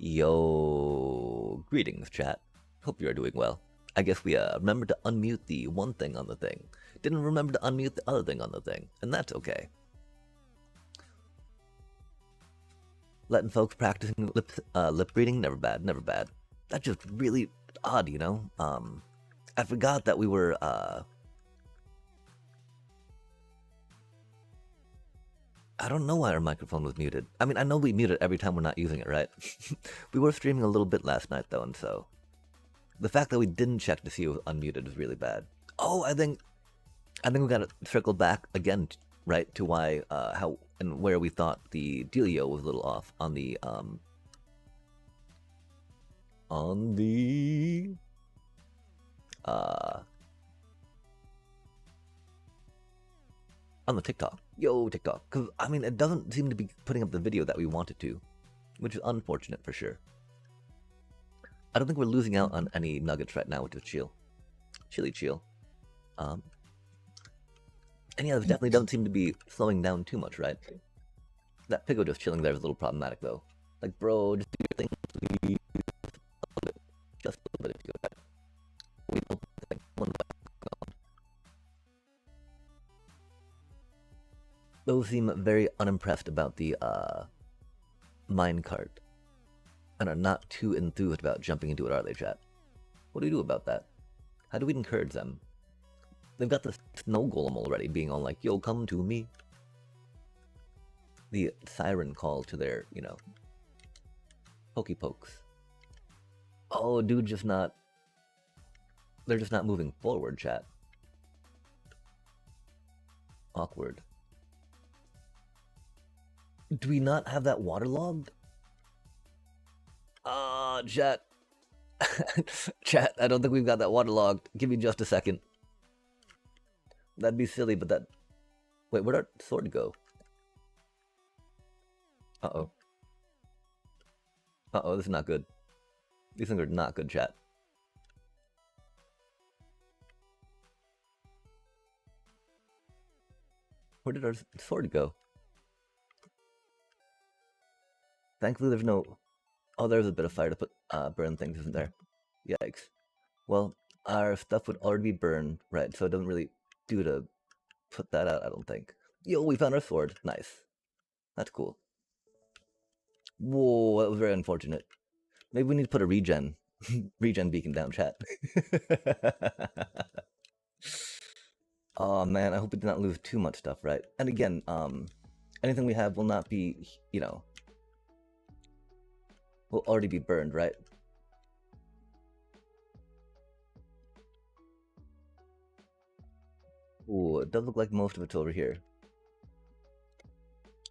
Yo, greetings, chat. Hope you are doing well. I guess we remembered to unmute the one thing on the thing. Didn't remember to unmute the other thing on the thing, and that's okay. letting folks practicing lip reading, never bad, never bad. That's just really odd, you know? I forgot that we were, I don't know why our microphone was muted. I mean, I know we mute it every time we're not using it, right? We were streaming a little bit last night, though, and so the fact that we didn't check to see it was unmuted is really bad. Oh, I think we gotta circle back again, right, to why, how, and where we thought the dealio was a little off on the TikTok. Yo, TikTok. Because, I mean, it doesn't seem to be putting up the video that we wanted to, which is unfortunate for sure. I don't think we're losing out on any nuggets right now, which is chill. Chilly chill. And yeah, it definitely doesn't seem to be slowing down too much, right? That Pigo just chilling there is a little problematic, though. Like, bro, just do your thing, please. Just a little bit if you go. We don't think one back. Those seem very unimpressed about the minecart and are not too enthused about jumping into it, are they, chat? What do we do about that? How do we encourage them? They've got the snow golem already being all like, yo, come to me. The siren call to their, you know, pokey pokes. Oh, dude, just not... They're just not moving forward, chat. Awkward. Do we not have that waterlogged? Chat. Chat, I don't think we've got that waterlogged. Give me just a second. That'd be silly, but that... Wait, where'd our sword go? Uh-oh. Uh-oh, this is not good. These things are not good, chat. Where did our sword go? Thankfully, there's no... Oh, there's a bit of fire to put burn things, isn't there? Yikes. Well, our stuff would already be burned, right? So it doesn't really do to put that out, I don't think. Yo, we found our sword. Nice. That's cool. Whoa, that was very unfortunate. Maybe we need to put a regen beacon down, chat. Oh man, I hope we did not lose too much stuff, right? And again, anything we have will not be, you know, will already be burned, right? Ooh, it does look like most of it's over here.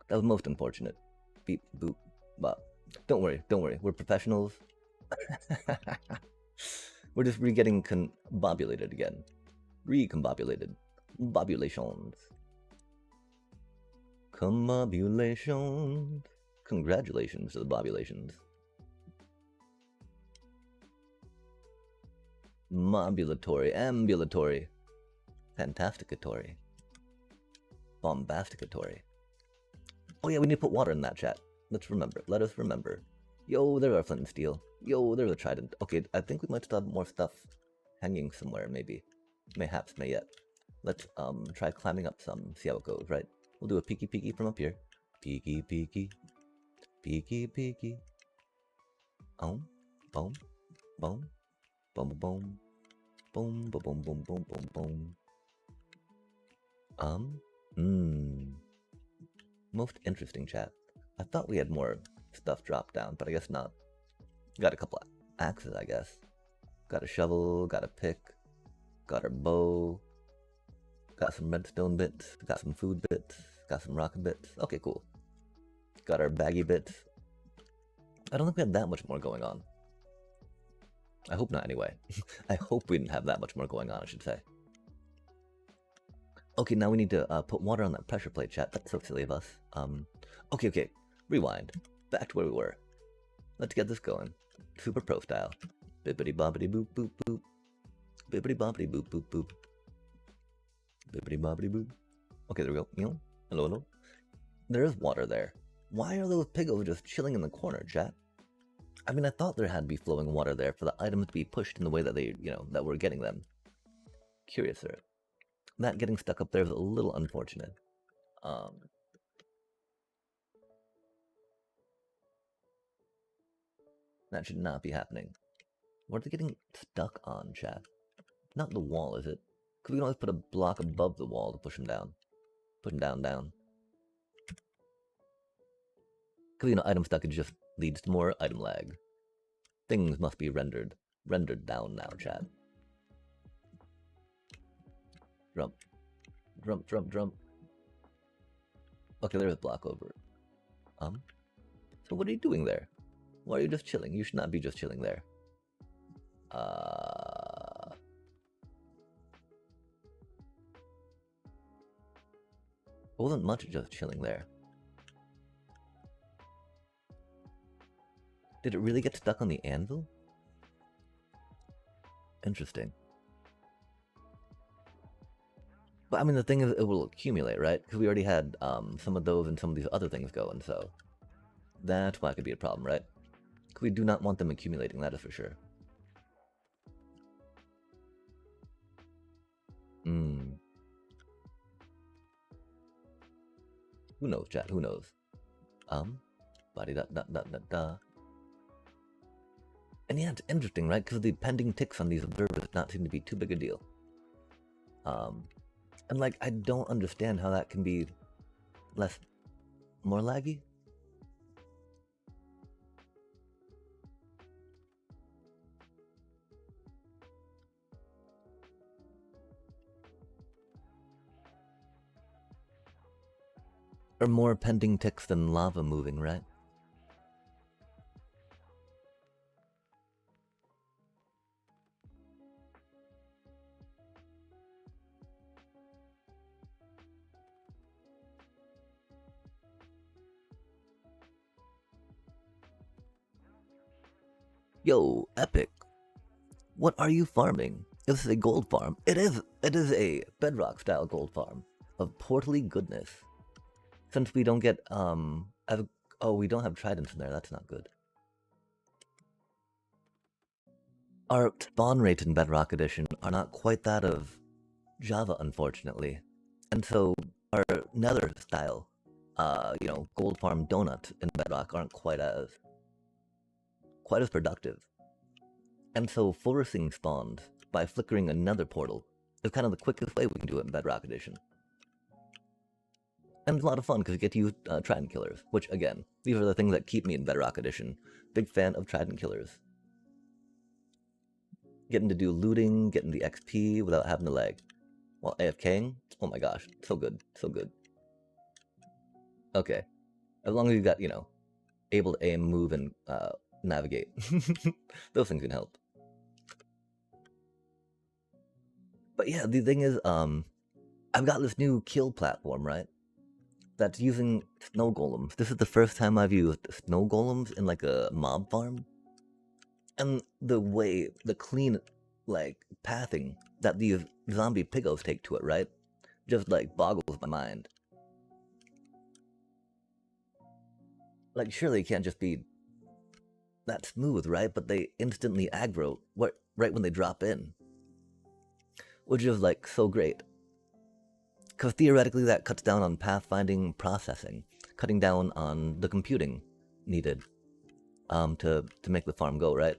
That was most unfortunate. Beep, boop, bop. Don't worry, we're professionals. We're just re-getting combobulated again. Recombobulated. Bobulations. Combobulations. Congratulations to the bobulations. Mobulatory, ambulatory, fantasticatory, bombasticatory. Oh yeah, we need to put water in that, chat. Let's remember. Let us remember. Yo, there's our flint and steel. Yo, there's a trident. Okay, I think we might still have more stuff hanging somewhere, maybe. Mayhaps, may yet. Let's try climbing up some, see how it goes, right? We'll do a peeky peeky from up here. Peeky peeky. Peeky peeky. Boom, boom, boom. Boom, boom, boom, boom, boom, boom, boom, boom, boom. Most interesting, chat. I thought we had more stuff dropped down, but I guess not. Got a couple of axes, I guess. Got a shovel, got a pick, got our bow, got some redstone bits, got some food bits, got some rocket bits. Okay, cool. Got our baggy bits. I don't think we had that much more going on. I hope not, anyway. I hope we didn't have that much more going on, I should say. Okay, now we need to put water on that pressure plate, chat. That's so silly of us. Okay. Rewind. Back to where we were. Let's get this going. Super pro style. Bibbidi bobbidi boop boop boop. Bibbidi bobbidi boop boop boop. Bibbidi bobbidi boop. Okay, there we go. Hello. There is water there. Why are those pigos just chilling in the corner, chat? I mean, I thought there had to be flowing water there for the items to be pushed in the way that they, you know, that we're getting them. Curious there. That getting stuck up there is a little unfortunate. That should not be happening. What are they getting stuck on, chat? Not the wall, is it? Because we can always put a block above the wall to push them down. Push them down, down. Because, you know, item stuck, it just leads to more item lag. Things must be rendered down now, chat. Jump. Jump, jump, jump. Okay, there's a block over. So what are you doing there? Why are you just chilling? You should not be just chilling there. It wasn't much just chilling there. Did it really get stuck on the anvil? Interesting. But I mean, the thing is, it will accumulate, right? Because we already had some of those and some of these other things going, so that's why it could be a problem, right? Because we do not want them accumulating, that is for sure. Who knows, chat? Who knows? Body da da da da da. And yeah, it's interesting, right? Because the pending ticks on these observers does not seem to be too big a deal. And like, I don't understand how that can be more laggy. Or more pending ticks than lava moving, right? Yo, Epic. What are you farming? This is a gold farm. It is a bedrock style gold farm of portly goodness. Since we don't get we don't have tridents in there, that's not good. Our spawn rates in Bedrock Edition are not quite that of Java, unfortunately. And so our nether style, gold farm donuts in Bedrock aren't quite as productive. And so forcing spawns by flickering another portal is kind of the quickest way we can do it in Bedrock Edition. And it's a lot of fun because you get to use Trident Killers, which, again, these are the things that keep me in Bedrock Edition. Big fan of Trident Killers. Getting to do looting, getting the XP without having to lag. While AFKing, oh my gosh, so good, so good. Okay, as long as you got, able to aim, move, and navigate. Those things can help. But yeah, the thing is, I've got this new kill platform, right? That's using snow golems. This is the first time I've used snow golems in like a mob farm. And the clean, pathing that these zombie piggos take to it, right? Just, boggles my mind. Like, surely it can't just be that smooth, right? But they instantly aggro right when they drop in. Which is, so great. Because theoretically that cuts down on pathfinding processing, cutting down on the computing needed to make the farm go, right?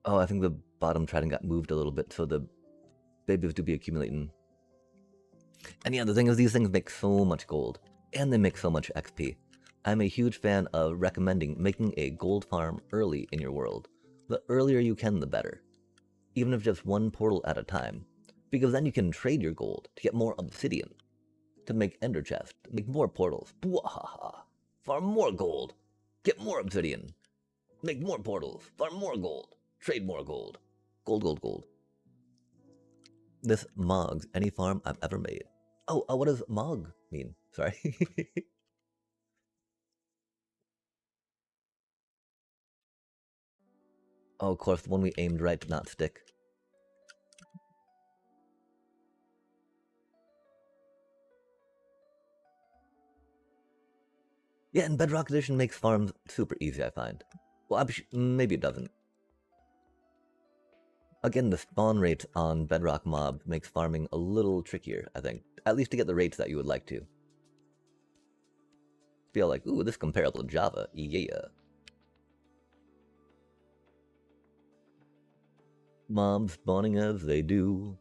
Oh, I think the bottom trident got moved a little bit, so the babies do be accumulating. And yeah, the thing is, these things make so much gold, and they make so much XP. I'm a huge fan of recommending making a gold farm early in your world. The earlier you can, the better. Even if just one portal at a time, because then you can trade your gold to get more obsidian, to make ender chests, make more portals. Bwahaha! Farm more gold, get more obsidian, make more portals, farm more gold, trade more gold. Gold, gold, gold. This mogs any farm I've ever made. Oh, what does mog mean? Sorry. Oh, of course, the one we aimed right did not stick. Yeah, and Bedrock Edition makes farms super easy, I find. Well, maybe it doesn't. Again, the spawn rate on Bedrock Mob makes farming a little trickier, I think. At least to get the rates that you would like to. Be all like, ooh, this comparable to Java, yeah. Mobs spawning as they do,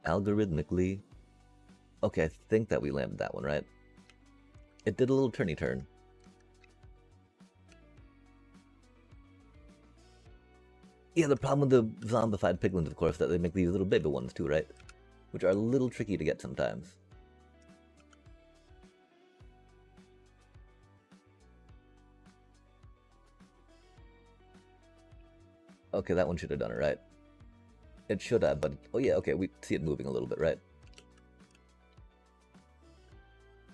algorithmically. Okay, I think that we landed that one, right? It did a little turny turn. Yeah, the problem with the zombified piglins, of course, that they make these little baby ones too, right? Which are a little tricky to get sometimes. Okay, that one should have done it, right? It should have, but... Oh yeah, okay, we see it moving a little bit, right?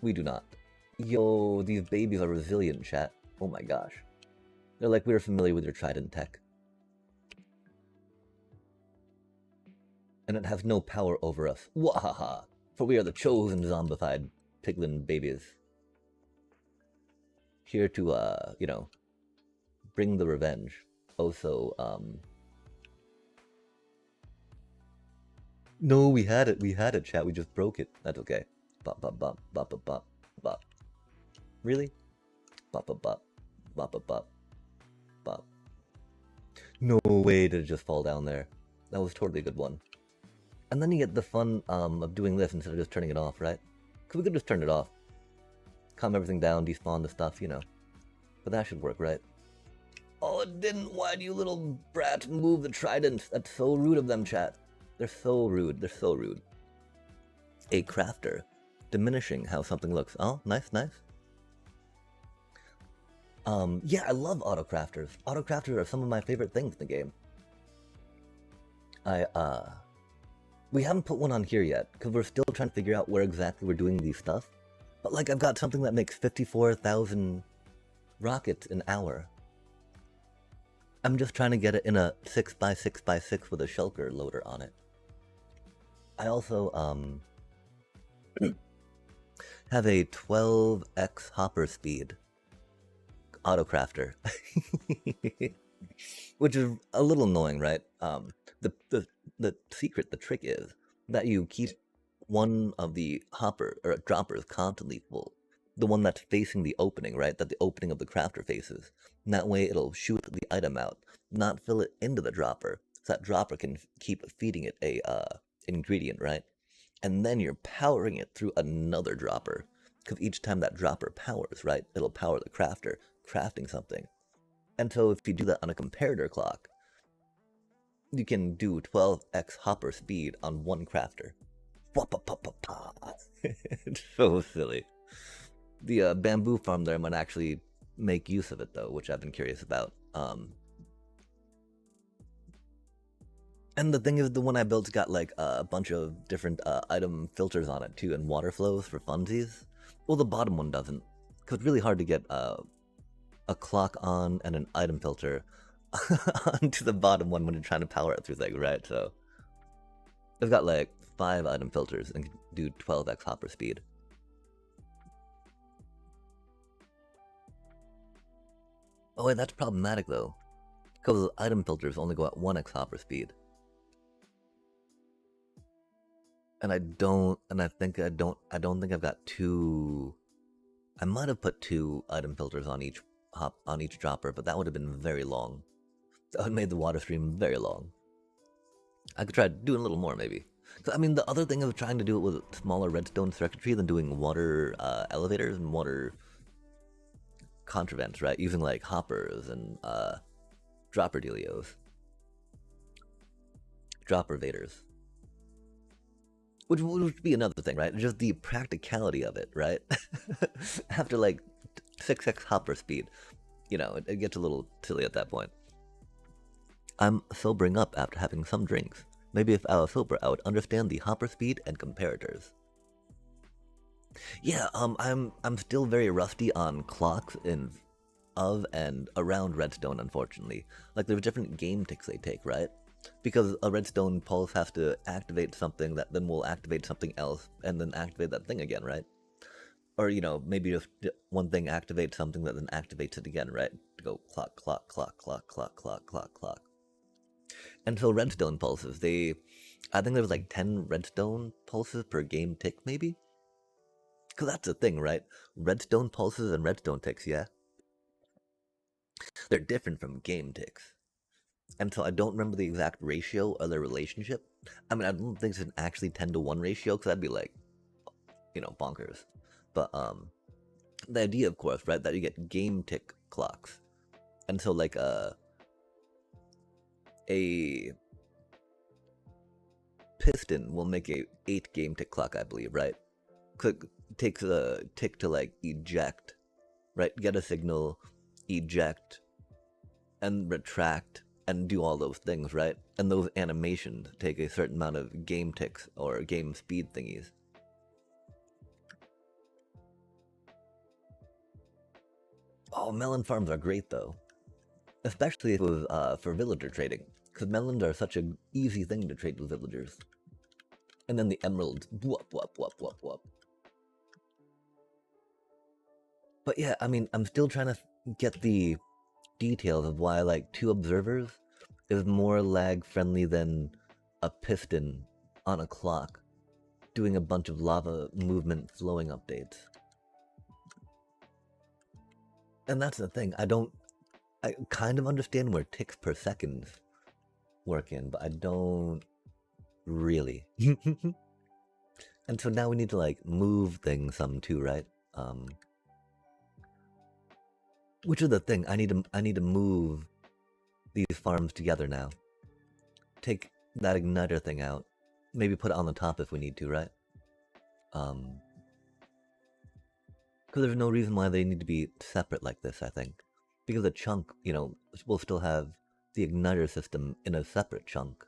We do not. Yo, these babies are resilient, chat. Oh my gosh. They're like we were familiar with your Trident tech. And it has no power over us. Wahaha! For we are the chosen zombified piglin babies. Here to, you know, bring the revenge. Also, No, we had it, chat. We just broke it. That's okay. Bop, bop, bop, bop, bop, bop, bop. Really? Bop, bop, bop, bop, bop, bop, bop. No way did it just fall down there. That was totally a good one. And then you get the fun of doing this instead of just turning it off, right? Because we could just turn it off. Calm everything down, despawn the stuff, you know. But that should work, right? Oh, it didn't! Why do you little brats move the trident? That's so rude of them, chat. They're so rude, they're so rude. A crafter. Diminishing how something looks. Oh, nice, nice. Yeah, I love autocrafters. Autocrafters are some of my favorite things in the game. We haven't put one on here yet, because we're still trying to figure out where exactly we're doing these stuff. But like, I've got something that makes 54,000 rockets an hour. I'm just trying to get it in a 6x6x6 with a shulker loader on it. I also, have a 12x hopper speed autocrafter. Which is a little annoying, right? The secret, the trick is that you keep one of the droppers constantly full. The one that's facing the opening, right? That the opening of the crafter faces. And that way it'll shoot the item out, not fill it into the dropper. So that dropper can keep feeding it a ingredient, right? And then you're powering it through another dropper. Because each time that dropper powers, right? It'll power the crafter, crafting something. And so if you do that on a comparator clock, you can do 12x hopper speed on one crafter. It's so silly. The bamboo farm there might actually make use of it though, which I've been curious about. And the thing is, the one I built's got like a bunch of different item filters on it too, and water flows for funsies. Well, the bottom one doesn't, because it's really hard to get a clock on and an item filter onto the bottom one when you're trying to power it through things, right? So I've got like 5 item filters and can do 12x hopper speed. Oh wait, that's problematic though, because item filters only go at 1x hopper speed. And I don't think I've got 2. I might have put 2 item filters on each dropper, but that would have been very long. That would have made the water stream very long. I could try doing a little more, maybe. I mean, the other thing of trying to do it with smaller redstone circuitry than doing water elevators and water contravents, right? Using like hoppers and dropper dealios. Dropper vaders. Which would be another thing, right? Just the practicality of it, right? After like 6x hopper speed, you know, it gets a little silly at that point. I'm sobering up after having some drinks. Maybe if I was sober, I would understand the hopper speed and comparators. Yeah, I'm still very rusty on clocks of and around redstone, unfortunately. Like, there's different game ticks they take, right? Because a redstone pulse has to activate something that then will activate something else, and then activate that thing again, right? Or, you know, maybe just one thing activates something that then activates it again, right? To go clock, clock, clock, clock, clock, clock, clock, clock. And so redstone pulses, I think there was like 10 redstone pulses per game tick, maybe? Because that's the thing, right? Redstone pulses and redstone ticks, yeah? They're different from game ticks. And so I don't remember the exact ratio or their relationship. I mean, I don't think it's an actually 10 to 1 ratio, because that'd be like, bonkers. But, the idea, of course, right, that you get game tick clocks. And so, like, a piston will make a 8 game tick clock, I believe, right? Takes a tick to, like, eject, right? Get a signal, eject, and retract, and do all those things, right? And those animations take a certain amount of game ticks or game speed thingies. Oh, melon farms are great, though. Especially if it was for villager trading, because melons are such an easy thing to trade with villagers. And then the emeralds, whoop, whoop, whoop, whoop, whoop. But yeah, I mean, I'm still trying to get the details of why, like, 2 observers is more lag friendly than a piston on a clock doing a bunch of lava movement flowing updates. And that's the thing, I kind of understand where ticks per second work in, but I don't really. And so now we need to, like, move things some too, right? Which is the thing, I need to move these farms together now. Take that igniter thing out. Maybe put it on the top if we need to, right? Because there's no reason why they need to be separate like this, I think. Because a chunk, will still have the igniter system in a separate chunk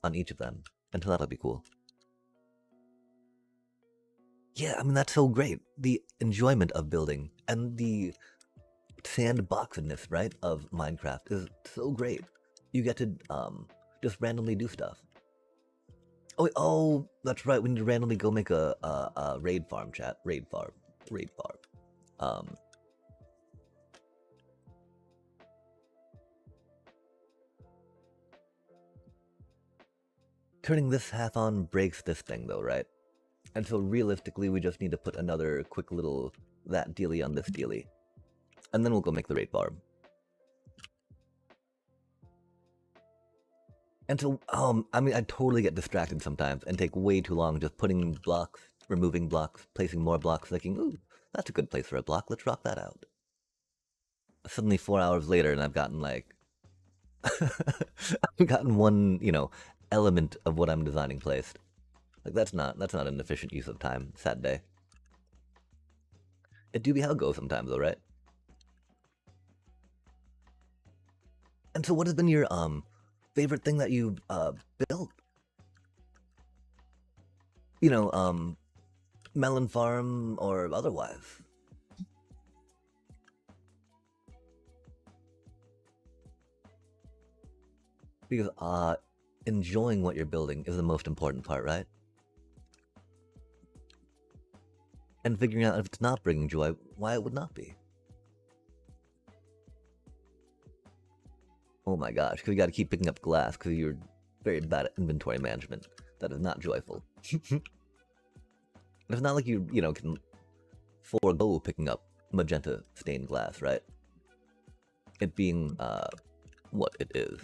on each of them. And so that'll be cool. Yeah, I mean, that's so great. The enjoyment of building and the sandboxedness, right, of Minecraft is so great. You get to just randomly do stuff. Oh, that's right. We need to randomly go make a raid farm, chat. Raid farm. Turning this half on breaks this thing, though, right? And so realistically, we just need to put another quick little that dealy on this dealy, and then we'll go make the raid farm. And so, I mean, I totally get distracted sometimes and take way too long just putting blocks, removing blocks, placing more blocks, thinking, ooh, that's a good place for a block, let's rock that out. Suddenly 4 hours later and I've gotten like, I've gotten one, element of what I'm designing placed. Like that's not an efficient use of time, sad day. It do be how it goes sometimes though, right? And so what has been your, favorite thing that you've, built? Melon farm or otherwise? Because, enjoying what you're building is the most important part, right? And figuring out if it's not bringing joy, why it would not be. Oh my gosh, because you gotta keep picking up glass because you're very bad at inventory management. That is not joyful. It's not like you can forego picking up magenta stained glass, right? It being, what it is.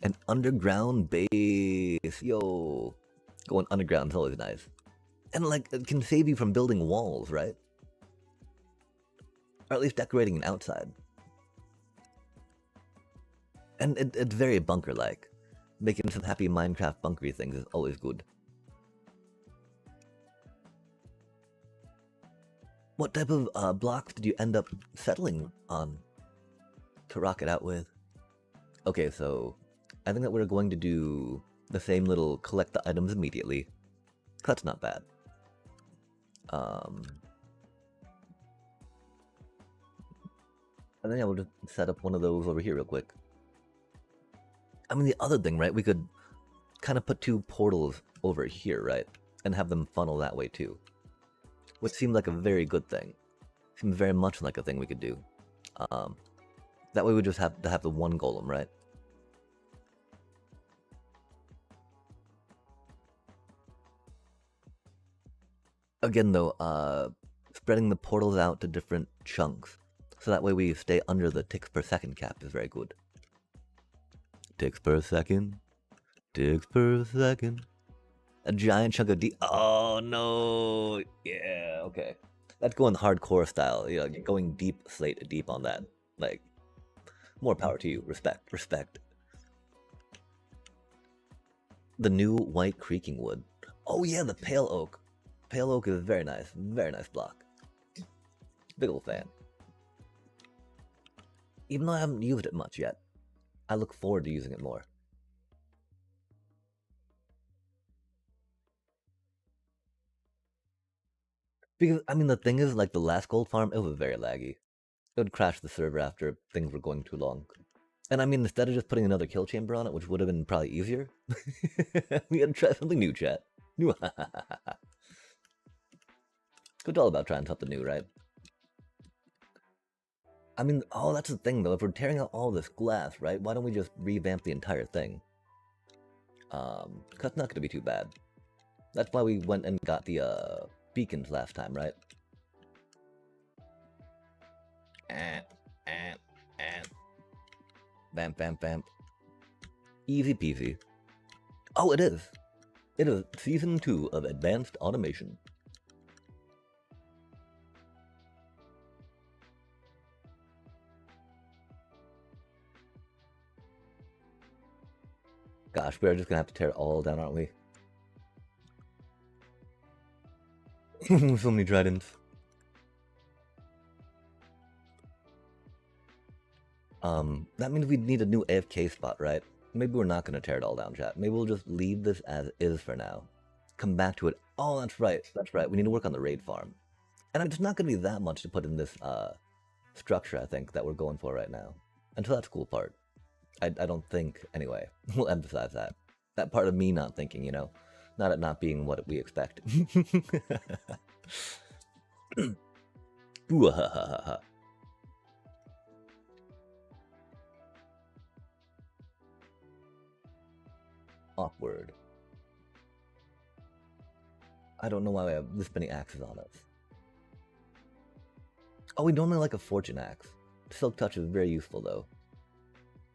An underground base, yo! Going underground is always nice. And, like, it can save you from building walls, right? Or at least decorating an outside. And it's very bunker-like. Making some happy Minecraft bunkery things is always good. What type of blocks did you end up settling on to rock it out with? Okay, so I think that we're going to do the same little collect the items immediately. That's not bad. And then yeah, we'll just set up one of those over here real quick. I mean, the other thing, right? We could kind of put 2 portals over here, right? And have them funnel that way too. Which seemed like a very good thing. Seems very much like a thing we could do. That way we just have to have the one golem, right? Again though, spreading the portals out to different chunks. So that way we stay under the ticks per second cap is very good. Ticks per second. Ticks per second. A giant chunk of oh no! Yeah, okay. That's going hardcore style. You know, going deep, slate deep on that. Like, more power to you. Respect, respect. The new white creaking wood. Oh yeah, the pale oak. Pale oak is very nice block. Big ol' fan. Even though I haven't used it much yet, I look forward to using it more. Because, I mean, the thing is, like, the last gold farm, it was very laggy. It would crash the server after things were going too long. And I mean, instead of just putting another kill chamber on it, which would have been probably easier, we had to try something new, chat. New. It's all about trying something new, right? I mean, oh, that's the thing, though. If we're tearing out all this glass, right, why don't we just revamp the entire thing? That's not going to be too bad. That's why we went and got the, beacons last time, right? Vamp, vamp, vamp. Easy peasy. Oh, it is. It is Season 2 of Advanced Automation. Gosh, we're just gonna have to tear it all down, aren't we? So many tridents. That means we need a new AFK spot, right? Maybe we're not gonna tear it all down, chat. Maybe we'll just leave this as is for now. Come back to it. Oh, that's right. That's right. We need to work on the raid farm. And it's not gonna be that much to put in this structure, I think, that we're going for right now. Until that's the cool part. I don't think, anyway. We'll emphasize that. That part of me not thinking, you know? Not it not being what we expect. Awkward. I don't know why we have this many axes on us. Oh, we normally like a fortune axe. Silk touch is very useful though.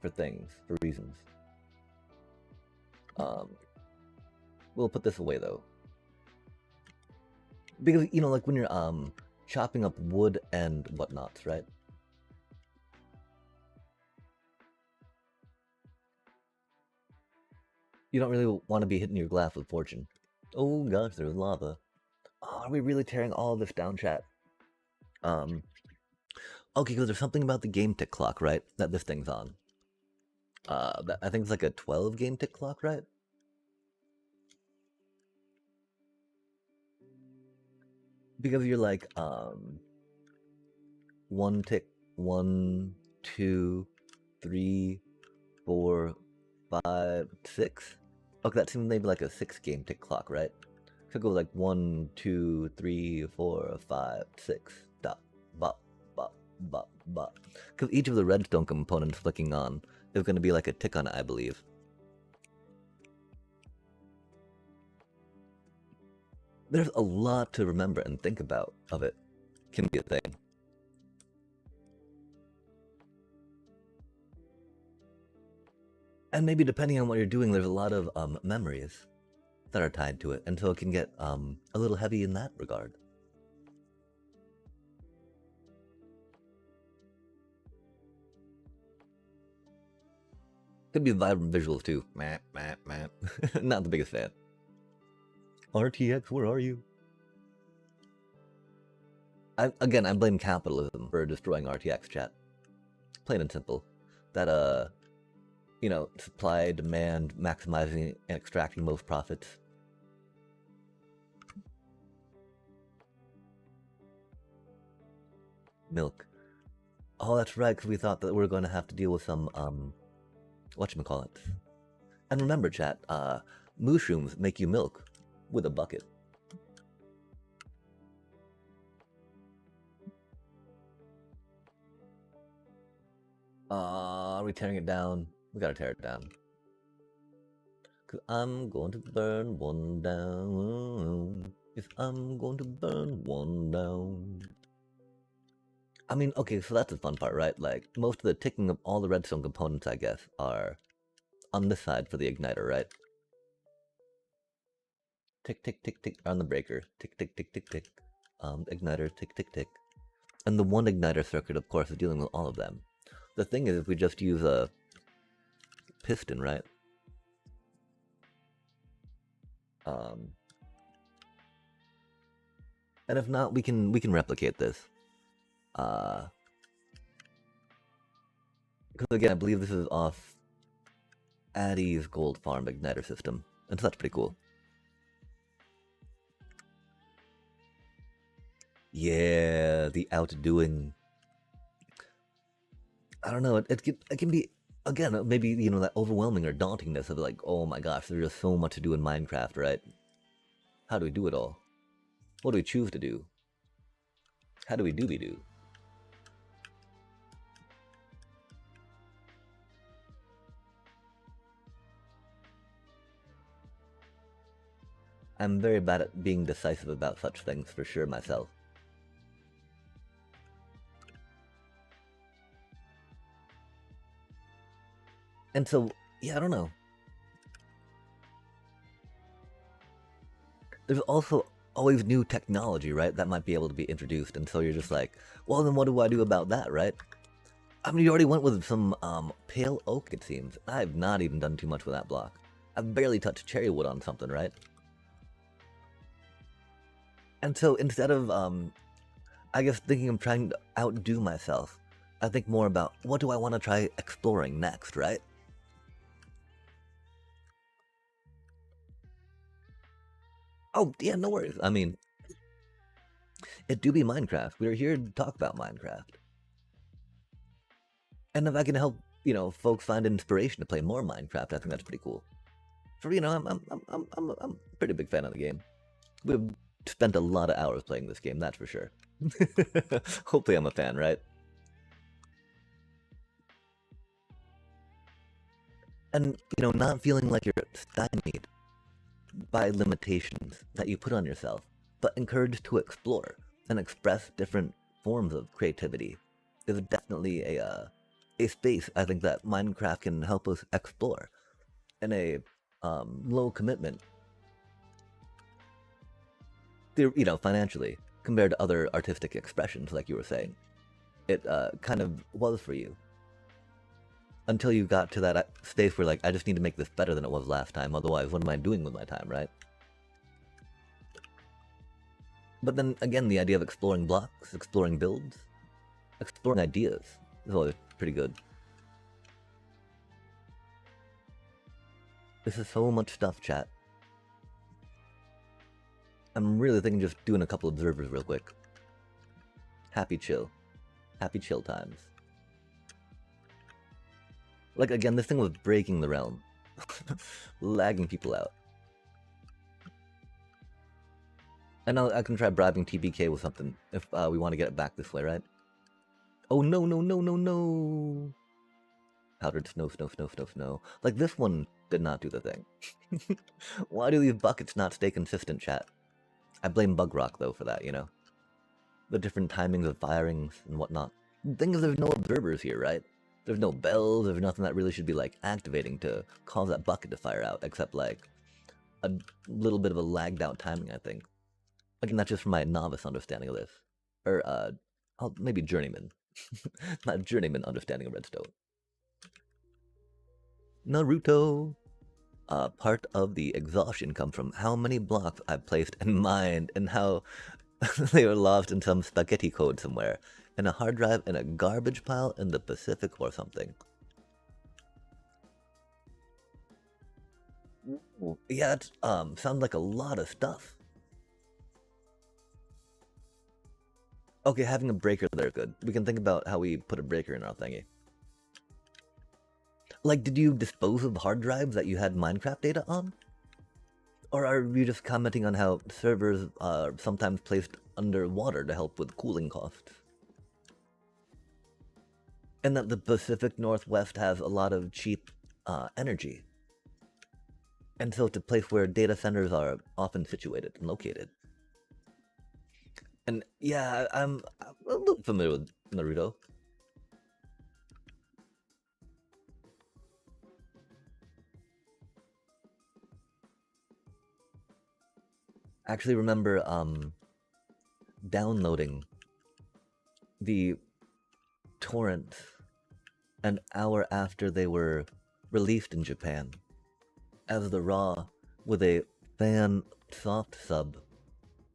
For things, for reasons. We'll put this away though. Because, you know, like when you're chopping up wood and whatnots, right? You don't really want to be hitting your glass with fortune. Oh gosh, there's lava. Oh, are we really tearing all of this down, chat? Okay, because there's something about the game tick clock, right? That this thing's on. I think it's like a 12 game tick clock, right? Because you're like, 1 tick, 1, 2, 3, 4, 5, 6. Okay, that seems maybe like a 6 game tick clock, right? So it goes like 1, 2, 3, 4, 5, 6. Dot, bop, bop, bop, bop. Because each of the redstone components flicking on is going to be like a tick on it, I believe. There's a lot to remember and think about of it. Can be a thing. And maybe depending on what you're doing, there's a lot of memories that are tied to it, and so it can get a little heavy in that regard. Could be vibrant visuals too. Meh, meh, meh. Not the biggest fan. RTX, where are you? Again, I blame capitalism for destroying RTX, chat. Plain and simple. That, you know, supply, demand, maximizing and extracting most profits. Milk. Oh, that's right, because we thought that we were going to have to deal with some, whatchamacallit. And remember, chat, mushrooms make you milk with a bucket. Are we tearing it down? We gotta tear it down. Cause I'm going to burn one down. Yes, I'm going to burn one down. I mean, okay, so that's the fun part, right? Like, most of the ticking of all the redstone components, I guess, are on this side for the igniter, right? Tick, tick, tick, tick, on the breaker. Tick, tick, tick, tick, tick. Igniter, tick, tick, tick. And the one igniter circuit, of course, is dealing with all of them. The thing is, if we just use a piston, right? And if not, we can replicate this. Because again, I believe this is off Addy's Gold Farm igniter system, and so that's pretty cool. Yeah, the outdoing. I don't know. It can be, again, maybe, you know, that overwhelming or dauntingness of like, oh my gosh, there's just so much to do in Minecraft, right? How do we do it all? What do we choose to do? How do we do? I'm very bad at being decisive about such things for sure myself. And so, yeah, I don't know. There's also always new technology, right? That might be able to be introduced, and so you're just like, well, then what do I do about that, right? I mean, you already went with some pale oak, it seems. I've not even done too much with that block. I've barely touched cherry wood on something, right? And so instead of, I guess, thinking of trying to outdo myself, I think more about what do I want to try exploring next, right? Oh, yeah, no worries. I mean, it do be Minecraft. We're here to talk about Minecraft. And if I can help, you know, folks find inspiration to play more Minecraft, I think that's pretty cool. For, you know, I'm a pretty big fan of the game. We've spent a lot of hours playing this game, that's for sure. Hopefully I'm a fan, right? And, you know, not feeling like you're stymied by limitations that you put on yourself, but encouraged to explore and express different forms of creativity is definitely a space I think that Minecraft can help us explore in a low commitment, you know, financially compared to other artistic expressions, like you were saying. It kind of was for you until you got to that space where like I just need to make this better than it was last time. Otherwise, what am I doing with my time, right? But then again, the idea of exploring blocks, exploring builds, exploring ideas is always pretty good. This is so much stuff, chat. I'm really thinking just doing a couple observers real quick. Happy chill. Happy chill times. Like, again, this thing was breaking the realm. Lagging people out. And I can try bribing TBK with something if we want to get it back this way, right? Oh, no, no, no, no, no! Powdered snow, snow, snow, snow, snow. Like, this one did not do the thing. Why do these buckets not stay consistent, chat? I blame Bug Rock, though, for that, you know? The different timings of firings and whatnot. The thing is, there's no observers here, right? There's no bells, there's nothing that really should be, like, activating to cause that bucket to fire out, except, like, a little bit of a lagged out timing, I think. Again, that's just from my novice understanding of this. Or, maybe journeyman. Not journeyman understanding of redstone. Naruto! Part of the exhaustion comes from how many blocks I've placed and mined, and how they were lost in some spaghetti code somewhere, in a hard drive in a garbage pile in the Pacific or something. Yeah, it sounds like a lot of stuff. Okay, having a breaker there is good. We can think about how we put a breaker in our thingy. Like, did you dispose of hard drives that you had Minecraft data on? Or are you just commenting on how servers are sometimes placed underwater to help with cooling costs? And that the Pacific Northwest has a lot of cheap energy. And so it's a place where data centers are often situated and located. And yeah, I'm a little familiar with Naruto. I actually remember downloading the torrent an hour after they were released in Japan as the raw with a fan soft sub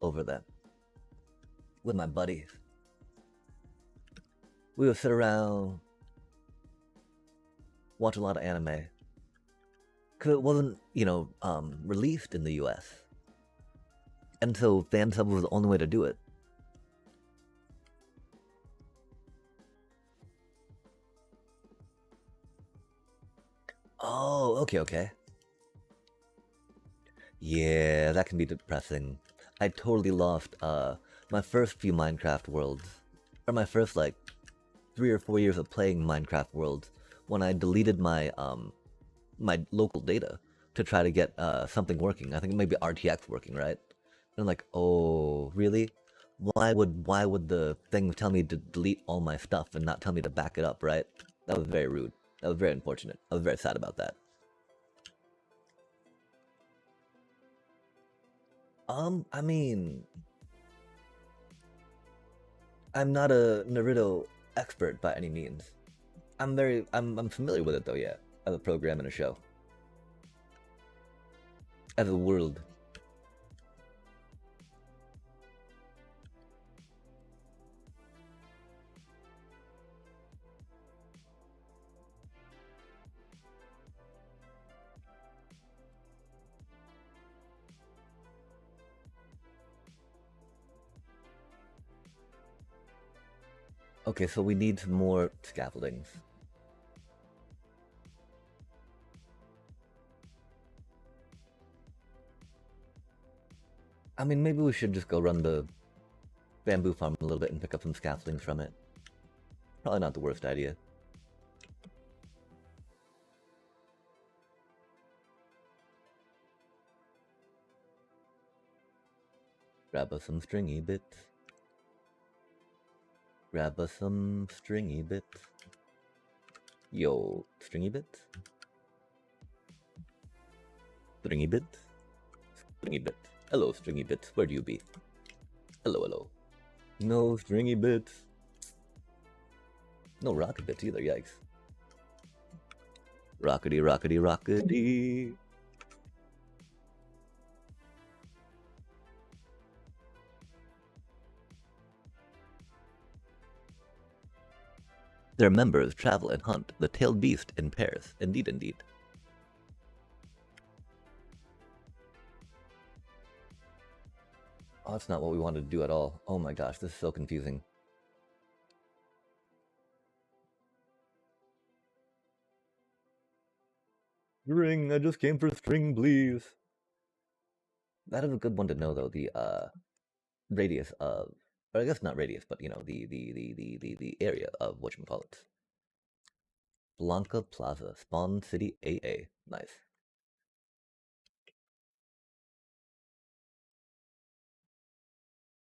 over them with my buddies. We would sit around, watch a lot of anime because it wasn't, released in the U.S. And so fan sub was the only way to do it. Oh, okay. Yeah, that can be depressing. I totally lost my first few Minecraft worlds, or my first like 3 or 4 years of playing Minecraft worlds when I deleted my local data to try to get something working. I think maybe RTX working, right? And I'm like, oh, really? Why would the thing tell me to delete all my stuff and not tell me to back it up, right? That was very rude. That was very unfortunate. I was very sad about that. I mean, I'm not a Naruto expert by any means. I'm familiar with it though, yeah. As a program and a show. As a world. Okay, so we need some more scaffoldings. I mean, maybe we should just go run the bamboo farm a little bit and pick up some scaffoldings from it. Probably not the worst idea. Grab us some stringy bits. Grab us some stringy bits. Yo, stringy bits? Stringy bits? Stringy bits. Hello, stringy bits. Where do you be? Hello. No stringy bits. No rocket bits either, yikes. Rockety. Their members travel and hunt the tailed beast in pairs. Indeed. Oh, that's not what we wanted to do at all. Oh my gosh, this is so confusing. String, I just came for string, please. That is a good one to know, though. The radius of, or I guess not radius, but the area of whatchamacallit. Blanca Plaza, Spawn City AA. Nice.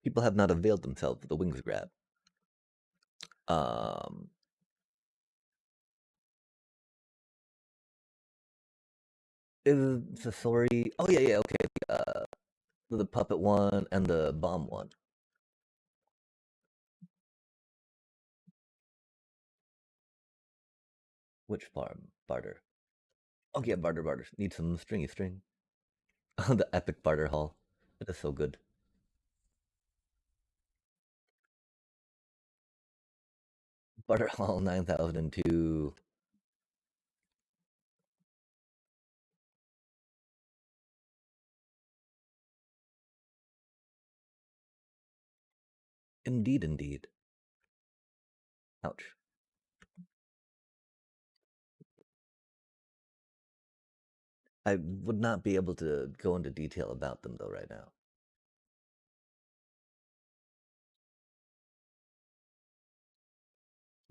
People have not availed themselves of the wings grab. Is Sasori? Oh yeah, okay. The puppet one and the bomb one. Which farm? Barter. Okay, barter. Need some stringy string. The epic barter hall. It is so good. Barter hall 9002. Indeed. Ouch. I would not be able to go into detail about them though right now.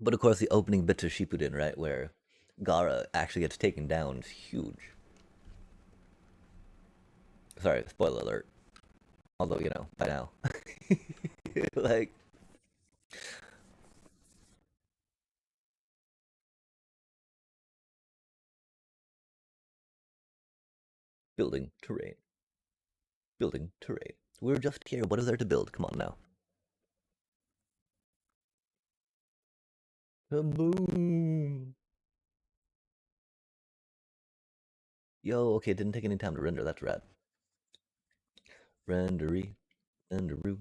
But of course, the opening bits of Shippuden, right, where Gara actually gets taken down, is huge. Sorry, spoiler alert. Although, by now. Like, building terrain. Building terrain. We're just here. What is there to build? Come on now. Kaboom! Yo, okay, didn't take any time to render. That's rad. Rendery, renderoo.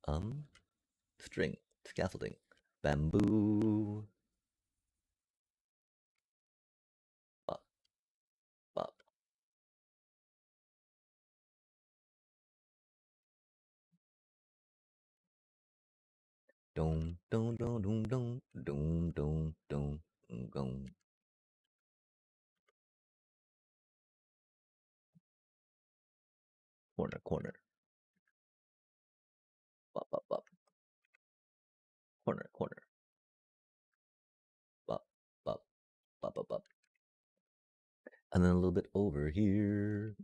Um, string, scaffolding, bamboo. Bop, bop. Dong, dong, dong, dong, dong, dong, dong, dong, dong. Corner, corner. Bop, bop, bop. Corner, corner. Bop, bop, bop, bop, bop. And then a little bit over here.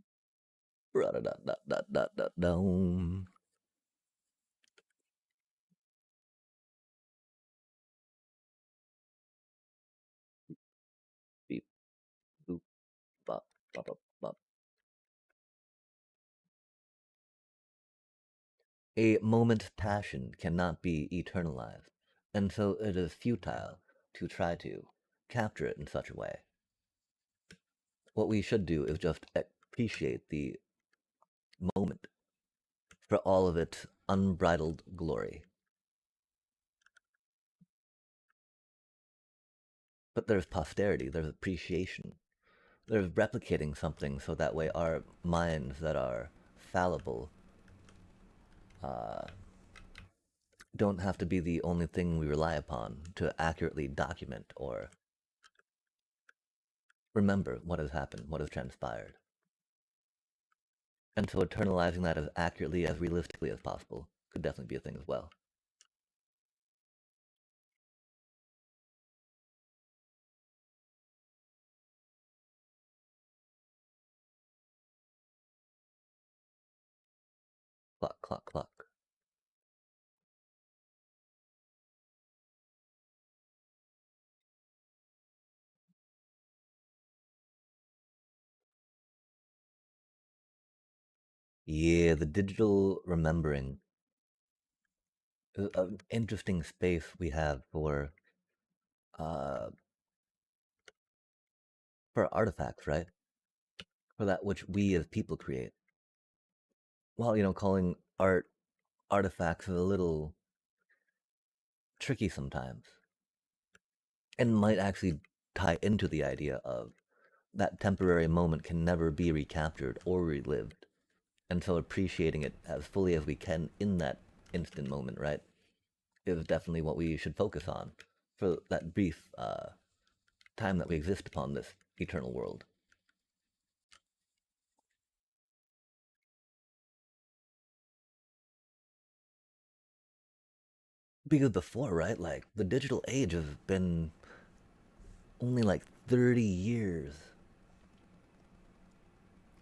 Dot, dot, dot, dot, dot, dot, down. Beep, boop, bop, bop, bop, bop. A moment's passion cannot be eternalized, and so it is futile to try to capture it in such a way. What we should do is just appreciate the moment for all of its unbridled glory. But there's posterity, there's appreciation, there's replicating something so that way our minds that are fallible uh, don't have to be the only thing we rely upon to accurately document or remember what has happened, what has transpired. And so eternalizing that as accurately, as realistically as possible could definitely be a thing as well. Clock, clock, clock. Yeah, the digital remembering is an interesting space we have uh, for artifacts, right? For that which we as people create. While, calling art artifacts is a little tricky sometimes and might actually tie into the idea of that temporary moment can never be recaptured or relived. And so appreciating it as fully as we can in that instant moment, right, is definitely what we should focus on for that brief time that we exist upon this eternal world. Because before, right, like the digital age has been only like 30 years,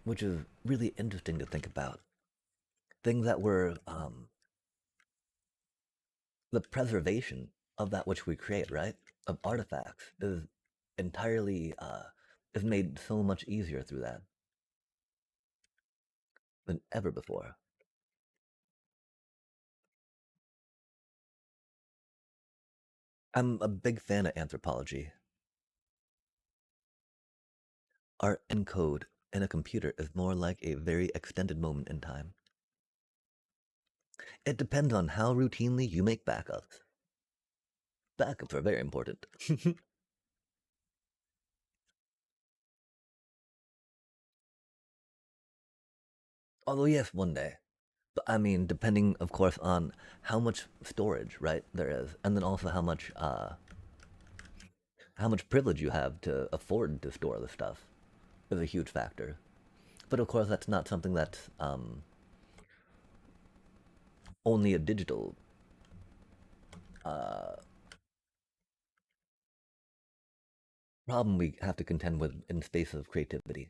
which is really interesting to think about. Things that were the preservation of that which we create, right, of artifacts, is entirely is made so much easier through that than ever before. I'm a big fan of anthropology. Art and code in a computer is more like a very extended moment in time. It depends on how routinely you make backups. Backups are very important. Although, yes, one day. But I mean, depending, of course, on how much storage, right, there is, and then also how much privilege you have to afford to store the stuff is a huge factor. But of course, that's not something that's only a digital uh, problem we have to contend with in space of creativity.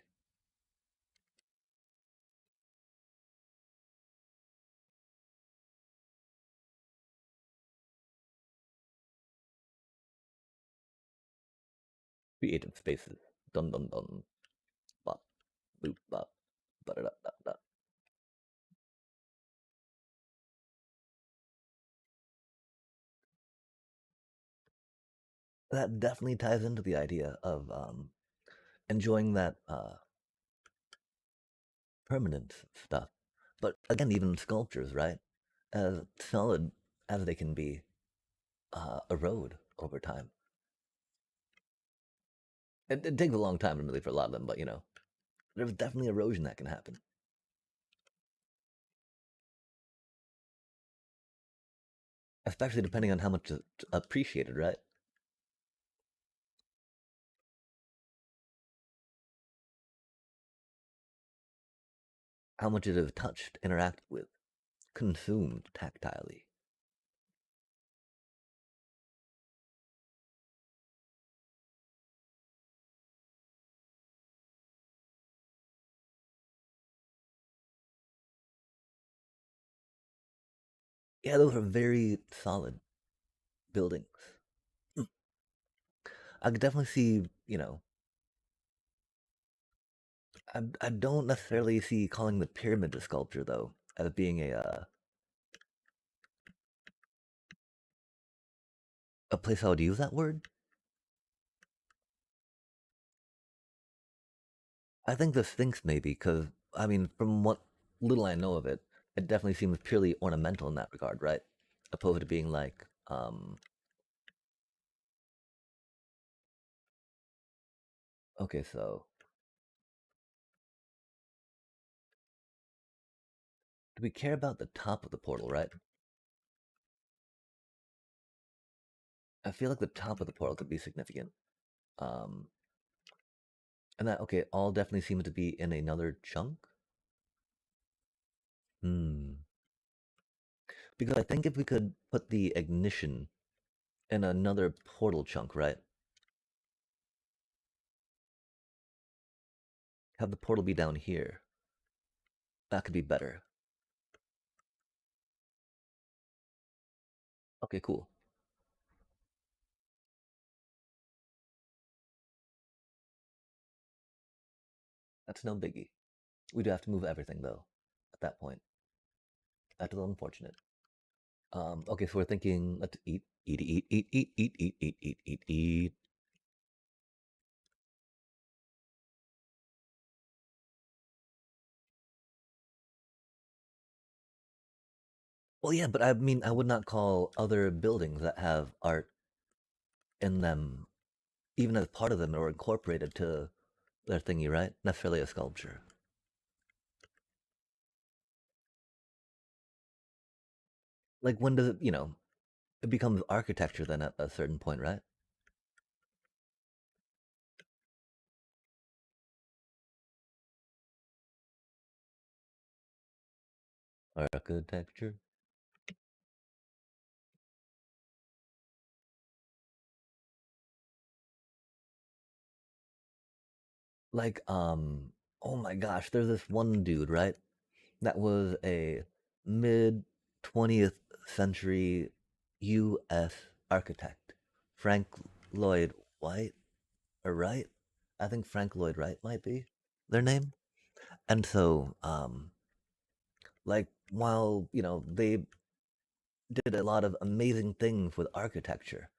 Creative spaces. Dun dun dun. Bop. Boop bop. Ba da da da da. That definitely ties into the idea of enjoying that permanent stuff. But again, even sculptures, right? As solid as they can be, erode over time. It takes a long time, really, for a lot of them, but there's definitely erosion that can happen, especially depending on how much it's appreciated, right? How much it is touched, interacted with, consumed tactilely. Yeah, those are very solid buildings. I could definitely see, I don't necessarily see calling the pyramid a sculpture though, as being a place I would use that word. I think the Sphinx maybe, because I mean, from what little I know of it, it definitely seems purely ornamental in that regard, right? Opposed to being like, okay, so do we care about the top of the portal, right? I feel like the top of the portal could be significant. Um, and that, okay, all definitely seems to be in another chunk. Hmm. Because I think if we could put the ignition in another portal chunk, right? Have the portal be down here. That could be better. Okay, cool. That's no biggie. We do have to move everything though. At that point, that's a little unfortunate. Okay, so we're thinking. Let's eat, eat, eat, eat, eat, eat, eat, eat, eat, eat, eat. Well, yeah, but I mean, I would not call other buildings that have art in them, even as part of them or incorporated to their thingy, right? Necessarily a sculpture. Like when does it becomes architecture then at a certain point, right? Architecture. Like, oh my gosh, there's this one dude, right? That was a mid 20th century US architect. Frank Lloyd White, or Wright? I think Frank Lloyd Wright might be their name. And so, like, while, they did a lot of amazing things with architecture,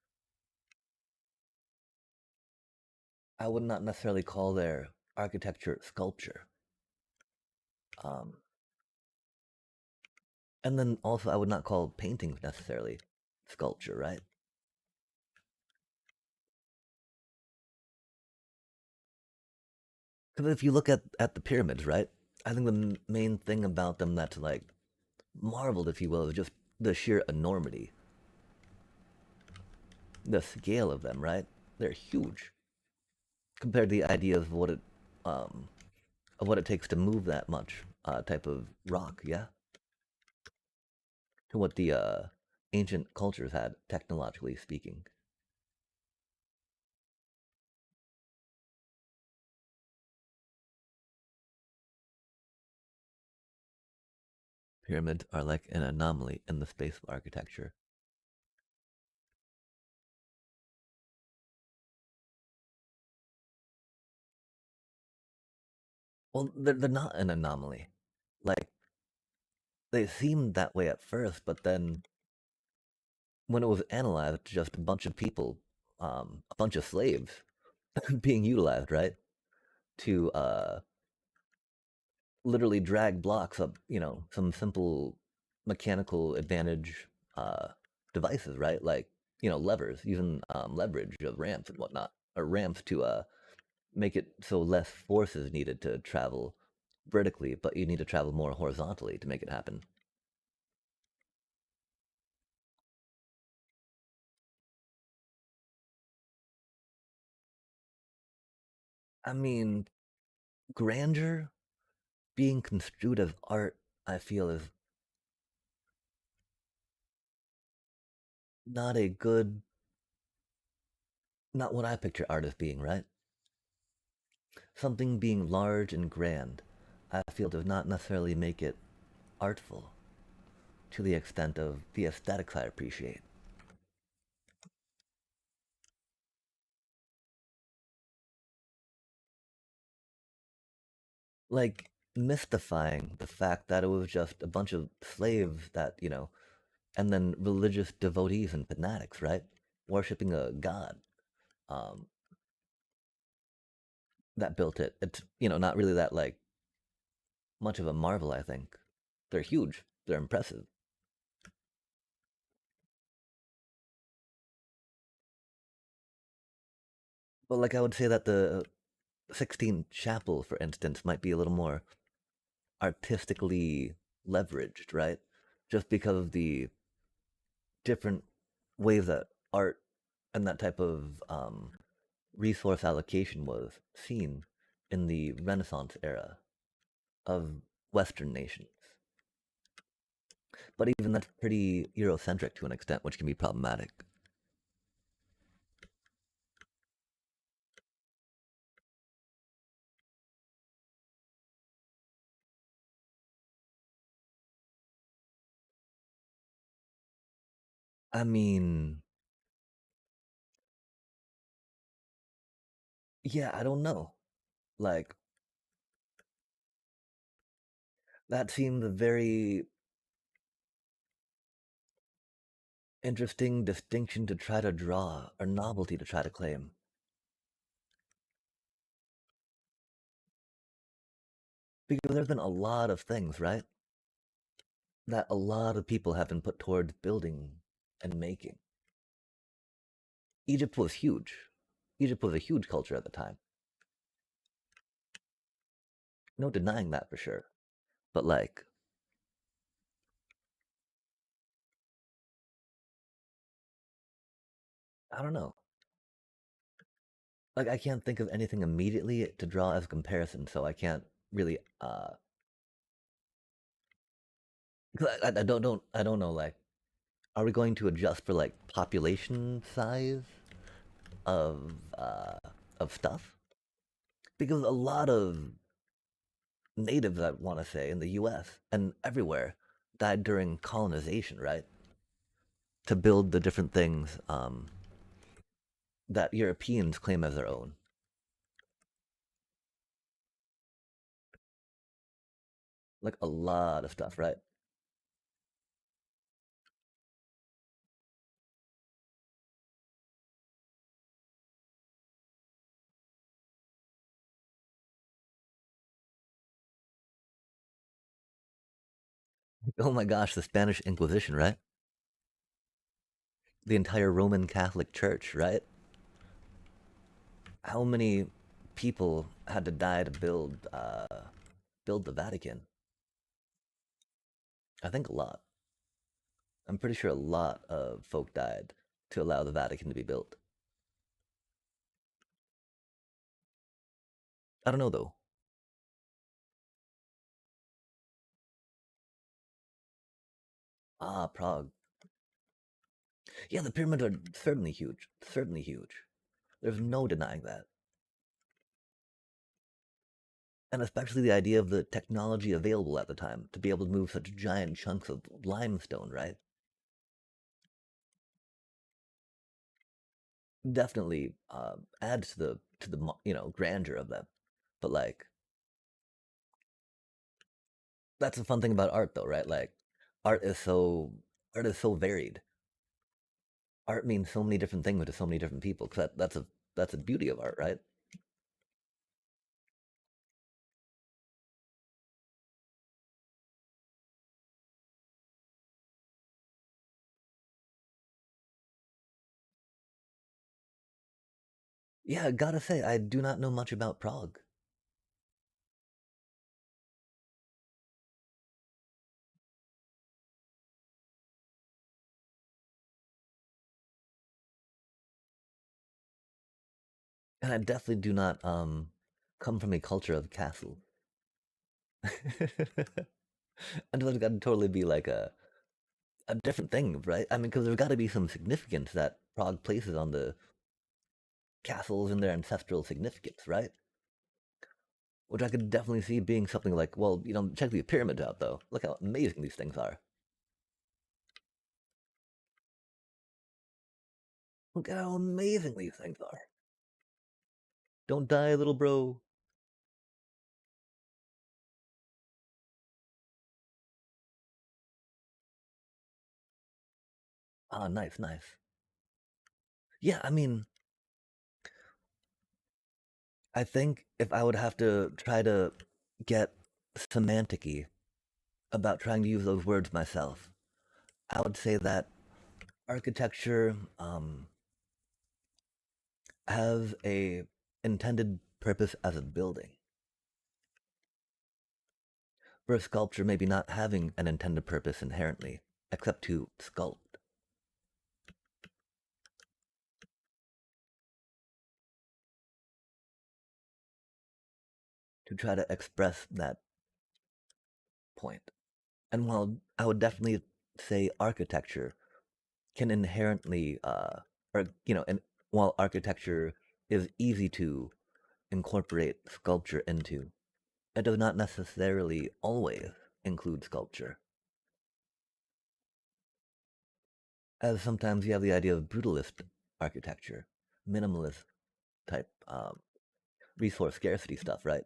I would not necessarily call their architecture sculpture. Um, and then also, I would not call paintings necessarily sculpture, right? Because if you look at the pyramids, right? I think the main thing about them that's like marveled, if you will, is just the sheer enormity, the scale of them, right? They're huge compared to the idea um, of what it takes to move that much type of rock, yeah, to what the ancient cultures had, technologically speaking. Pyramids are like an anomaly in the space of architecture. Well, they're not an anomaly. Like, they seemed that way at first, but then when it was analyzed, just a bunch of people, a bunch of slaves being utilized, right, to literally drag blocks up, some simple mechanical advantage uh, devices, right? Like, levers, using leverage of ramps and whatnot, or ramps to make it so less force is needed to travel vertically, but you need to travel more horizontally to make it happen. I mean, grandeur being construed as art, I feel, is not a good, not what I picture art as being, right? Something being large and grand, I feel, does not necessarily make it artful to the extent of the aesthetics I appreciate. Like, mystifying the fact that it was just a bunch of slaves that, and then religious devotees and fanatics, right? Worshipping a god um, that built it. It's, not really that, like, much of a marvel, I think. They're huge, they're impressive. But, like, I would say that the Sixtine Chapel, for instance, might be a little more artistically leveraged, right? Just because of the different ways that art and that type of resource allocation was seen in the Renaissance era of Western nations. But even that's pretty Eurocentric to an extent, which can be problematic. I mean, yeah, I don't know. Like, that seemed a very interesting distinction to try to draw, or novelty to try to claim. Because there's been a lot of things, right? That a lot of people have been put towards building and making. Egypt was huge. Egypt was a huge culture at the time. No denying that for sure. But, like, I don't know. Like, I can't think of anything immediately to draw as a comparison, so I can't really 'cause I don't know, like, are we going to adjust for, like, population size of uh of stuff? Because a lot of natives, I want to say, in the US and everywhere died during colonization, right? To build the different things that Europeans claim as their own. Like, a lot of stuff, right? Oh my gosh, the Spanish Inquisition, right? The entire Roman Catholic Church, right? How many people had to die to build the Vatican? I think a lot. I'm pretty sure a lot of folk died to allow the Vatican to be built. I don't know though. Ah, Prague. Yeah, the pyramids are certainly huge. Certainly huge. There's no denying that. And especially the idea of the technology available at the time to be able to move such giant chunks of limestone, right? Definitely adds to the grandeur of them. But, like, That's the fun thing about art, though, right? Like, art is so art is so varied. Art means so many different things to so many different people. Cause that's a beauty of art, right? Yeah, gotta say, I do not know much about Prague, and I definitely do not come from a culture of castles. And there's got to totally be like a different thing, right? I mean, because there's got to be some significance that Prague places on the castles and their ancestral significance, right? Which I could definitely see being something like, well, check these pyramids out, though. Look how amazing these things are. Look at how amazing these things are. Don't die, little bro. Ah, nice, nice. Yeah, I mean, I think if I would have to try to get semanticy about trying to use those words myself, I would say that architecture has a intended purpose as a building, for a sculpture maybe not having an intended purpose inherently, except to sculpt, to try to express that point. And while I would definitely say architecture can inherently, or and while architecture is easy to incorporate sculpture into, it does not necessarily always include sculpture. As sometimes you have the idea of brutalist architecture, minimalist type resource scarcity stuff, right?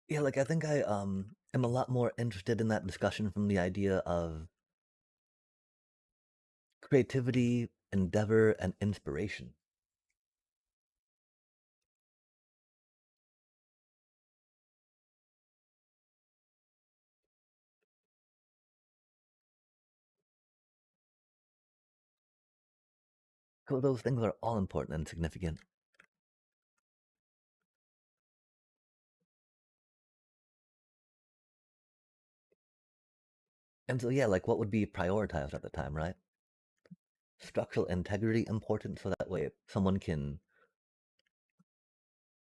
Yeah, like I think I am a lot more interested in that discussion from the idea of creativity, endeavor, and inspiration. Because those things are all important and significant. And so, yeah, like what would be prioritized at the time, right? Structural integrity important so that way someone can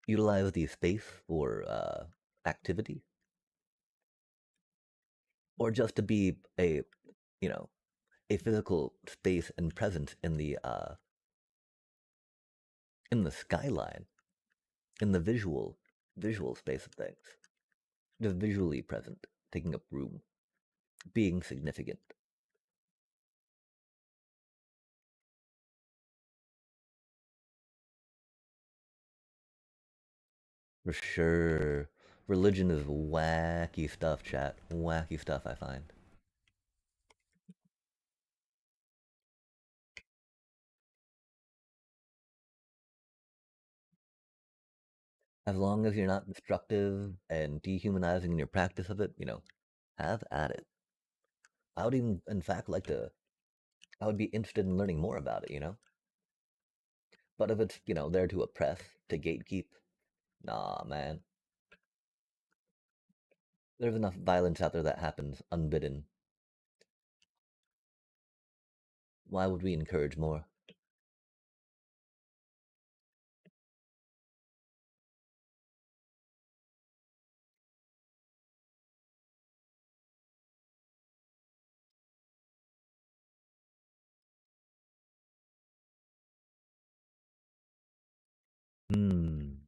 utilize the space for activity, or just to be you know, a physical space and presence in the skyline, in the visual space of things, just visually present, taking up room, being significant. For sure. Religion is wacky stuff, chat. Wacky stuff, I find. As long as you're not destructive and dehumanizing in your practice of it, have at it. I would even, in fact, I would be interested in learning more about it. But if it's, there to oppress, to gatekeep, nah, man. There's enough violence out there that happens unbidden. Why would we encourage more? Hmm.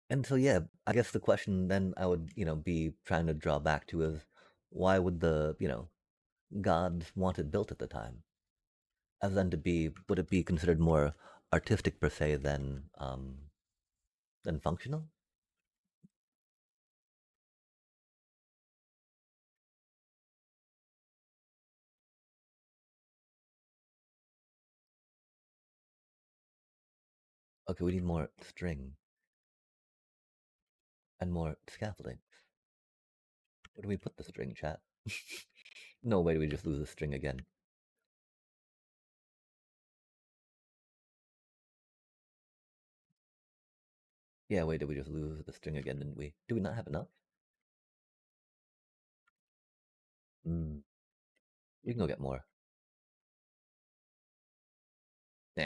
And so yeah, I guess the question then I would, be trying to draw back to is why would the, gods want it built at the time? As then to be would it be considered more artistic per se than functional? Okay, we need more string and more scaffolding. Where do we put the string, chat? No way do we just lose the string again. Yeah, wait, did we just lose the string again, didn't we? Do we not have enough? Hmm. We can go get more. Nah,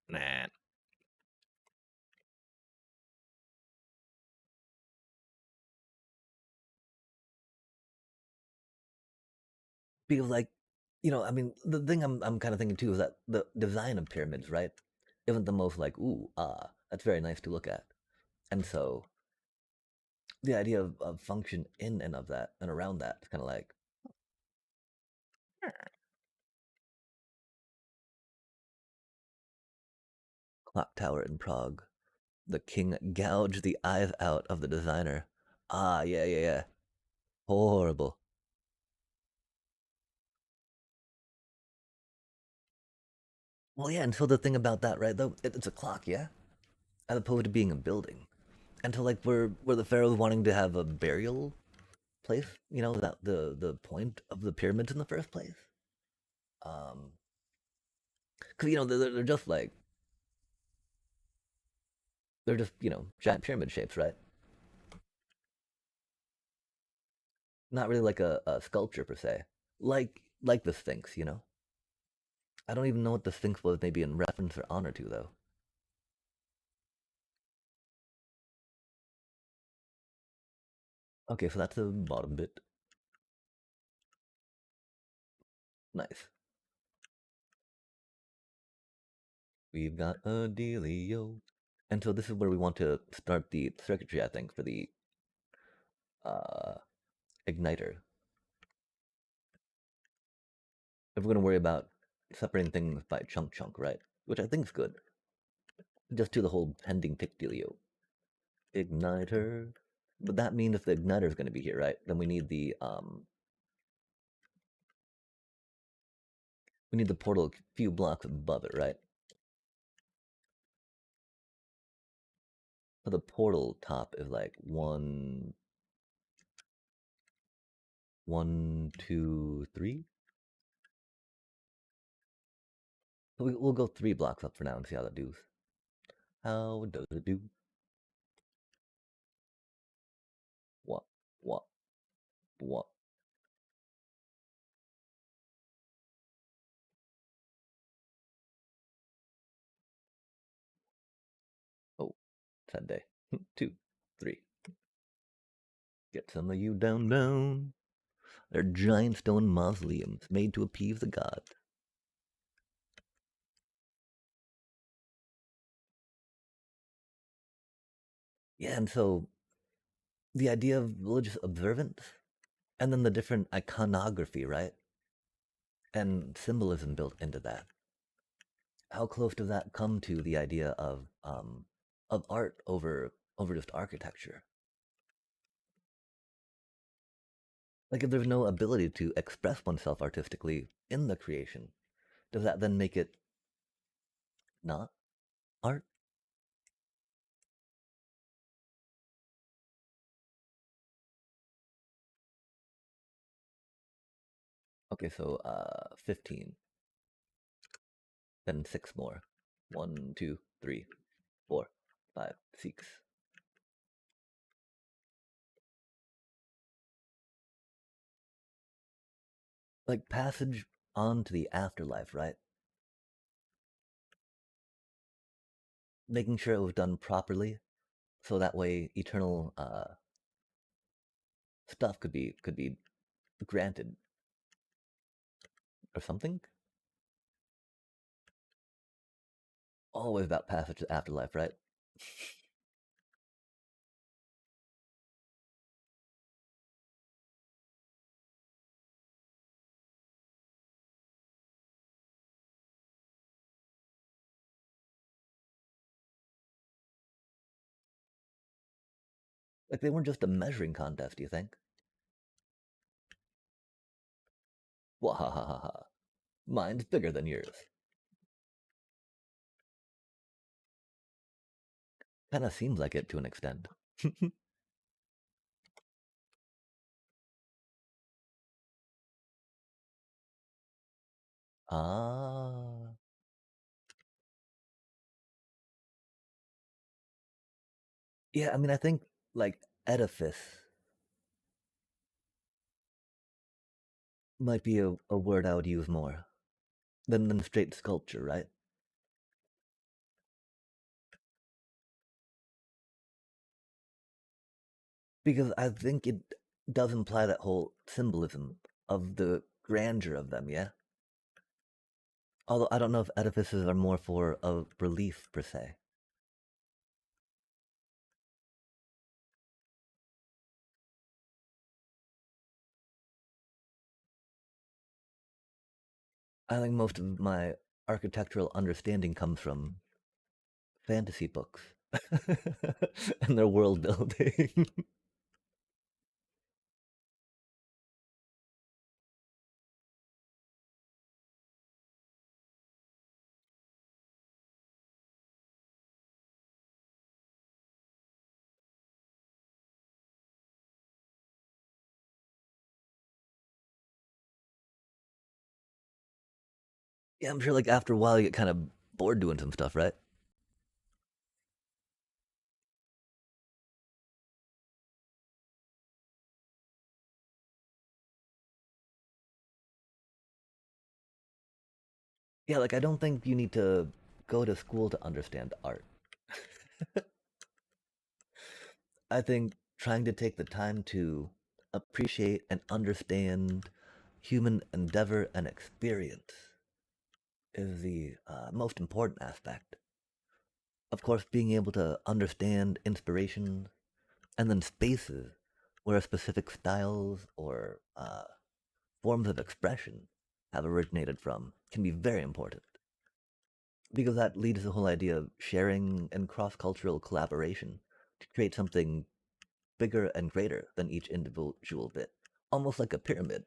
nah. Because I mean, the thing I'm kind of thinking too is that the design of pyramids, right, isn't the most like, ooh, that's very nice to look at. And so the idea of function in and of that and around that is kind of like clock tower in Prague. The king gouged the eyes out of the designer. Ah, yeah, yeah, yeah. Horrible. Well, yeah, and so the thing about that, right, though, it's a clock, yeah? As opposed to being a building. And so, like, were the pharaohs wanting to have a burial place? That the point of the pyramids in the first place? Because, they're just like, they're just, giant pyramid shapes, right? Not really like a sculpture per se. Like the Sphinx. I don't even know what the Sphinx was maybe in reference or honor to, though. Okay, so that's the bottom bit. Nice. We've got a dealio. And so this is where we want to start the circuitry, I think, for the uh, igniter. If we're going to worry about separating things by chunk, right? Which I think is good. Just do the whole pending tick dealio. Igniter. But that means if the igniter is going to be here, right? Then we need the portal a few blocks above it, right? So the portal top is like one, two, three. So we'll go 3 blocks up for now and see how that does. How does it do? What? What? What? Oh, sad day. Two, three. Get some of you down, down. They're giant stone mausoleums made to appease the gods. Yeah, and so the idea of religious observance, and then the different iconography, right? And symbolism built into that. How close does that come to the idea of art over just architecture? Like if there's no ability to express oneself artistically in the creation, does that then make it not art? Okay, so 15, then 6 more. One, two, three, 4, 5, 6. Like passage on to the afterlife, right? making sure it was done properly, so that way eternal stuff could be granted or something. Always about passage to afterlife, right? Like they weren't just a measuring contest, do you think? Wahahaha. Mine's bigger than yours. Kind of seems like it to an extent. Ah. Yeah, I mean, I think like edifice might be a word I would use more than straight sculpture, right? Because I think it does imply that whole symbolism of the grandeur of them, yeah? Although I don't know if edifices are more for a relief per se. I think most of my architectural understanding comes from fantasy books and their world building. Yeah, I'm sure like after a while you get kind of bored doing some stuff, right? Yeah, like I don't think you need to go to school to understand art. I think trying to take the time to appreciate and understand human endeavor and experience is the most important aspect. Of course, being able to understand inspiration and then spaces where specific styles or forms of expression have originated from can be very important because that leads to the whole idea of sharing and cross cultural collaboration to create something bigger and greater than each individual bit, almost like a pyramid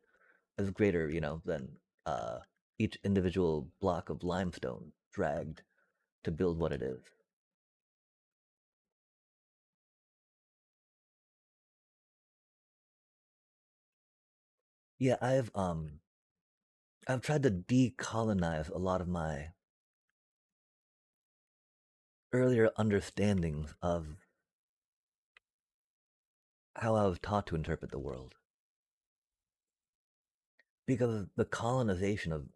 is greater, than uh, each individual block of limestone dragged to build what it is. Yeah, I've tried to decolonize a lot of my earlier understandings of how I was taught to interpret the world. Because the colonization of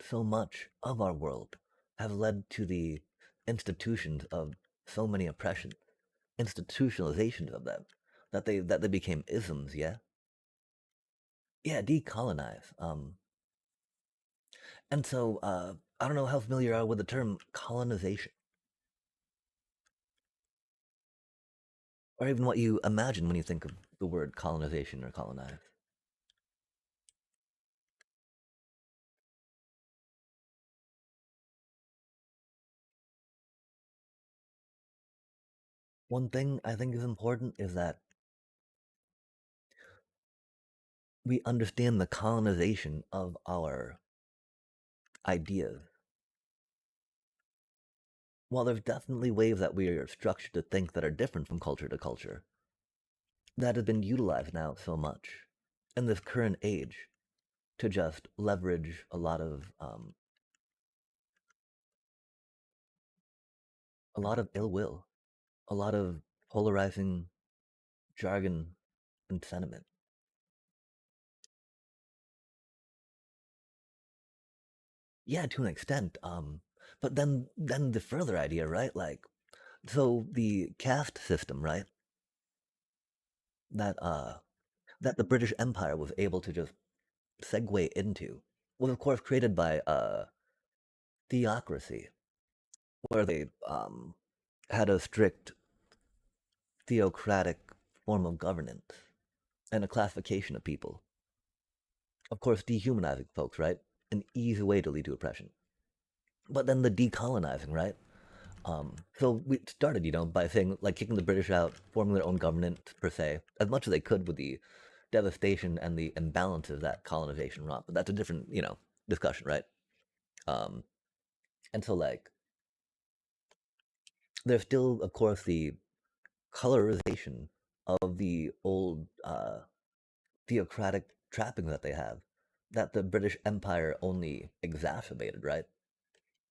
so much of our world have led to the institutions of so many oppressions, institutionalizations of them, that they became isms, yeah? Yeah, decolonize. And so I don't know how familiar you are with the term colonization, or even what you imagine when you think of the word colonization or colonize. One thing I think is important is that we understand the colonization of our ideas. While there's definitely ways that we are structured to think that are different from culture to culture, that has been utilized now so much in this current age to just leverage a lot of ill will, a lot of polarizing jargon and sentiment. Yeah, to an extent. But then the further idea, right? Like, So the caste system, right? That that the British Empire was able to just segue into was of course created by theocracy, where they had a strict theocratic form of governance and a classification of people. Of course, dehumanizing folks, right? An easy way to lead to oppression. But then the decolonizing, right? So we started, by saying like kicking the British out, forming their own government per se, as much as they could with the devastation and the imbalances that colonization wrought. But that's a different, discussion, right? Um, and so like there's still, of course, the colorization of the old theocratic trappings that they have, that the British Empire only exacerbated, right?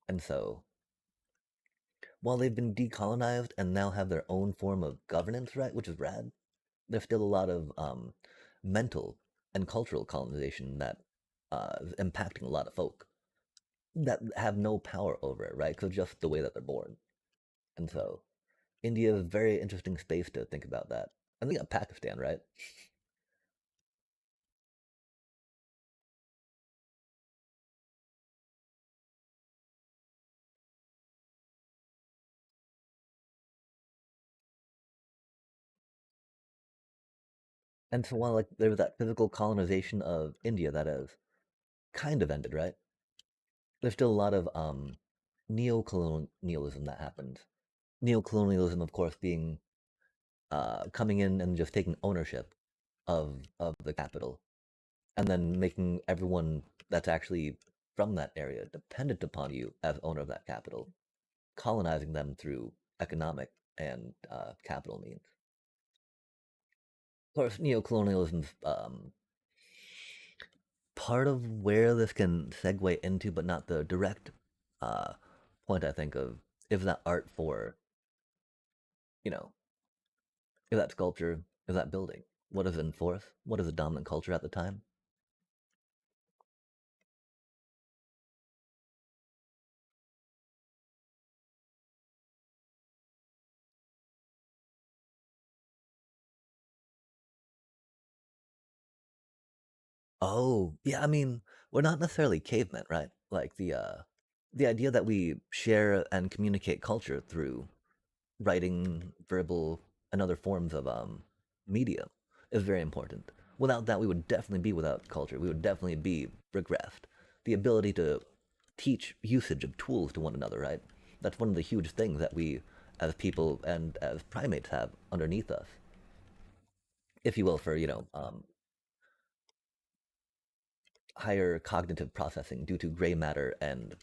And so while they've been decolonized and now have their own form of governance, right, which is rad, there's still a lot of mental and cultural colonization that is impacting a lot of folk that have no power over it, right? Because just the way that they're born. And so India is a very interesting space to think about that. And then you got Pakistan, right? And so while like there was that physical colonization of India that has kind of ended, right? There's still a lot of neo-colonialism that happens. Neo-colonialism, of course, being coming in and just taking ownership of the capital, and then making everyone that's actually from that area dependent upon you as owner of that capital, colonizing them through economic and capital means. Of course, neo-colonialism's part of where this can segue into, but not the direct uh, point. I think of is that art for you know is that sculpture, is that building? What is in force? What is the dominant culture at the time? Oh, yeah, I mean, we're not necessarily cavemen, right? Like the idea that we share and communicate culture through writing, verbal, and other forms of media is very important. Without that, we would definitely be without culture. We would definitely be regressed. The ability to teach usage of tools to one another, right? That's one of the huge things that we as people and as primates have underneath us, if you will, for, higher cognitive processing due to gray matter and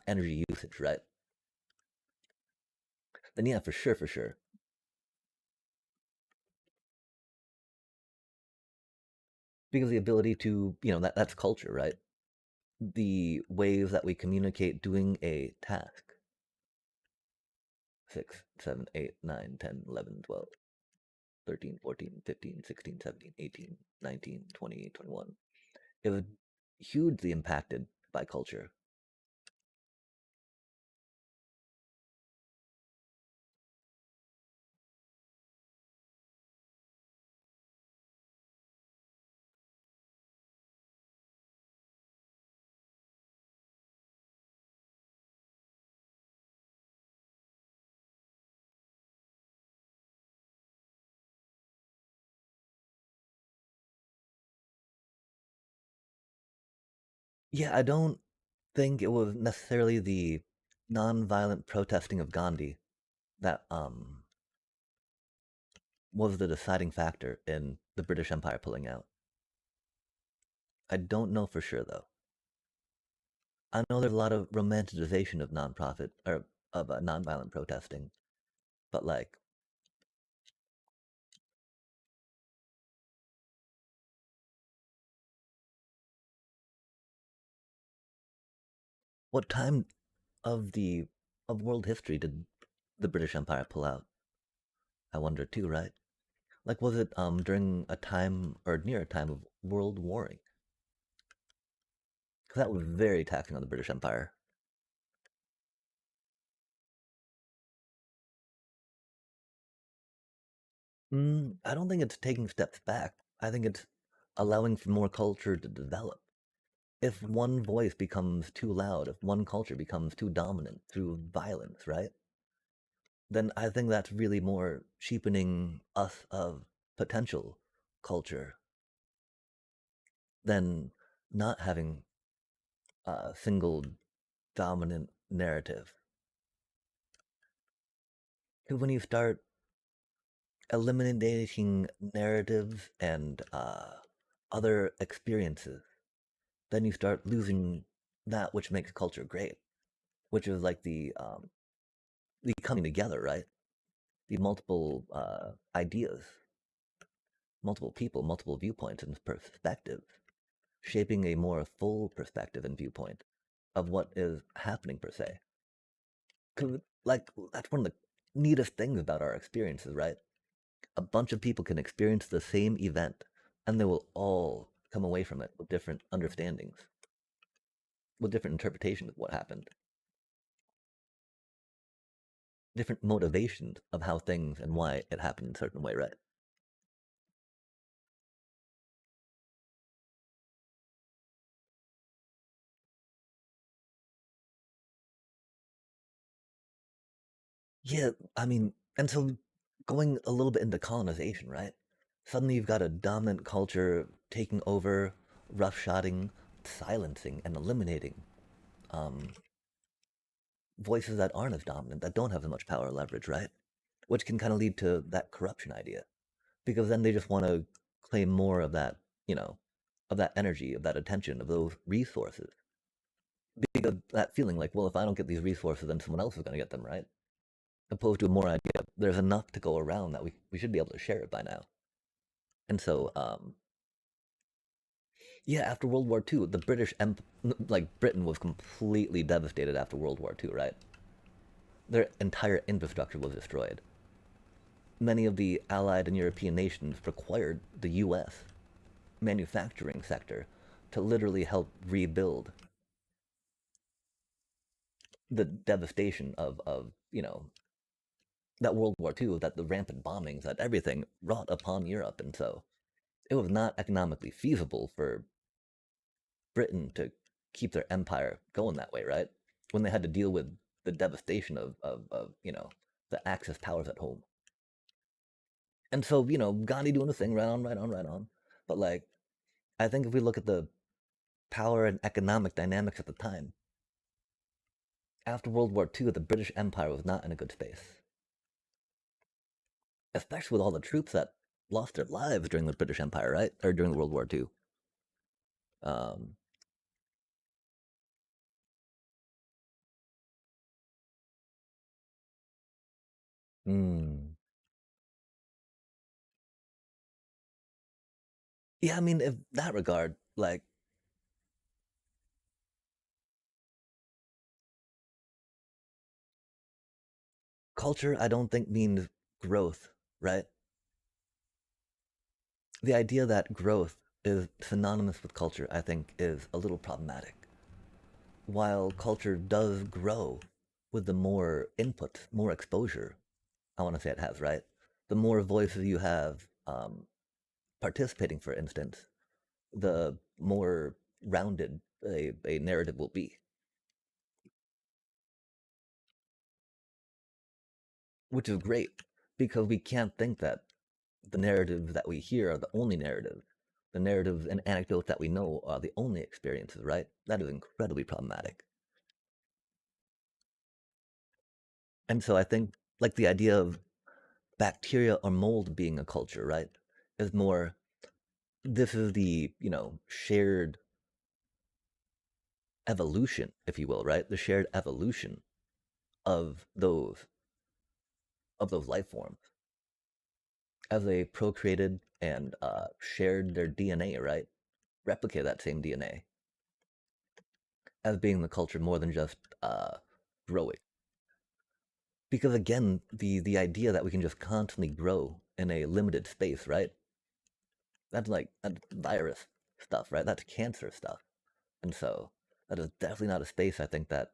energy usage, right? Then yeah, for sure, for sure. Because the ability to, that's culture, right? The ways that we communicate doing a task. 6, 7, 8, 9, 10, 11, 12, 13, 14, 15, 16, 17, 18, 19, 20, 21. It was hugely impacted by culture. Yeah, I don't think it was necessarily the non-violent protesting of Gandhi that was the deciding factor in the British Empire pulling out. I don't know for sure though. I know there's a lot of romanticization of non-profit or of non-violent protesting, but like, what time of world history did the British Empire pull out? I wonder too, right? Like, was it during a time or near a time of world warring? Because that was very taxing on the British Empire. I don't think it's taking steps back. I think it's allowing for more culture to develop. If one voice becomes too loud, if one culture becomes too dominant through violence, right? Then I think that's really more cheapening us of potential culture than not having a single dominant narrative. Because when you start eliminating narratives and other experiences, then you start losing that which makes culture great, which is like the coming together, right? The multiple ideas, multiple people, multiple viewpoints and perspectives, shaping a more full perspective and viewpoint of what is happening per se. Because like that's one of the neatest things about our experiences, right? A bunch of people can experience the same event, and they will all come away from it with different understandings, with different interpretations of what happened, different motivations of how things and why it happened in a certain way, right? Yeah, I mean, and so going a little bit into colonization, right? Suddenly you've got a dominant culture taking over, roughshotting, silencing, and eliminating um, voices that aren't as dominant, that don't have as much power or leverage, right? Which can kind of lead to that corruption idea. Because then they just want to claim more of that, you know, of that energy, of that attention, of those resources. Because that feeling like, well, if I don't get these resources, then someone else is going to get them, right? Opposed to a more idea, there's enough to go around that we should be able to share it by now. And so, yeah, after World War II, the like Britain was completely devastated after World War II, right? Their entire infrastructure was destroyed. Many of the Allied and European nations required the US manufacturing sector to literally help rebuild the devastation of that World War II, that the rampant bombings, that everything wrought upon Europe. And so it was not economically feasible for Britain to keep their empire going that way, right? When they had to deal with the devastation of the Axis powers at home. And so, Gandhi doing the thing, right on, right on, right on. But like, I think if we look at the power and economic dynamics at the time, after World War II, the British Empire was not in a good space, especially with all the troops that lost their lives during the British Empire, right? Or during the World War II. Um, mm, yeah, I mean, in that regard, like, culture, I don't think means growth, right? The idea that growth is synonymous with culture, I think, is a little problematic. While culture does grow with the more input, more exposure, I want to say it has, right? The more voices you have participating, for instance, the more rounded a narrative will be, which is great because we can't think that the narratives that we hear are the only narratives. The narratives and anecdotes that we know are the only experiences, right? That is incredibly problematic. And so I think like the idea of bacteria or mold being a culture, right, is more this is the, shared evolution, if you will, right? The shared evolution of those life forms as they procreated and shared their DNA, right? Replicate that same DNA as being the culture more than just growing. Because again, the idea that we can just constantly grow in a limited space, right? That's virus stuff, right? That's cancer stuff. And so that is definitely not a space I think that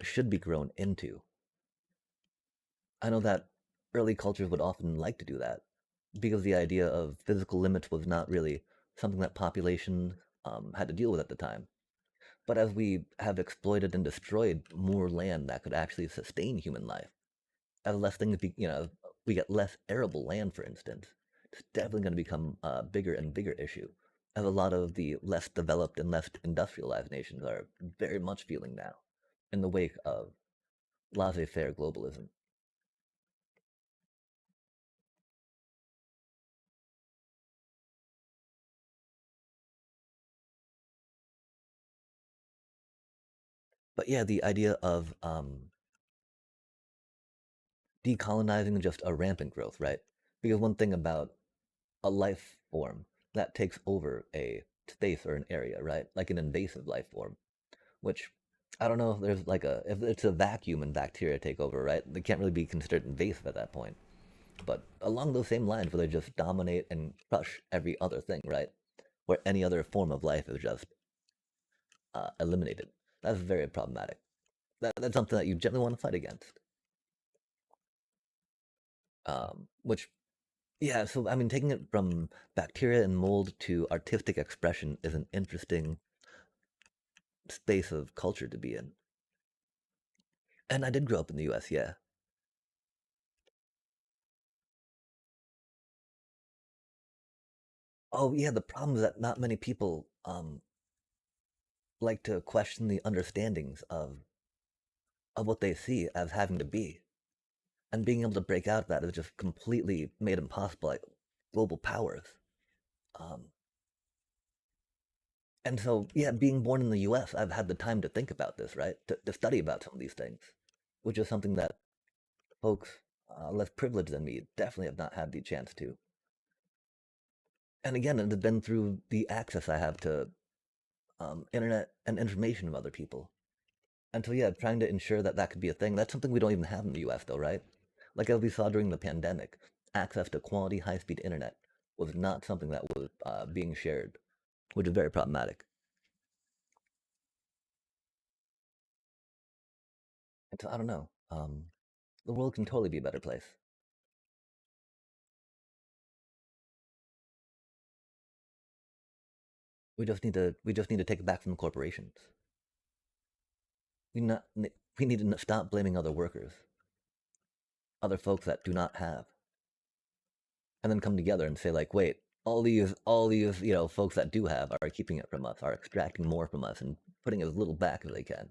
should be grown into. I know that. early cultures would often like to do that because the idea of physical limits was not really something that population had to deal with at the time. But as we have exploited and destroyed more land that could actually sustain human life, as less things, we get less arable land, for instance, it's definitely going to become a bigger and bigger issue, as a lot of the less developed and less industrialized nations are very much feeling now in the wake of laissez-faire globalism. But yeah, the idea of decolonizing just a rampant growth, right? Because one thing about a life form that takes over a space or an area, right? Like an invasive life form, which I don't know if there's like if it's a vacuum and bacteria take over, right? They can't really be considered invasive at that point. But along those same lines, where they just dominate and crush every other thing, right? Where any other form of life is just eliminated. That's very problematic. That's something that you generally want to fight against. Which, yeah, so I mean, taking it from bacteria and mold to artistic expression is an interesting space of culture to be in. And I did grow up in the US, yeah. Oh, yeah, the problem is that not many people like to question the understandings of what they see as having to be. And being able to break out of that is just completely made impossible by global powers. Um, and so, yeah, being born in the US, I've had the time to think about this, right? To study about some of these things, which is something that folks less privileged than me definitely have not had the chance to. And again, it has been through the access I have to internet and information of other people. And so, yeah, trying to ensure that that could be a thing. That's something we don't even have in the US, though, right? Like as we saw during the pandemic, access to quality high speed internet was not something that was being shared, which is very problematic. And so, I don't know. The world can totally be a better place. We just need to take it back from the corporations. We not we need to stop blaming other workers, other folks that do not have, and then come together and say like, wait, all these folks that do have are keeping it from us, are extracting more from us and putting as little back as they can.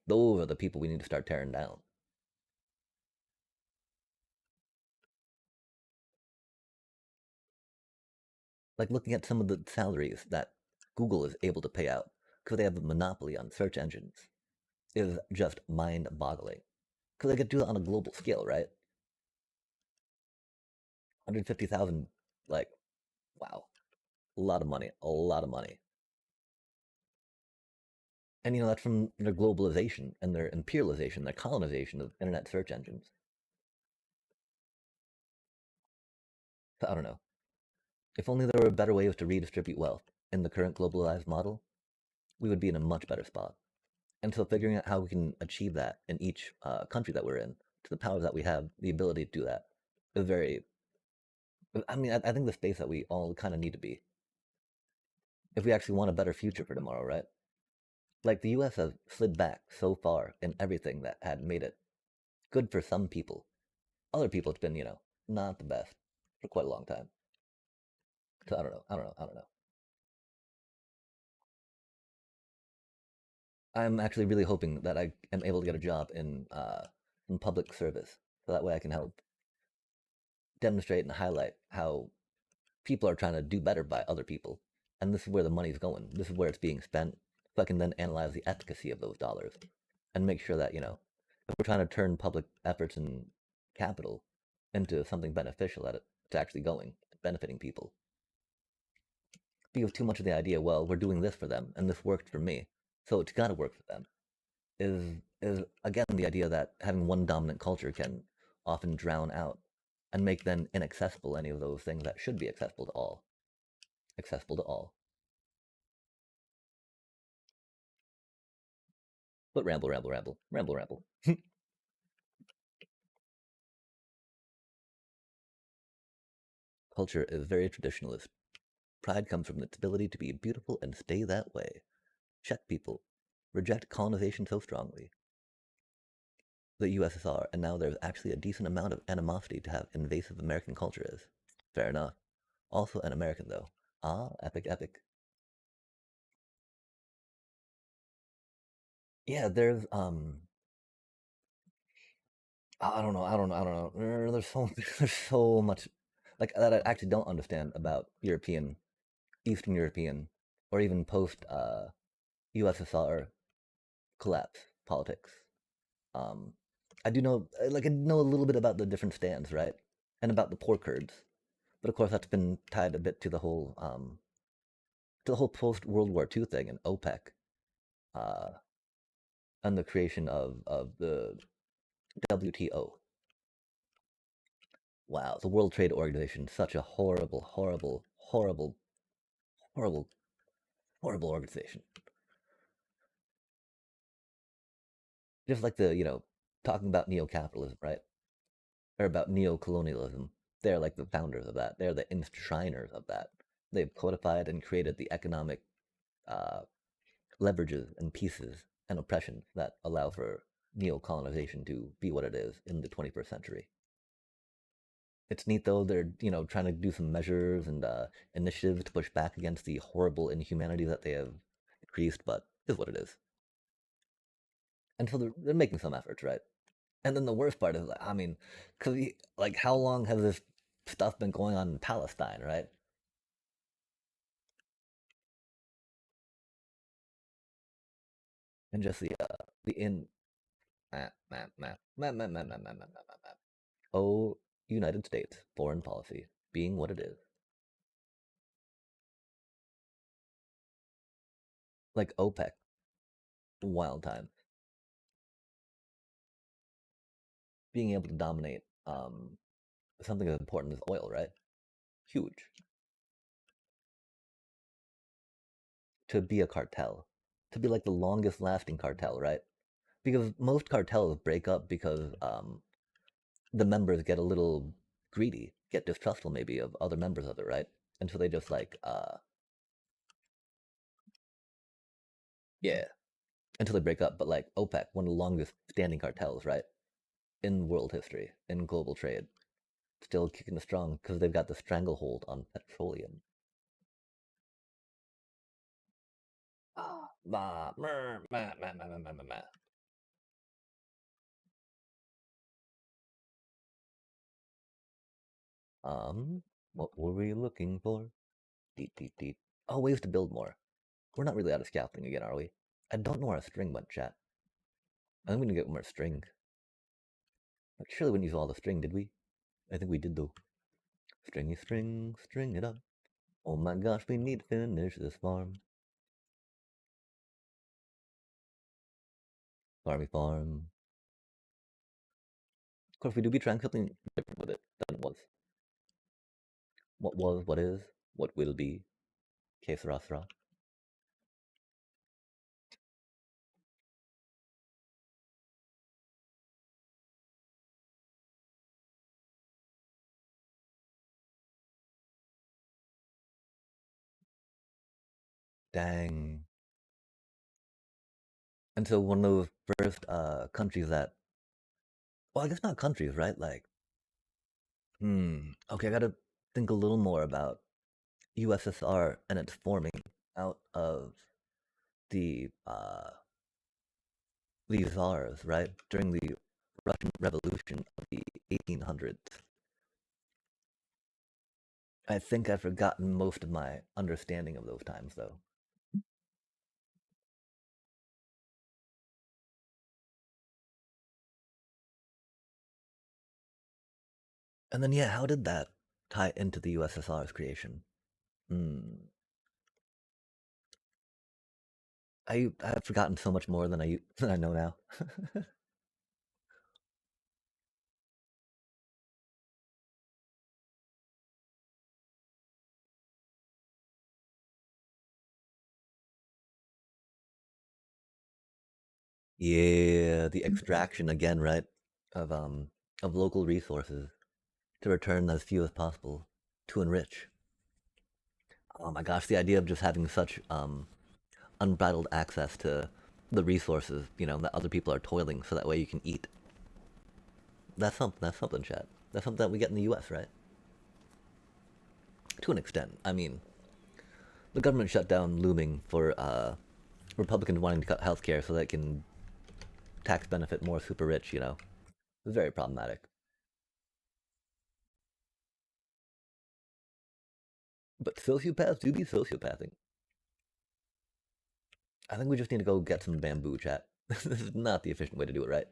Those are the people we need to start tearing down. Like looking at some of the salaries that Google is able to pay out because they have a monopoly on search engines is just mind-boggling. Because they could do it on a global scale, right? 150,000, like, wow, a lot of money, a lot of money. And that's from their globalization and their imperialization, their colonization of internet search engines. So I don't know. If only there were better ways to redistribute wealth in the current globalized model, we would be in a much better spot. And so figuring out how we can achieve that in each country that we're in, to the powers that we have, the ability to do that, is very. I mean, I think the space that we all kind of need to be if we actually want a better future for tomorrow, right? Like the US has slid back so far in everything that had made it good for some people. Other people, it's been, not the best for quite a long time. So I don't know. I don't know. I don't know. I'm actually really hoping that I am able to get a job in public service, so that way I can help demonstrate and highlight how people are trying to do better by other people, and this is where the money's going. This is where it's being spent. So I can then analyze the efficacy of those dollars and make sure that if we're trying to turn public efforts and capital into something beneficial, that it's actually going benefiting people. Because too much of the idea, well, we're doing this for them and this worked for me, so it's got to work for them, is again the idea that having one dominant culture can often drown out and make then inaccessible any of those things that should be accessible to all. Accessible to all. But ramble, ramble, ramble, ramble, ramble. culture is very traditionalist. Pride comes from its ability to be beautiful and stay that way. Czech people reject colonization so strongly. The USSR, and now there's actually a decent amount of animosity to have invasive American culture is. Fair enough. Also an American though. Ah, epic, epic. Yeah, there's I don't know. There's so there's so much like that I actually don't understand about European, Eastern European, or even post USSR collapse politics. Um, I do know like I know a little bit about the different stands, right, and about the poor Kurds, but of course that's been tied a bit to the whole post World War II thing and OPEC, uh, and the creation of the WTO. Wow, the World Trade Organization, such a horrible, horrible, horrible, horrible, horrible organization. Just like the, talking about neo-capitalism, right? Or about neo-colonialism. They're like the founders of that. They're the enshriners of that. They've codified and created the economic uh, leverages and pieces and oppressions that allow for neo-colonization to be what it is in the 21st century. It's neat though. They're trying to do some measures and initiatives to push back against the horrible inhumanity that they have increased, but is what it is. And so they're making some efforts, right? And then the worst part is, like, I mean, because like, how long has this stuff been going on in Palestine, right? And just the in map map map map map map map map map map map. Oh, United States foreign policy being what it is, like OPEC, wild time, being able to dominate something as important as oil, right? Huge. To be a cartel, to be like the longest lasting cartel, right? Because most cartels break up because the members get a little greedy, get distrustful maybe of other members of it, right? And so they just like, yeah, until they break up. But like OPEC, one of the longest standing cartels, right? In world history, in global trade, still kicking strong because they've got the stranglehold on petroleum. Ah, bah, mer, ma, ma, ma, ma, ma, ma, ma. What were we looking for? Deet, deet, deet. Oh, ways to build more. We're not really out of scaffolding again, are we? I don't know where our string went, chat. I'm gonna get more string. Like, surely we didn't use all the string, did we? I think we did though. Stringy string, string it up. Oh my gosh, we need to finish this farm. Farmy farm. Of course, we do be trying something different with it than it was. What was, what is, what will be. Que sera, sera. Dang. And so one of those first countries that, well, I guess not countries, right? Like, okay, I gotta think a little more about USSR and its forming out of the these czars, right? During the Russian Revolution of the 1800s. I think I've forgotten most of my understanding of those times, though. And then, yeah, how did that tie into the USSR's creation? Hmm. I've forgotten so much more than I know now. Yeah, the extraction again, right? Of um of local resources to return as few as possible to enrich. Oh my gosh, the idea of just having such unbridled access to the resources, that other people are toiling so that way you can eat. That's something. That's something, Chad. That's something that we get in the U.S., right? To an extent. I mean, the government shutdown looming for Republicans wanting to cut healthcare so that it can tax benefit more super rich. It's very problematic. But sociopaths do be sociopathing. I think we just need to go get some bamboo, chat. This is not the efficient way to do it, right?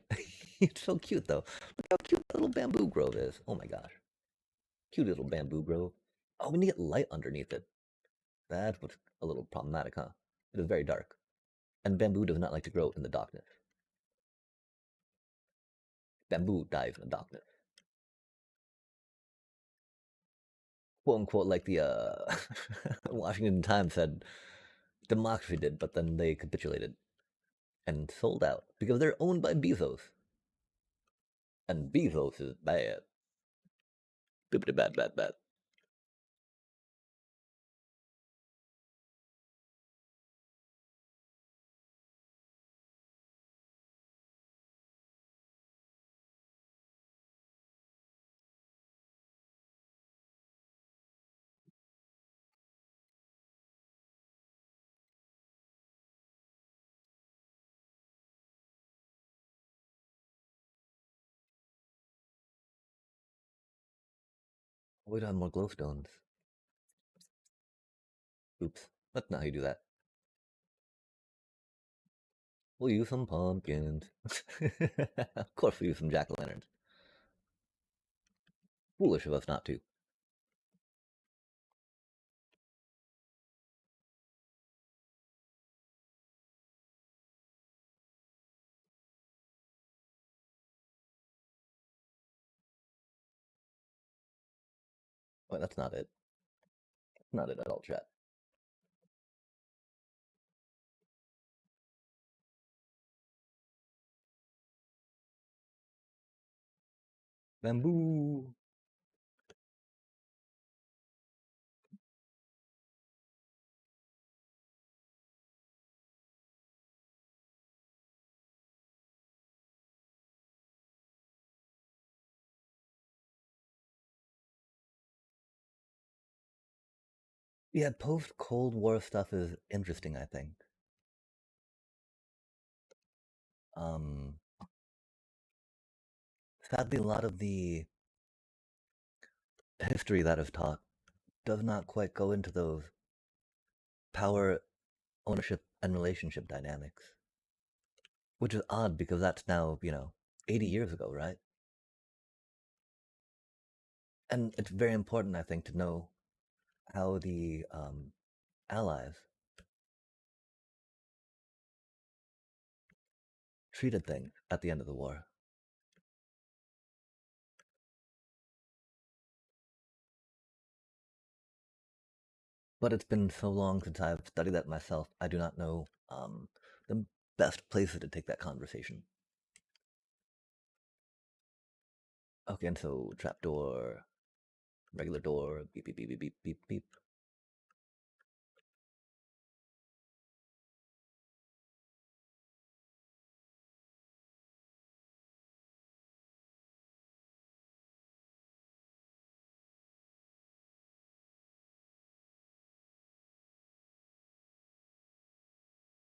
It's so cute, though. Look how cute that little bamboo grove is. Oh my gosh. Cute little bamboo grove. Oh, we need to get light underneath it. That's what's a little problematic, huh? It is very dark. And bamboo does not like to grow in the darkness. Bamboo dies in the darkness. Quote unquote, like the Washington Times said, democracy did, but then they capitulated and sold out because they're owned by Bezos. And Bezos is bad. Bippity bad, bad, bad. We don't have more glowstones. Oops. That's not how you do that. We'll use some pumpkins. Of course, we'll use some jack-o'-lanterns. Foolish of us not to. Well, that's not it. Not it at all, chat. Bamboo. Yeah, post Cold War stuff is interesting, I think. Um, Sadly, a lot of the history that is taught does not quite go into those power, ownership, and relationship dynamics. Which is odd because that's now, 80 years ago, right? And it's very important, I think, to know how the Allies treated things at the end of the war. But it's been so long since I've studied that myself, I do not know the best places to take that conversation. Okay, and so trapdoor, regular door, beep, beep, beep, beep, beep, beep, beep.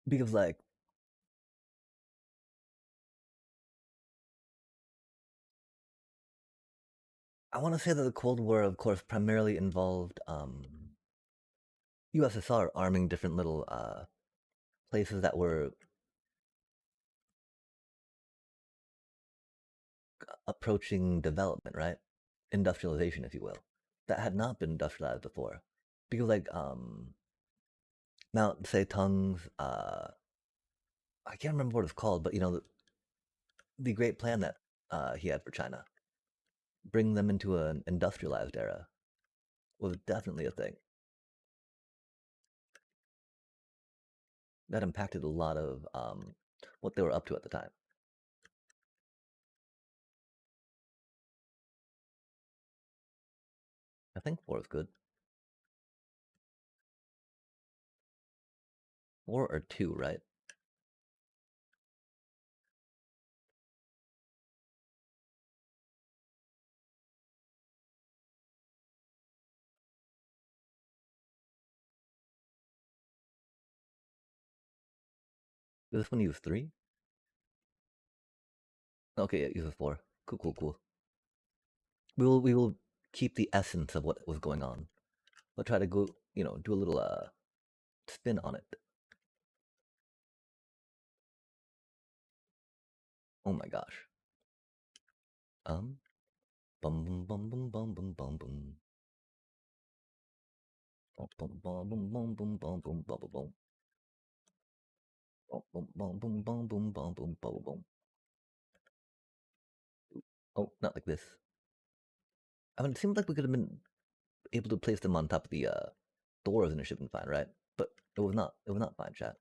Because, like, I want to say that the Cold War, of course, primarily involved USSR arming different little places that were approaching development, right? Industrialization, if you will, that had not been industrialized before. Because, like, Mount Zedong's, I can't remember what it's called, but the great plan that he had for China, bring them into an industrialized era, was definitely a thing that impacted a lot of what they were up to at the time. think 4 is good. 4 or 2, right? Does this one use 3? Okay, it uses 4. Cool, cool, cool. We will keep the essence of what was going on, but try to go, do a little spin on it. Oh my gosh. Bum bum bum bum bum bum bum bum. Bum bum bum bum bum bum bum bum bum bum. Bum bum bum bum bum bum bum bum bum bum. Oh, not like this. I mean, it seemed like we could have been able to place them on top of the doors and it should have been fine, right? But it was not. It was not fine, chat.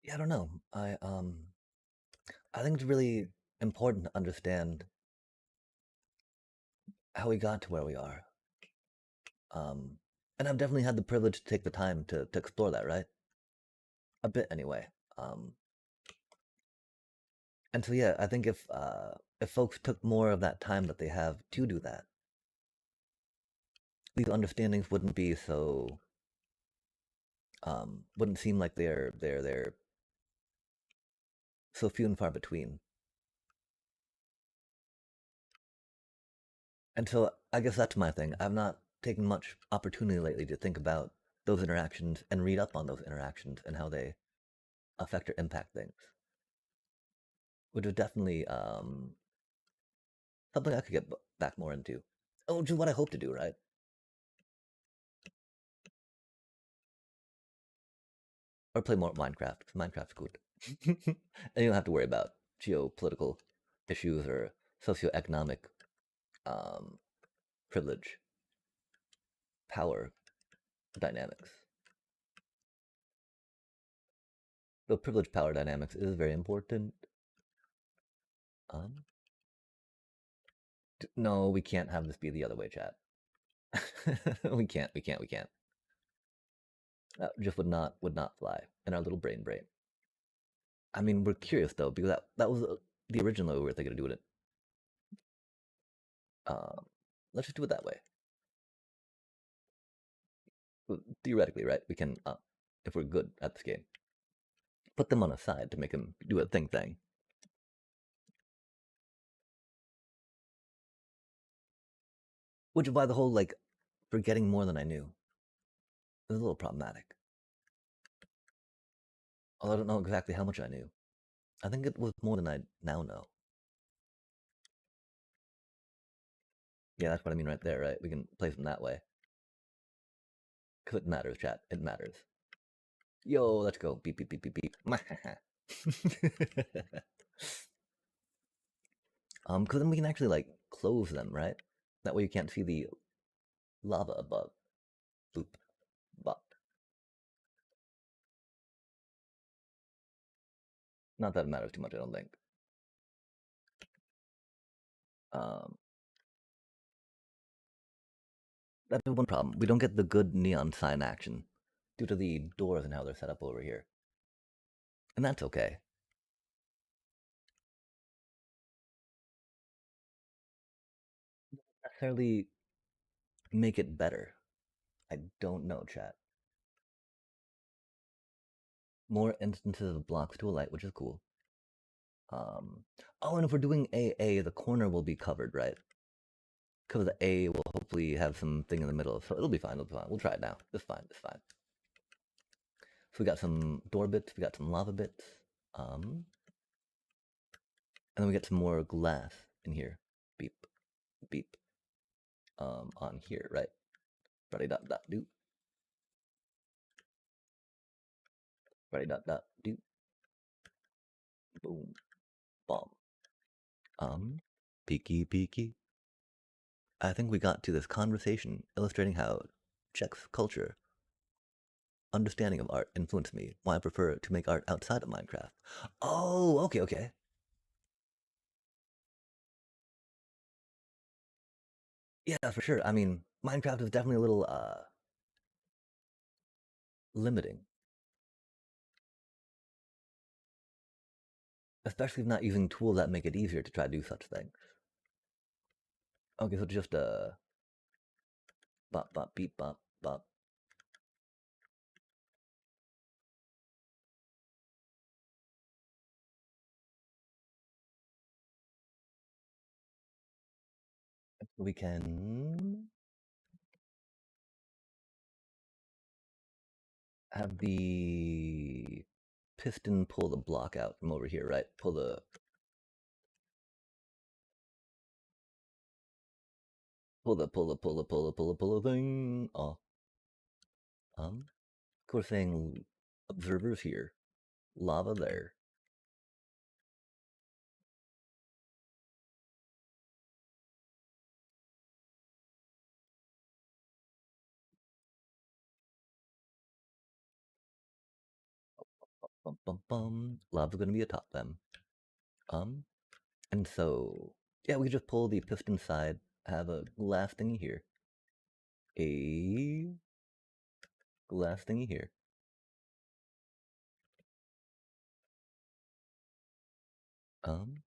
Yeah, I don't know. I think it's really important to understand how we got to where we are. Um, and I've definitely had the privilege to take the time to explore that, right? A bit anyway. Um, and so yeah, I think if folks took more of that time that they have to do that, these understandings wouldn't be so wouldn't seem like they're so few and far between. And so I guess that's my thing. I've not taken much opportunity lately to think about those interactions and read up on those interactions and how they affect or impact things, which is definitely something I could get back more into. Oh, which is what I hope to do, right? Or play more Minecraft, because Minecraft's good. And you don't have to worry about geopolitical issues or socioeconomic um, privilege, power dynamics. The privilege power dynamics is very important. Um, no, we can't have this be the other way, chat. We can't. We can't. We can't. That just would not fly in our little brain. I mean, we're curious though because that was the original way we were thinking of doing it. Um, let's just do it that way. Theoretically, right? We can, if we're good at this game, put them on a side to make them do a thing. Which is why the whole like forgetting more than I knew is a little problematic. Although I don't know exactly how much I knew. I think it was more than I now know. Yeah, that's what I mean right there, right? We can place them that way. Because it matters, chat. It matters. Yo, let's go. Beep, beep, beep, beep, beep. Because then we can actually like close them, right? That way you can't see the lava above. Boop, bop. Not that it matters too much, I don't think. Um, that's one problem. We don't get the good neon sign action due to the doors and how they're set up over here. And that's okay. Necessarily make it better. I don't know, chat. More instances of blocks to a light, which is cool. Um, oh, and if we're doing AA, the corner will be covered, right? Because the A will hopefully have something in the middle, so it'll be fine. It'll be fine. We'll try it now. It's fine. It's fine. So we got some door bits. We got some lava bits. And then we get some more glass in here. Beep, beep. On here, right? Ready dot dot do. Ready dot dot do. Boom, bomb. Peeky peeky. I think we got to this conversation illustrating how Czech's culture, understanding of art influenced me, why I prefer to make art outside of Minecraft. Oh, okay, okay. Yeah, for sure. I mean, Minecraft is definitely a little limiting, especially if not using tools that make it easier to try to do such things. Okay, so just bop bop beep bop bop. We can have the piston pull the block out from over here, right? Pull the thing off. Of course, saying observers here, lava there. Bum bum bum. Lava's gonna be atop them. Um, and so yeah, we just pull the piston side, have a glass thingy here, a glass thingy here. Um,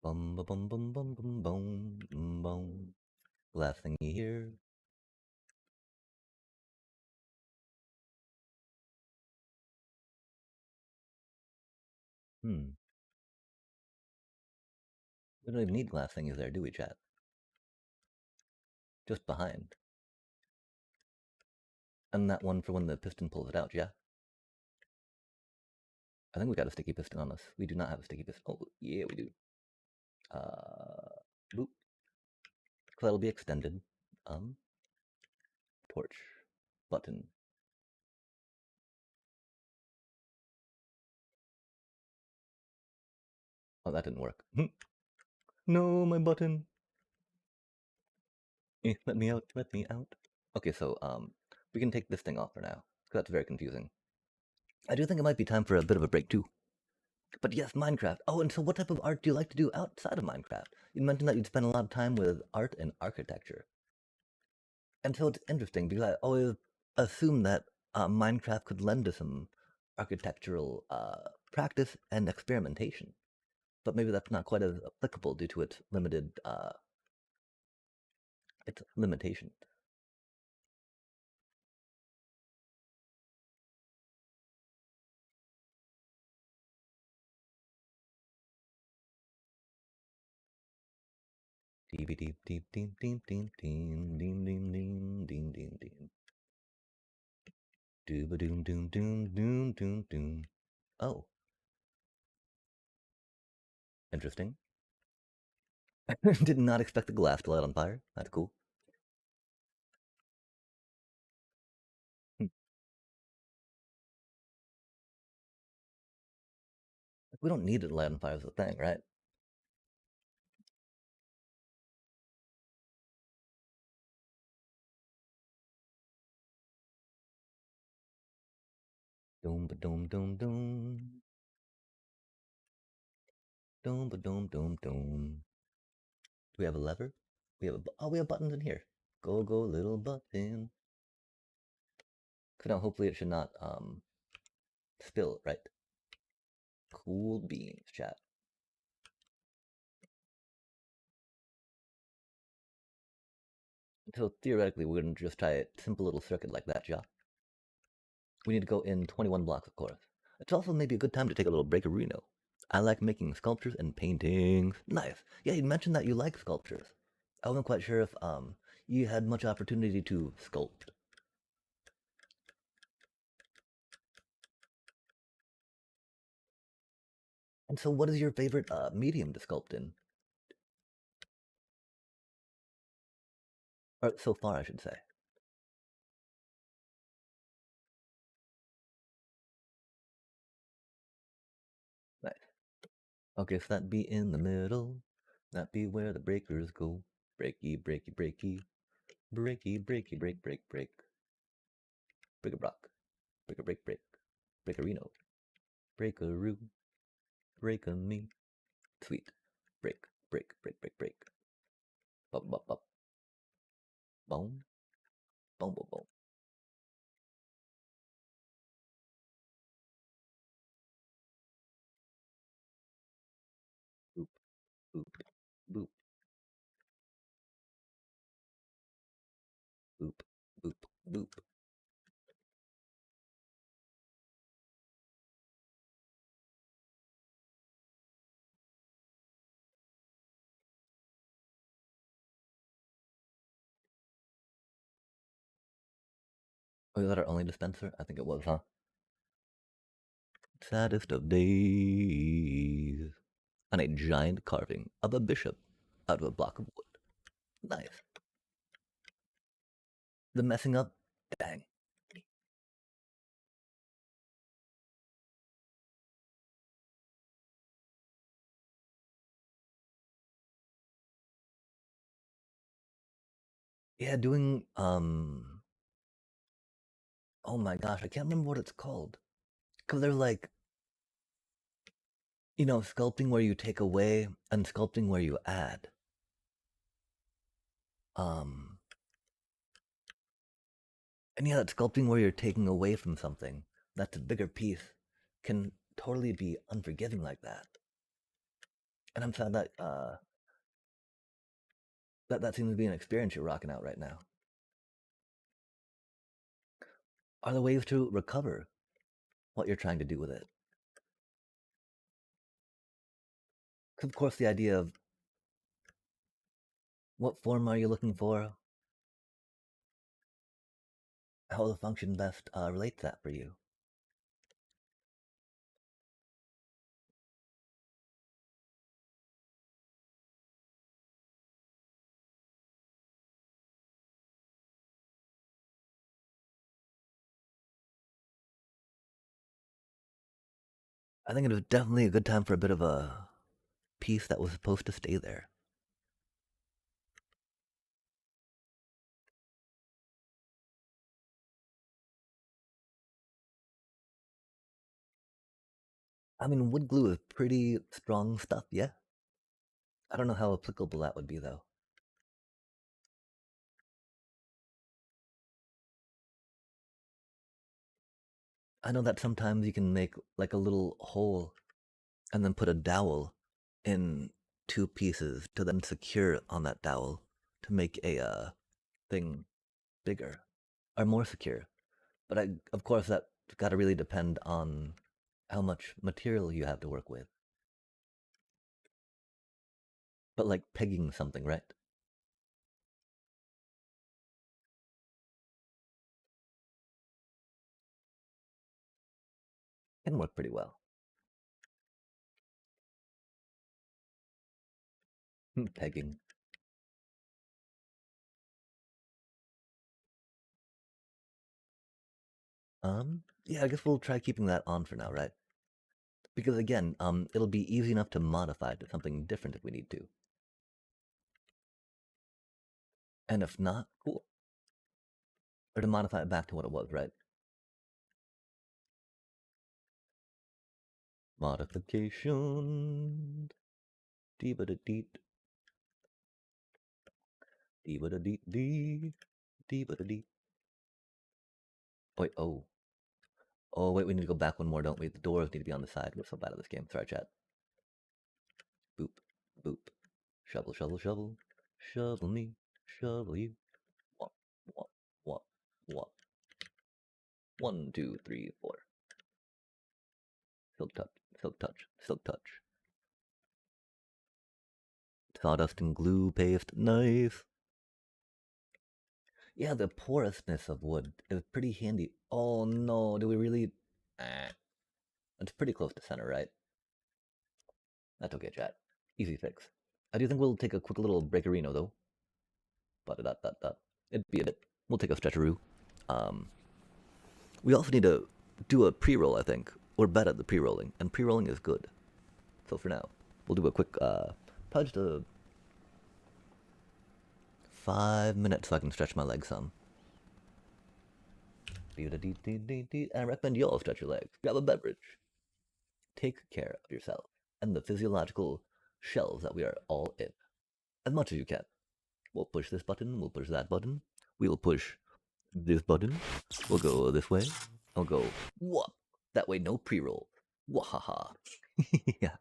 bum bum bum bum bum bum bum bum. Glass thingy here. Hmm. We don't even need glass thingies there, do we, chat? Just behind. And that one for when the piston pulls it out, yeah? I think we got a sticky piston on us. We do not have a sticky piston. Oh, yeah, we do. Boop. So that'll be extended. Um, torch. Button. Oh, that didn't work. No, my button. Let me out, let me out. Okay, so, we can take this thing off for now. 'Cause that's very confusing. I do think it might be time for a bit of a break, too. But yes, Minecraft. Oh, and so what type of art do you like to do outside of Minecraft? You mentioned that you'd spend a lot of time with art and architecture. And so it's interesting because I always assumed that Minecraft could lend to some architectural practice and experimentation. But maybe that's not quite as applicable due to its limitations. Deep deep deep deep deep deep deep deep deep deep deep deep deep. Dooba doom doom doom doom doom doom. Oh, interesting. Did not expect the glass to light on fire. That's cool. Hmm. We don't need it to light on fire as a thing, right? Doom ba doom doom doom. Doom ba doom doom doom. Do we have a lever? We have buttons in here. Go go little button. So now hopefully it should not spill, right? Cool beans, chat. So theoretically we're gonna just try a simple little circuit like that, yeah. We need to go in 21 blocks, of course. It's also maybe a good time to take a little break, Reno. I like making sculptures and paintings. Nice. Yeah, you mentioned that you like sculptures. I wasn't quite sure if you had much opportunity to sculpt. And so what is your favorite medium to sculpt in? Or so far I should say. Nice. Okay, so that be in the middle. That be where the breakers go. Breaky, breaky, breaky. Breaky, breaky, break, break, break. Break a brock. Break a break, break. Break a reno. Break a roo. Break a me. Sweet. Break, break, break, break, break. Bop, bop, bop. Boom. Boom, boom, boom. Boop, boop, boop, boop, boop, boop. Oh, is that our only dispenser? I think it was, huh? Saddest of days. And a giant carving of a bishop out of a block of wood. Nice. The messing up? Dang. Yeah, doing, oh my gosh, I can't remember what it's called. Because they're like, sculpting where you take away and sculpting where you add. Um, and yeah, that sculpting where you're taking away from something that's a bigger piece can totally be unforgiving like that. And I'm sad that that seems to be an experience you're rocking out right now. Are there ways to recover what you're trying to do with it? Because of course, the idea of what form are you looking for, how the function best relates that for you. I think it was definitely a good time for a bit of a piece that was supposed to stay there. I mean, wood glue is pretty strong stuff, yeah? I don't know how applicable that would be, though. I know that sometimes you can make like a little hole and then put a dowel in two pieces to then secure on that dowel to make a thing bigger or more secure. But of course, that's got to really depend on how much material you have to work with. But like pegging something, right? Can work pretty well. Pegging. Yeah, I guess we'll try keeping that on for now, right? Because again, it'll be easy enough to modify to something different if we need to. And if not, cool. Or to modify it back to what it was, right? Modification. Dee-ba-da-deet. Dee-ba-da-deet-dee. Dee-ba-da-deet. Wait, oh. Oh, wait, we need to go back one more, don't we? The doors need to be on the side. We're so bad at this game. Sorry, chat. Boop, boop. Shovel, shovel, shovel. Shovel me, shovel you. Wop, wop, wop, wop. 1, 2, 3, 4. Silk touch, silk touch, silk touch. Sawdust and glue paste, nice. Yeah, the porousness of wood is pretty handy. Oh no, do we really? Eh. It's pretty close to center, right? That's okay, chat. Easy fix. I do think we'll take a quick little breakerino though. But it'd be a bit. We'll take a stretcheroo. Um, we also need to do a pre-roll. I think we're bad at the pre-rolling, and pre-rolling is good. So for now, we'll do a quick probably just a 5 minutes so I can stretch my legs some. And I recommend you all stretch your legs. Grab a beverage. Take care of yourself and the physiological shells that we are all in as much as you can. We'll push this button, we'll push that button, we'll push this button, we'll go this way, I'll go whoop. That way, no pre-roll. Wahaha. Yeah.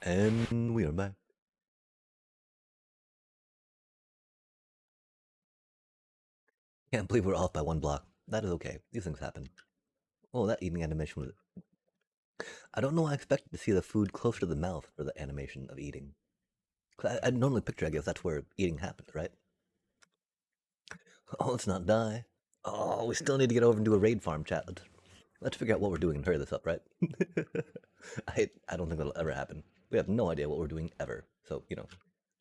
And we are back. Can't believe we're off by one block. That is okay. These things happen. Oh, that eating animation was. I don't know why I expected to see the food closer to the mouth for the animation of eating. 'Cause I'd normally picture, I guess, that's where eating happens, right? Oh, let's not die. Oh, we still need to get over and do a raid farm chat. Let's figure out what we're doing and hurry this up, right? I don't think that'll ever happen. We have no idea what we're doing ever. So,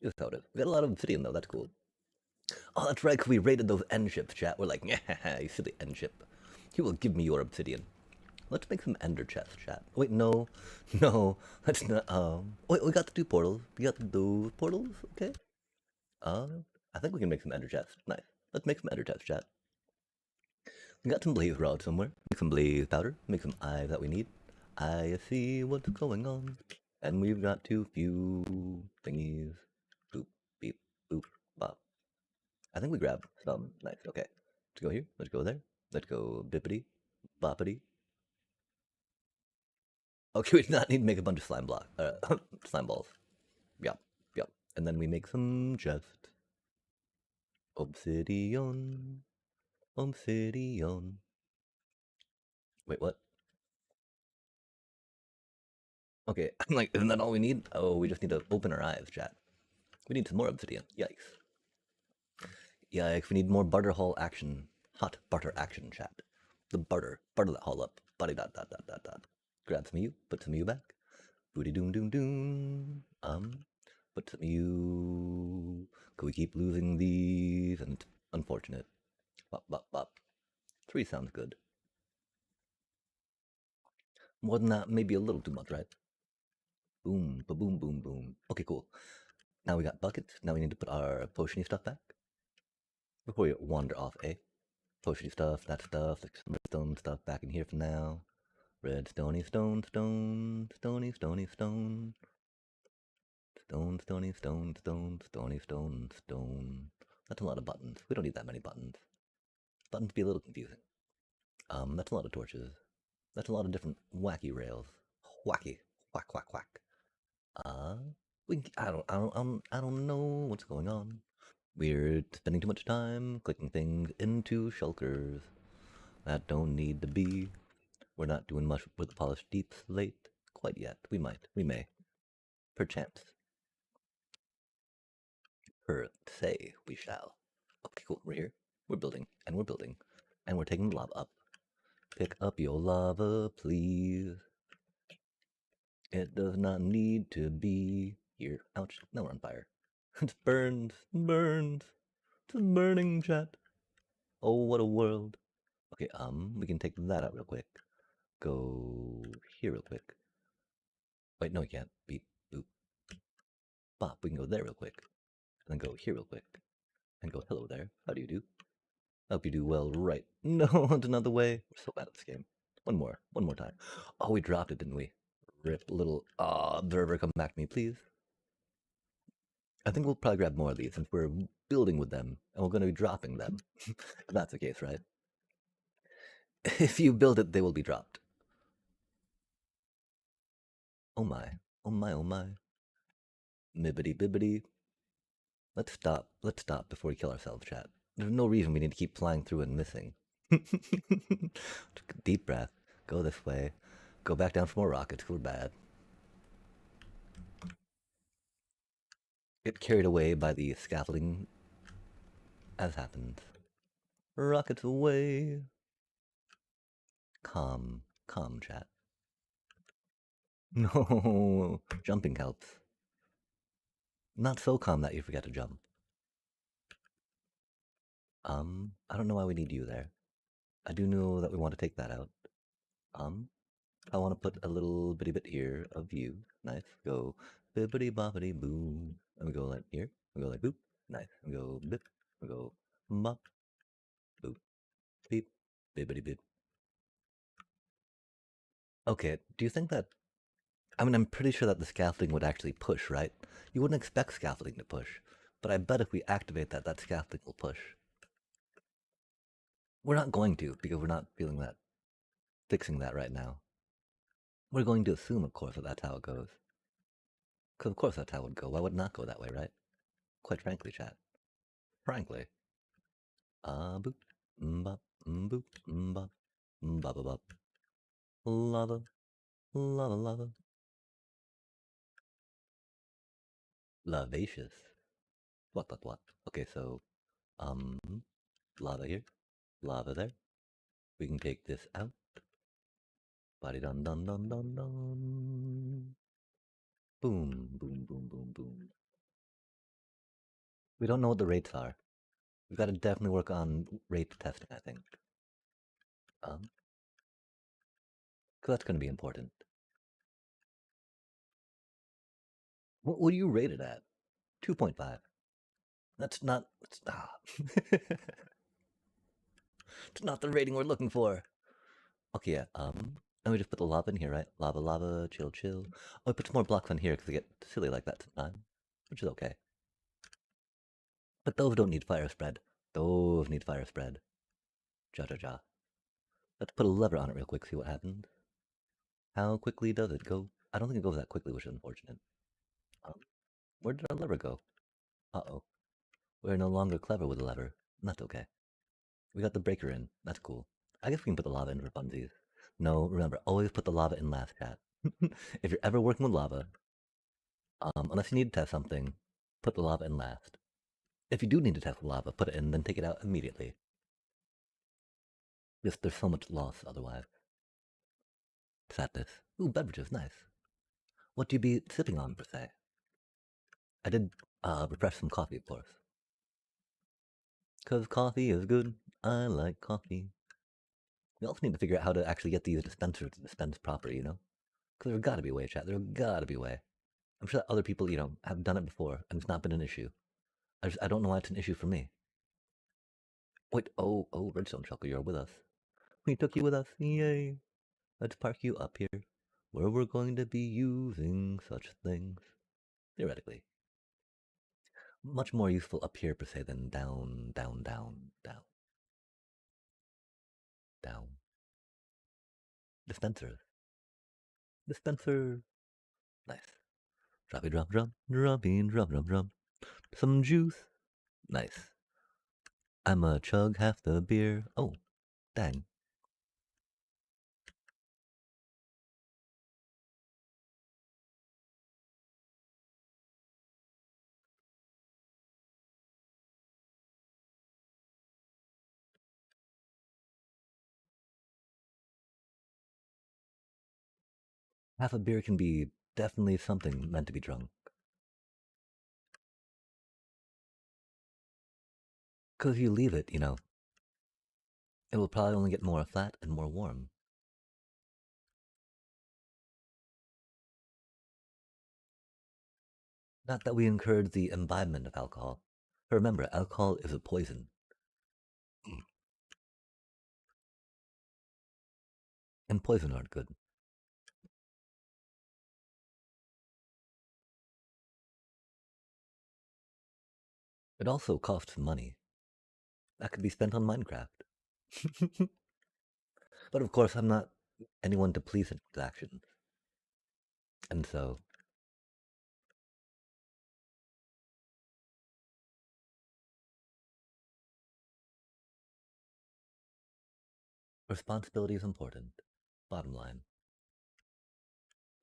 just how it is. We got a lot of obsidian, though. That's cool. Oh, that's right, 'cause we raided those end ships, chat. We're like, yeah, you silly end ship. You will give me your obsidian. Let's make some ender chests, chat. Wait, no. No. Let's not, Wait, we got the two portals. We got those portals, okay? Uh, I think we can make some ender chests. Nice. Let's make some ender chests, chat. We got some blaze rods somewhere. Make some blaze powder. Make some eyes that we need. I see what's going on. And we've got too few thingies. Boop, beep, boop, bop. I think we grabbed some. Nice, okay. Let's go here. Let's go there. Let's go bippity, boppity. Okay, we do not need to make a bunch of slime balls. Yep, yep. And then we make some chest. Obsidian, obsidian. Wait, what? Okay, I'm like, isn't that all we need? Oh, we just need to open our eyes, chat. We need some more obsidian. Yikes. Yikes, we need more barter hall action. Hot barter action, chat. The barter. Barter that hall up. Body dot dot dot dot dot. Grab some of you, put some of you back. Booty doom doom doom. Put some of you. Could we keep losing these? And it's unfortunate. Bop bop bop. 3 sounds good. More than that, maybe a little too much, right? Boom, ba boom, boom, boom. Okay, cool. Now we got buckets. Now we need to put our potiony stuff back. Before we wander off, eh? Potiony stuff, that stuff, like some redstone stuff back in here for now. Red stony stone, stone, stony, stony, stone. Stone, stony, stone, stone, stony, stone, stone. That's a lot of buttons. We don't need that many buttons. Buttons be a little confusing. That's a lot of torches. That's a lot of different wacky rails. Wacky. Whack, whack, whack. Uh, I don't know what's going on. We're spending too much time clicking things into shulkers that don't need to be. We're not doing much with the polished deep slate quite yet. We might. We may. Perchance. Per se, we shall. Okay, cool. We're here. We're building, and we're building, and we're taking the lava up. Pick up your lava, please. It does not need to be here. Ouch. Now we're on fire. It's burned. Burned. It's burning, chat. Oh, what a world. Okay, we can take that out real quick. Go here real quick. Wait, no, we can't. Beep, boop, bop. We can go there real quick. And then go here real quick. And go, hello there. How do you do? Hope you do well, right? No, it's another way. We're so bad at this game. One more time. Oh, we dropped it, didn't we? Rip, little observer, come back to me, please. I think we'll probably grab more of these since we're building with them and we're going to be dropping them. If that's the case, right? If you build it, they will be dropped. Oh my. Oh my, oh my. Mibbity bibbity. Let's stop. Let's stop before we kill ourselves, chat. There's no reason we need to keep flying through and missing. Deep breath. Go this way. Go back down for more rockets. We're bad. Get carried away by the scaffolding, as happens. Rockets away. Calm. Calm, chat. No. Jumping helps. Not so calm that you forget to jump. I don't know why we need you there. I do know that we want to take that out. I want to put a little bitty bit here of you. Nice. Go bibbity boppity boo. And we go like here. We go like boop. Nice. We go bip. We go bop. Boop. Beep. Bibbity bip. Okay. Do you think that? I mean, I'm pretty sure that the scaffolding would actually push, right? You wouldn't expect scaffolding to push, but I bet if we activate that, that scaffolding will push. We're not going to because we're not feeling that, fixing that right now. We're going to assume, of course, that that's how it goes. Because, of course, that's how it would go. Why would it not go that way, right? Quite frankly, chat. Frankly. Boop. Mbop. Boop. Mbop. Mbop. Lava. Lava. Lava. Lavacious. What? Okay, so, um, lava here. Lava there. We can take this out. Body dun dun dun dun dun. Boom, boom, boom, boom, boom. We don't know what the rates are. We've got to definitely work on rate testing, I think. Because that's going to be important. What would you rate it at? 2.5. That's not. It's not the rating we're looking for. Okay, yeah. And we just put the lava in here, right? Lava, lava, chill, chill. Oh, we put some more blocks on here because they get silly like that sometimes, which is okay. But those don't need fire spread. Those need fire spread. Ja ja ja. Let's put a lever on it real quick, see what happens. How quickly does it go? I don't think it goes that quickly, which is unfortunate. Where did our lever go? Uh-oh. We're no longer clever with the lever. That's okay. We got the breaker in. That's cool. I guess we can put the lava in for funsies. No, remember, always put the lava in last, chat. If you're ever working with lava, unless you need to test something, put the lava in last. If you do need to test the lava, put it in, then take it out immediately. Just there's so much loss otherwise. Sadness. Ooh, beverages, nice. What do you be sipping on, per se? I did refresh some coffee, of course. Because coffee is good. I like coffee. We also need to figure out how to actually get these dispensers to dispense proper, you know? Because there's gotta be a way, chat. There's gotta be a way. I'm sure that other people, you know, have done it before, and it's not been an issue. I don't know why it's an issue for me. Wait, oh, Redstone Chuckle, you're with us. We took you with us, yay. Let's park you up here, where we're going to be using such things. Theoretically. Much more useful up here, per se, than down, down, down, down. Down. Dispenser. Dispenser. Nice. Droppy drop drop, droppy drop drop drop. Some juice. Nice. I'ma chug half the beer. Oh, dang. Half a beer can be definitely something meant to be drunk. Because if you leave it, you know, it will probably only get more flat and more warm. Not that we encourage the imbibement of alcohol. But remember, alcohol is a poison. And poison aren't good. It also costs money. That could be spent on Minecraft. But of course, I'm not anyone to please its actions. And so, responsibility is important. Bottom line.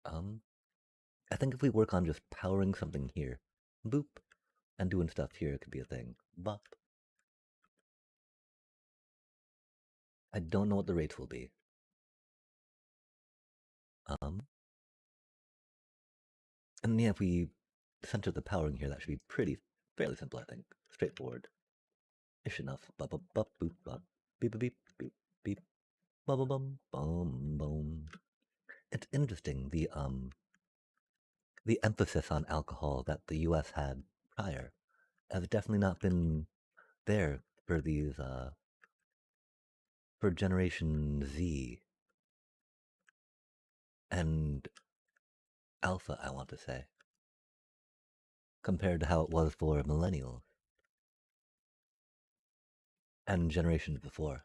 I think if we work on just powering something here, boop, and doing stuff here, it could be a thing. Bop. I don't know what the rates will be. And yeah, if we center the powering here, that should be fairly simple, I think. Straightforward. Ish enough. Bop, bop, bop, boop, bop. Beep, beep, beep, beep, beep. Bum, bum, bum, bum. It's interesting, the emphasis on alcohol that the US had prior has definitely not been there for these, for Generation Z and Alpha, I want to say, compared to how it was for Millennials and generations before.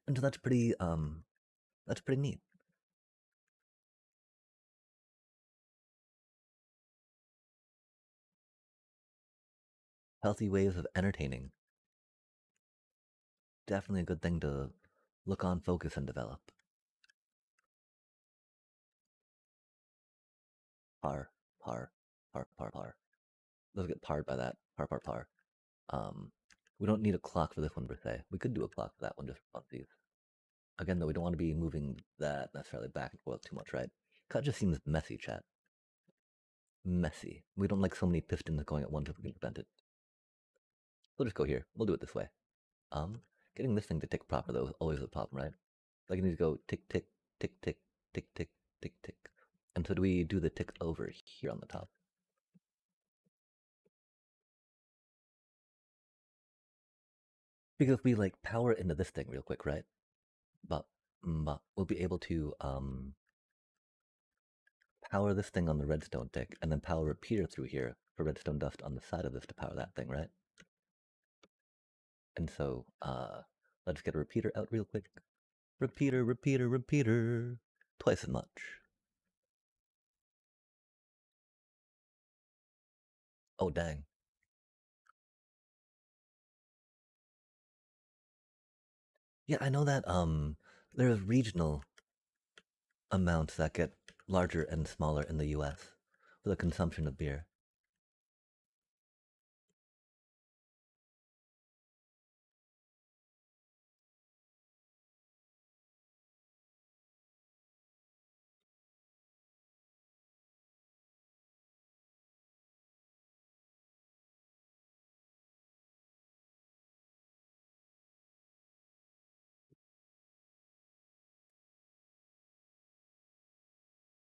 And so that's pretty That's pretty neat. Healthy ways of entertaining. Definitely a good thing to look on, focus, and develop. Par, par, par, par, par. Let's get parred by that. Par, par, par. Um, we don't need a clock for this one per se. We could do a clock for that one just for funsies. Again, though, we don't want to be moving that necessarily back and forth too much, right? That just seems messy, chat. Messy. We don't like so many pistons going at once if we can prevent it. We'll just go here. We'll do it this way. Getting this thing to tick proper though is always a problem, right? Like it needs to go tick tick tick tick tick tick tick tick. And so do we do the tick over here on the top? Because if we like power into this thing real quick, right? But we'll be able to power this thing on the redstone tick and then power repeater through here for redstone dust on the side of this to power that thing, right? And so let's get a repeater out real quick. Repeater, repeater, repeater. Twice as much. Oh dang. Yeah, I know that there's regional amounts that get larger and smaller in the US for the consumption of beer.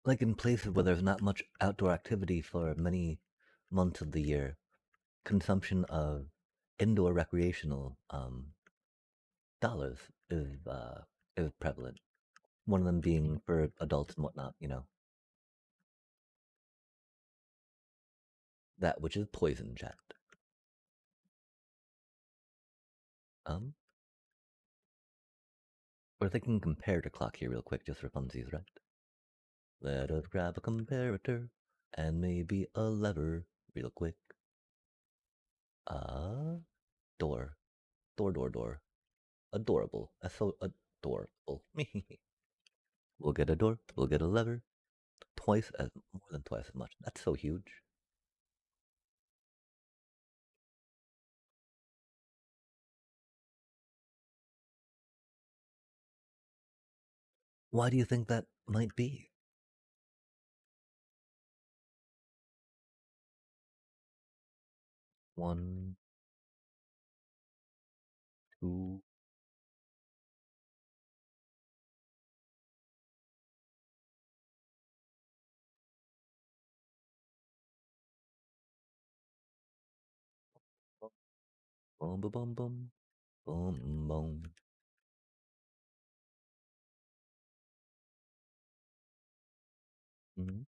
Like in places where there's not much outdoor activity for many months of the year, consumption of indoor recreational dollars is prevalent. One of them being for adults and whatnot, you know. That which is poison, chat. Um, we're thinking comparator clock here real quick just for funsies, right? Let us grab a comparator and maybe a lever real quick. Door. Door, door, door. Adorable. That's so adorable. We'll get a door. We'll get a lever. Twice as more than twice as much. That's so huge. Why do you think that might be? One, two. Boom, boom, boom, boom, boom, boom. Mm-hmm.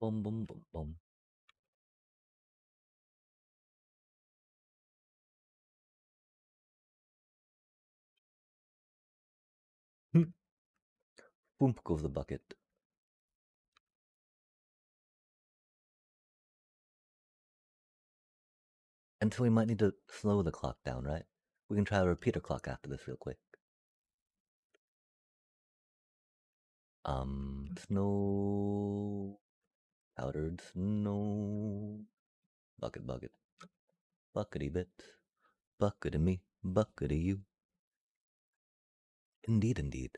Boom, boom, boom, boom. Boom goes the bucket. And so we might need to slow the clock down, right? We can try a repeater clock after this real quick. Snow, powdered snow, bucket, bucket, buckety bit, bucket of me, bucket of you. Indeed, indeed.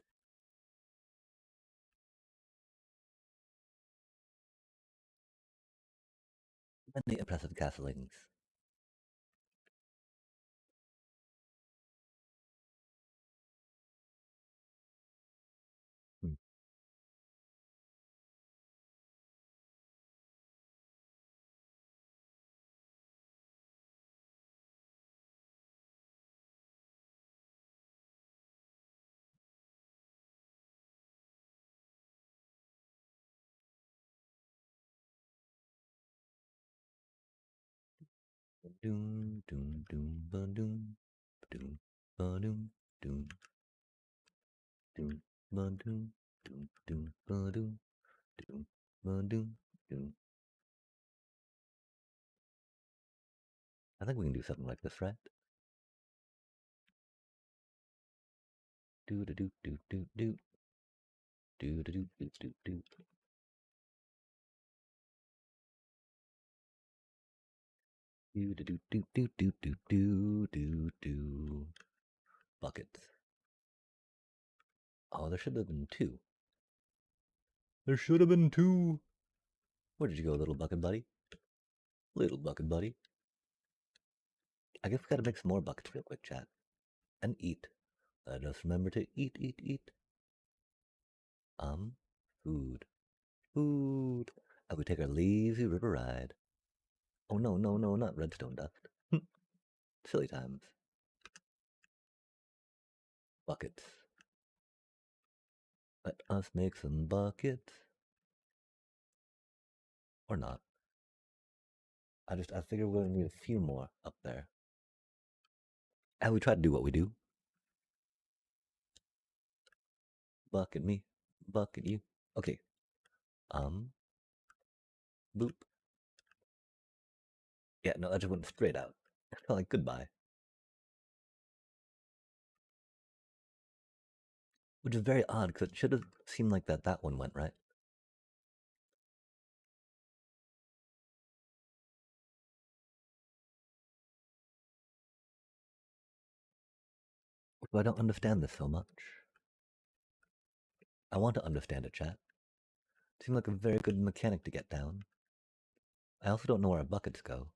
Many impressive castlings. Hmm. Doom, doom, doom, ba doom, doom, ba doom, doom, doom, ba doom, doom, doom, ba doom, doom, ba doom, doom. I think we can do something like this, right? Do do do do do do do do do do do do. Do do do do do do do do do do. Buckets. Oh, there should have been two. There should have been two. Where did you go, little bucket buddy? Little bucket buddy. I guess we gotta make some more buckets real quick, chat. And eat. Let us remember to eat, eat, eat. Food. Food. And we take our lazy river ride. Oh no, no, no, not redstone dust. Silly times. Buckets. Let us make some buckets. Or not. I figure we're gonna need a few more up there. And we try to do what we do. Bucket me. Bucket you. Okay. Boop. Yeah, no, that just went straight out. Like, goodbye. Which is very odd, because it should have seemed like that one went, right? So I don't understand this so much. I want to understand it, chat. Seemed like a very good mechanic to get down. I also don't know where our buckets go.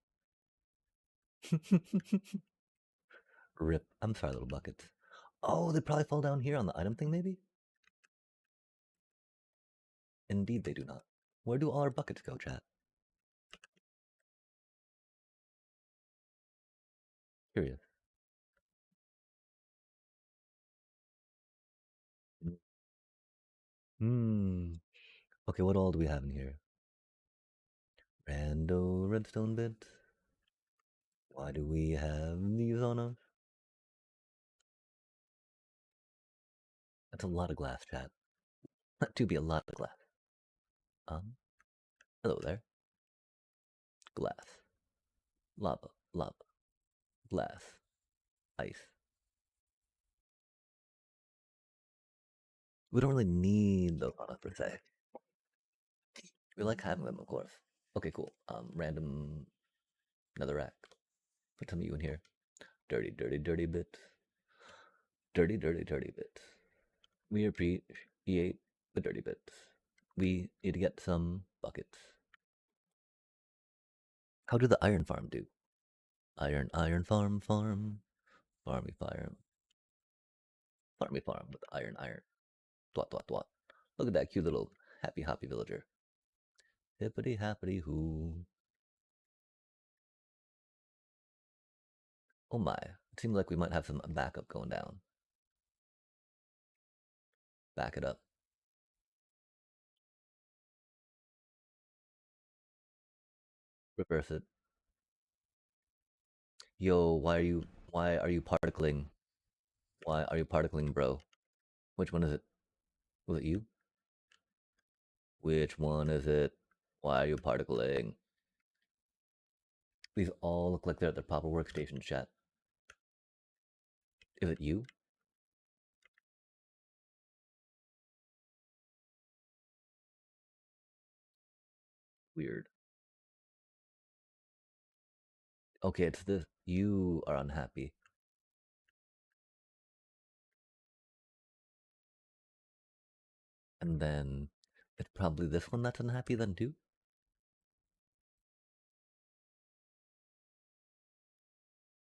Rip. I'm sorry, little buckets. Oh, they probably fall down here on the item thing, maybe? Indeed, they do not. Where do all our buckets go, chat? Curious. Hmm. Okay, what all do we have in here? Rando redstone bit. Why do we have these on us? That's a lot of glass, chat. That to be a lot of glass. Hello there. Glass. Lava. Lava. Glass. Ice. We don't really need those on us per se. We like having them, of course. Okay, cool. Random another rack. Put some of you in here. Dirty, dirty, dirty bits. Dirty, dirty, dirty bits. We appreciate the dirty bits. We need to get some buckets. How did the iron farm do? Iron, iron farm, farm. Farmy farm. Farmy farm with iron, iron. Twat, twat, twat. Look at that cute little happy, happy villager. Hippity, happity, hoo. Oh my. It seems like we might have some backup going down. Back it up. Reverse it. Yo, why are you particling? Why are you particling, bro? Which one is it? Was it you? Which one is it? Why are you particling? These all look like they're at their proper workstation, chat. Is it you? Weird. Okay, it's this. You are unhappy. And then it's probably this one that's unhappy then too?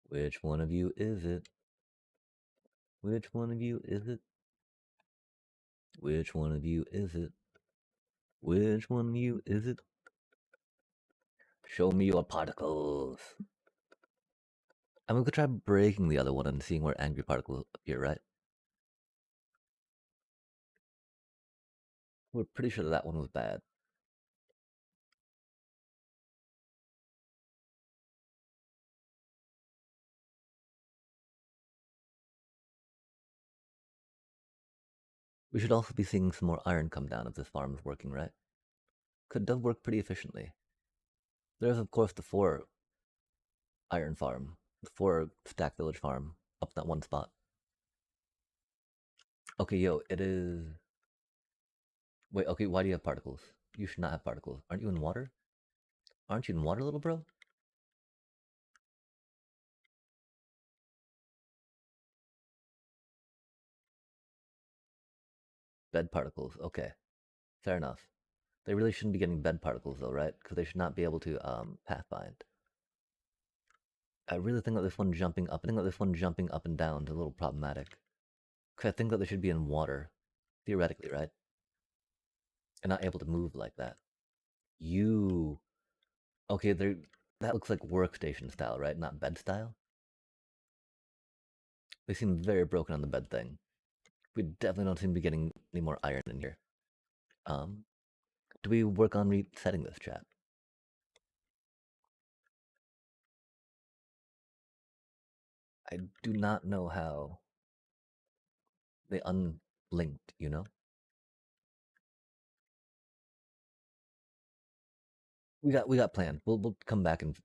Which one of you is it? Which one of you is it? Which one of you is it? Which one of you is it? Show me your particles. And we could try breaking the other one and seeing where angry particles appear, right? We're pretty sure that one was bad. We should also be seeing some more iron come down if this farm is working right. It does work pretty efficiently. There's, of course, the 4 iron farm, the 4 stack village farm up that one spot. Okay, yo, it is. Wait, okay, why do you have particles? You should not have particles. Aren't you in water? Aren't you in water, little bro? Bed particles. Okay, fair enough. They really shouldn't be getting bed particles though, right? Because they should not be able to pathfind. I really think that this one jumping up, I think that this one jumping up and down is a little problematic. Because I think that they should be in water, theoretically, right? And not able to move like that. You okay? They that looks like workstation style, right? Not bed style. They seem very broken on the bed thing. We definitely don't seem to be getting any more iron in here. Um, do we work on resetting this chat? I do not know how they unlinked, you know? We got planned. We'll come back and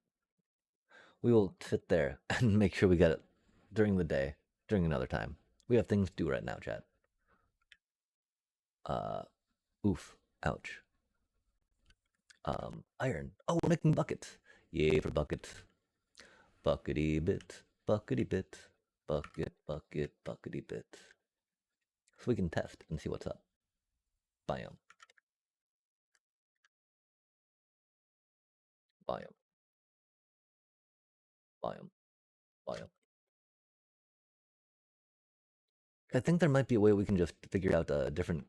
we will sit there and make sure we get it during the day, during another time. We have things to do right now, chat. Uh oof. Ouch. Iron. Oh, we're making buckets. Yay for buckets. Buckety bit. Buckety bit. Bucket, bucket, buckety bit. So we can test and see what's up. Biome. Biome. Biome. Biome. I think there might be a way we can just figure out a different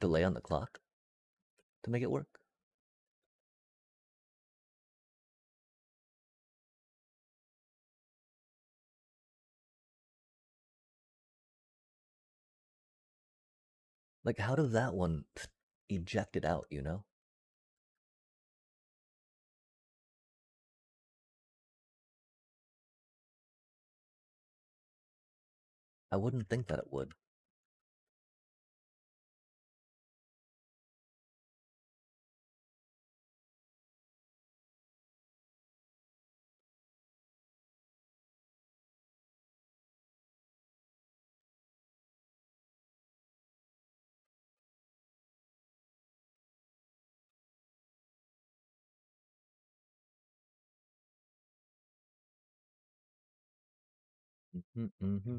delay on the clock to make it work. Like, how does that one eject it out, you know? I wouldn't think that it would. Mm-hmm, mm-hmm.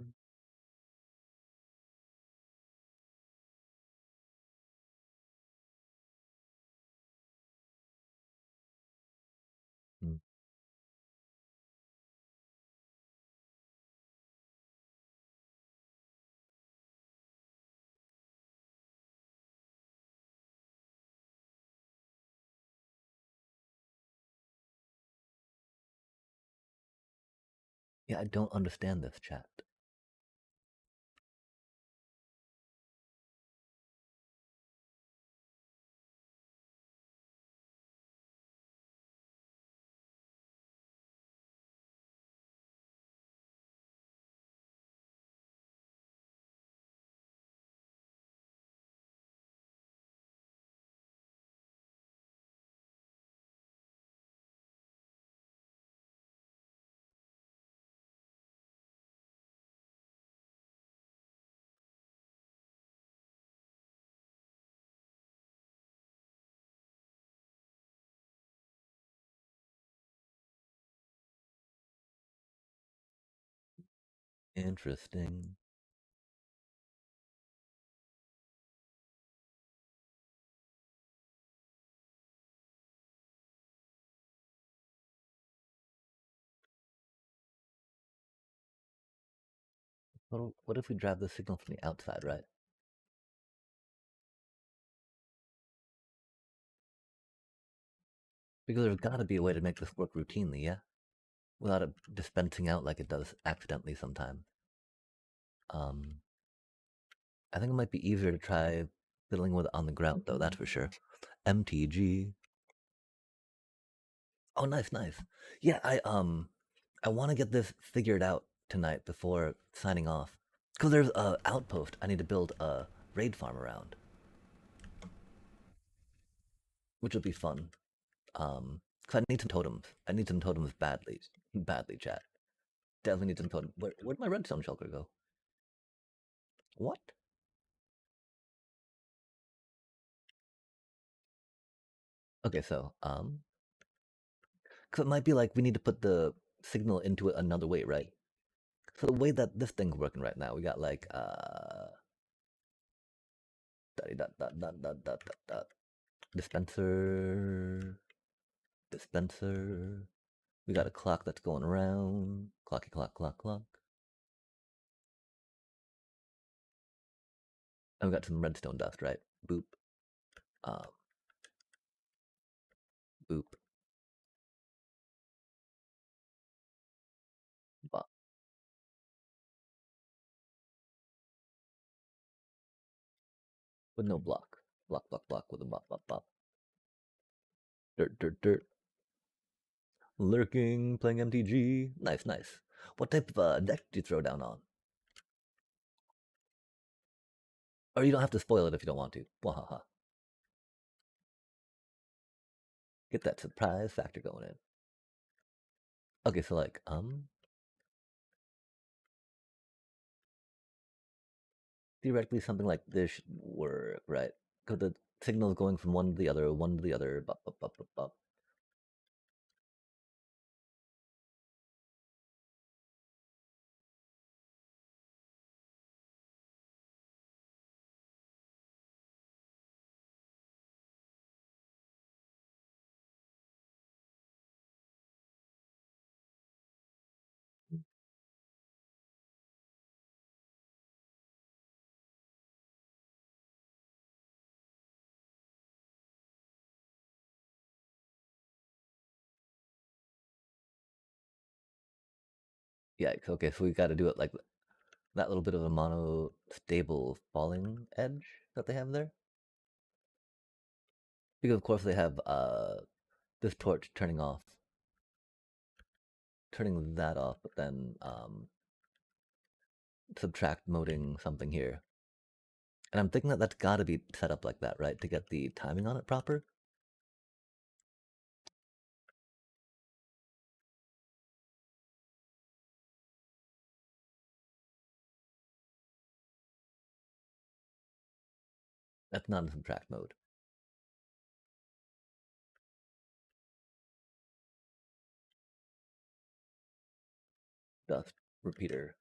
Mm. Yeah, I don't understand this chat. Interesting. What if we drive the signal from the outside, right? Because there's got to be a way to make this work routinely, yeah? Without it dispensing out like it does accidentally sometimes. Um, I think it might be easier to try fiddling with it on the ground, though, that's for sure. MTG. Oh, nice, nice. Yeah, I want to get this figured out tonight before signing off. Because there's a outpost I need to build a raid farm around, which will be fun. Cause I need some totems. I need some totems badly, badly, chat. Definitely need some totems. Where'd my redstone shulker go? What? Okay, so because it might be like we need to put the signal into it another way, right? So the way that this thing's working right now, we got like dot dot dot dot dot dot dot dispenser, dispenser. We got a clock that's going around. Clocky clock clock clock. And we got some redstone dust, right? Boop. Um, boop. Bop. With no block. Block block block with a bop bop bop. Dirt dirt dirt. Lurking, playing MTG. Nice, nice. What type of deck do you throw down on? Or you don't have to spoil it if you don't want to. Wahaha. Get that surprise factor going in. Okay, so like, theoretically something like this should work, right? Because the signal is going from one to the other, one to the other, bop, bop, bop, bop, bop. Yikes. Okay, so we got to do it like that little bit of a mono stable falling edge that they have there. Because of course they have this torch turning that off, but then subtract moding something here. And I'm thinking that that's got to be set up like that, right, to get the timing on it proper. That's not in subtract mode. Dust repeater.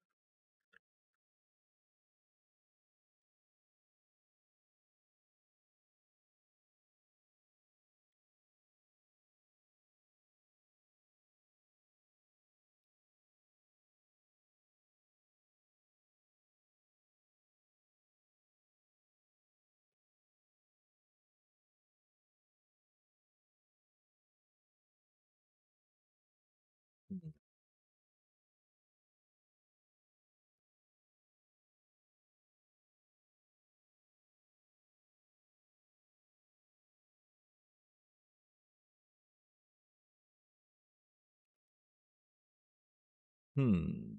Mhm. Hmm.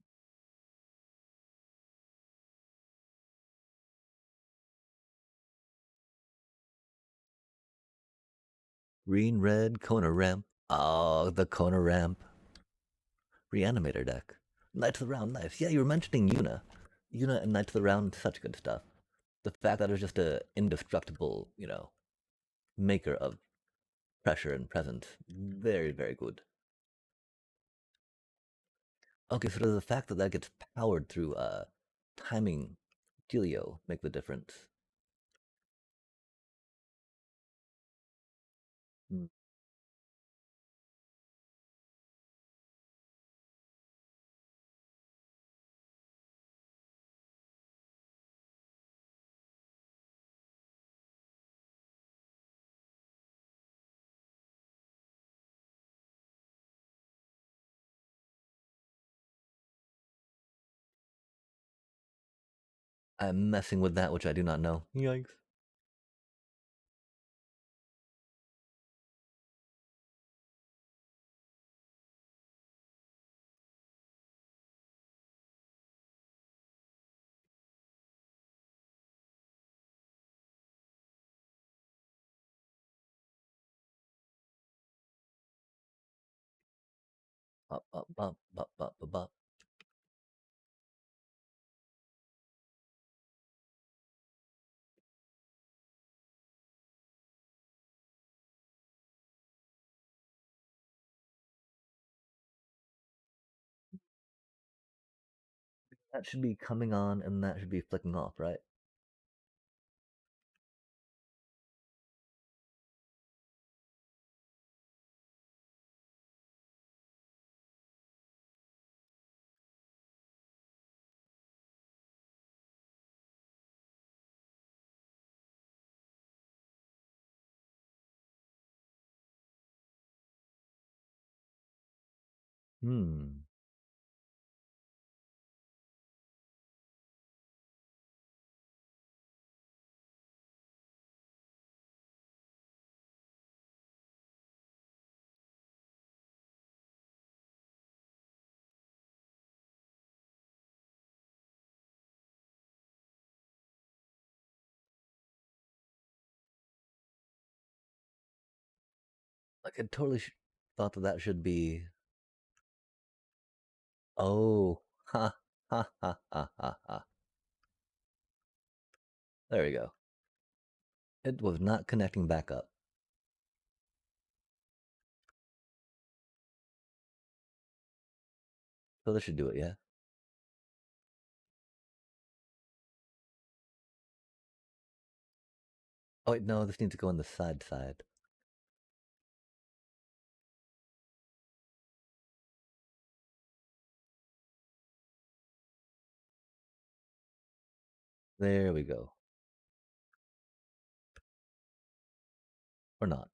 Green, red, Kona ramp. Oh, the Kona ramp. Reanimator deck. Knights of the Round, nice. Yeah, you were mentioning Yuna. Yuna and Knights of the Round, such good stuff. The fact that it was just a indestructible, maker of pressure and presence. Very, very good. Okay, so does the fact that that gets powered through timing Delio make the difference? Hmm. I'm messing with that which I do not know. Yikes. Bop, bop, bop, bop, bop, bop. That should be coming on and that should be flicking off, right? Hmm. Like I totally thought that that should be. Oh, ha ha ha ha ha ha. There we go. It was not connecting back up. So this should do it, yeah? Oh wait, no, this needs to go on the side side. There we go. Or not.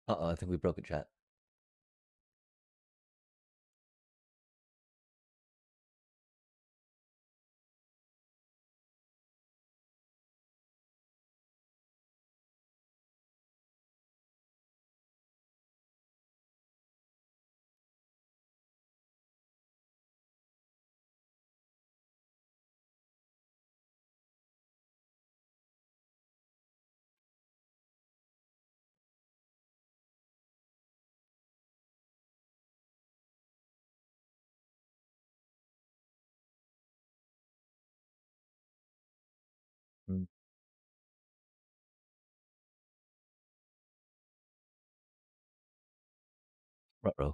Uh-oh, I think we broke a chat. Mm, ruh-roh.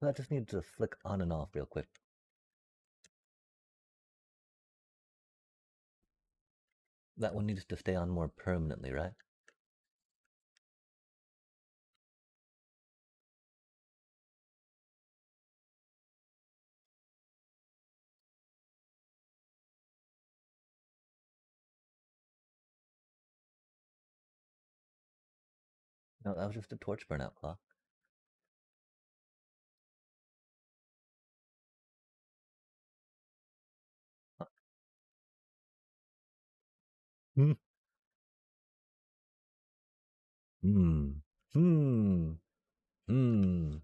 That just needs to flick on and off real quick. That one needs to stay on more permanently, right? No, that was just a torch burnout clock. Huh. Hmm. Hmm. Hmm. Hmm.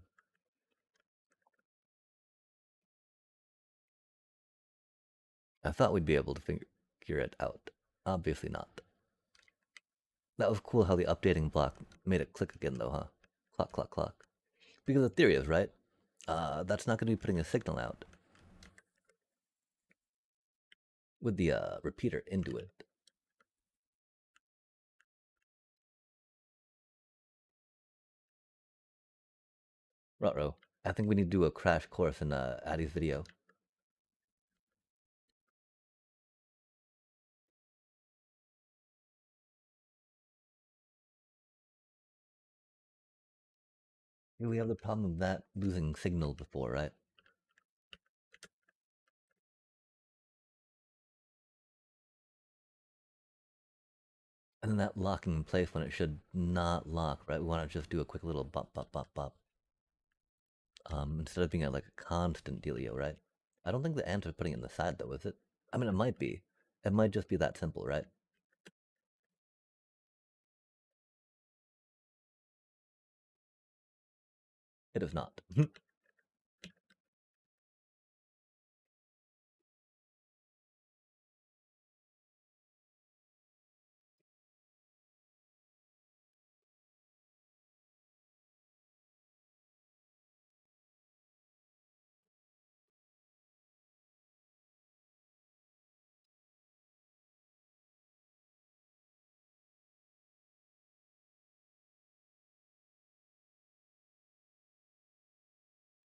I thought we'd be able to figure it out. Obviously not. That was cool how the updating block made it click again, though, huh? Clock, clock, clock. Because the theory is, right? That's not going to be putting a signal out with the repeater into it. Ruh-roh. I think we need to do a crash course in Addy's video. Yeah, we have the problem of that losing signal before, right? And then that locking in place when it should not lock, right? We want to just do a quick little bop, bop, bop, bop. Instead of being at like a constant dealio, right? I don't think the ants are putting it in the side though, is it? I mean, it might be. It might just be that simple, right? It is not.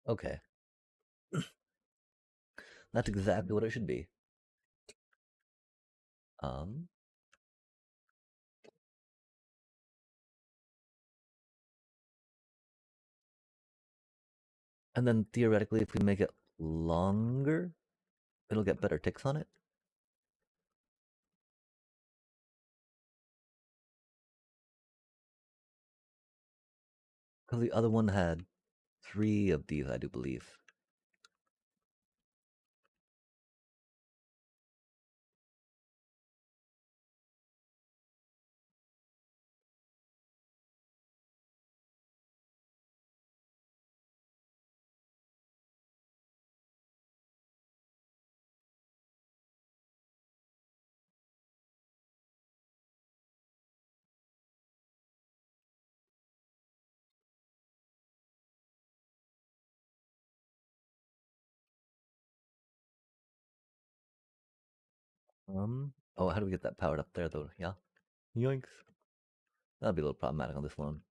Okay, that's exactly what it should be. Um, and then theoretically, if we make it longer, it'll get better ticks on it. Because the other one had 3 of these, I do believe. Oh, how do we get that powered up there though? Yeah. Yoinks. That'll be a little problematic on this one.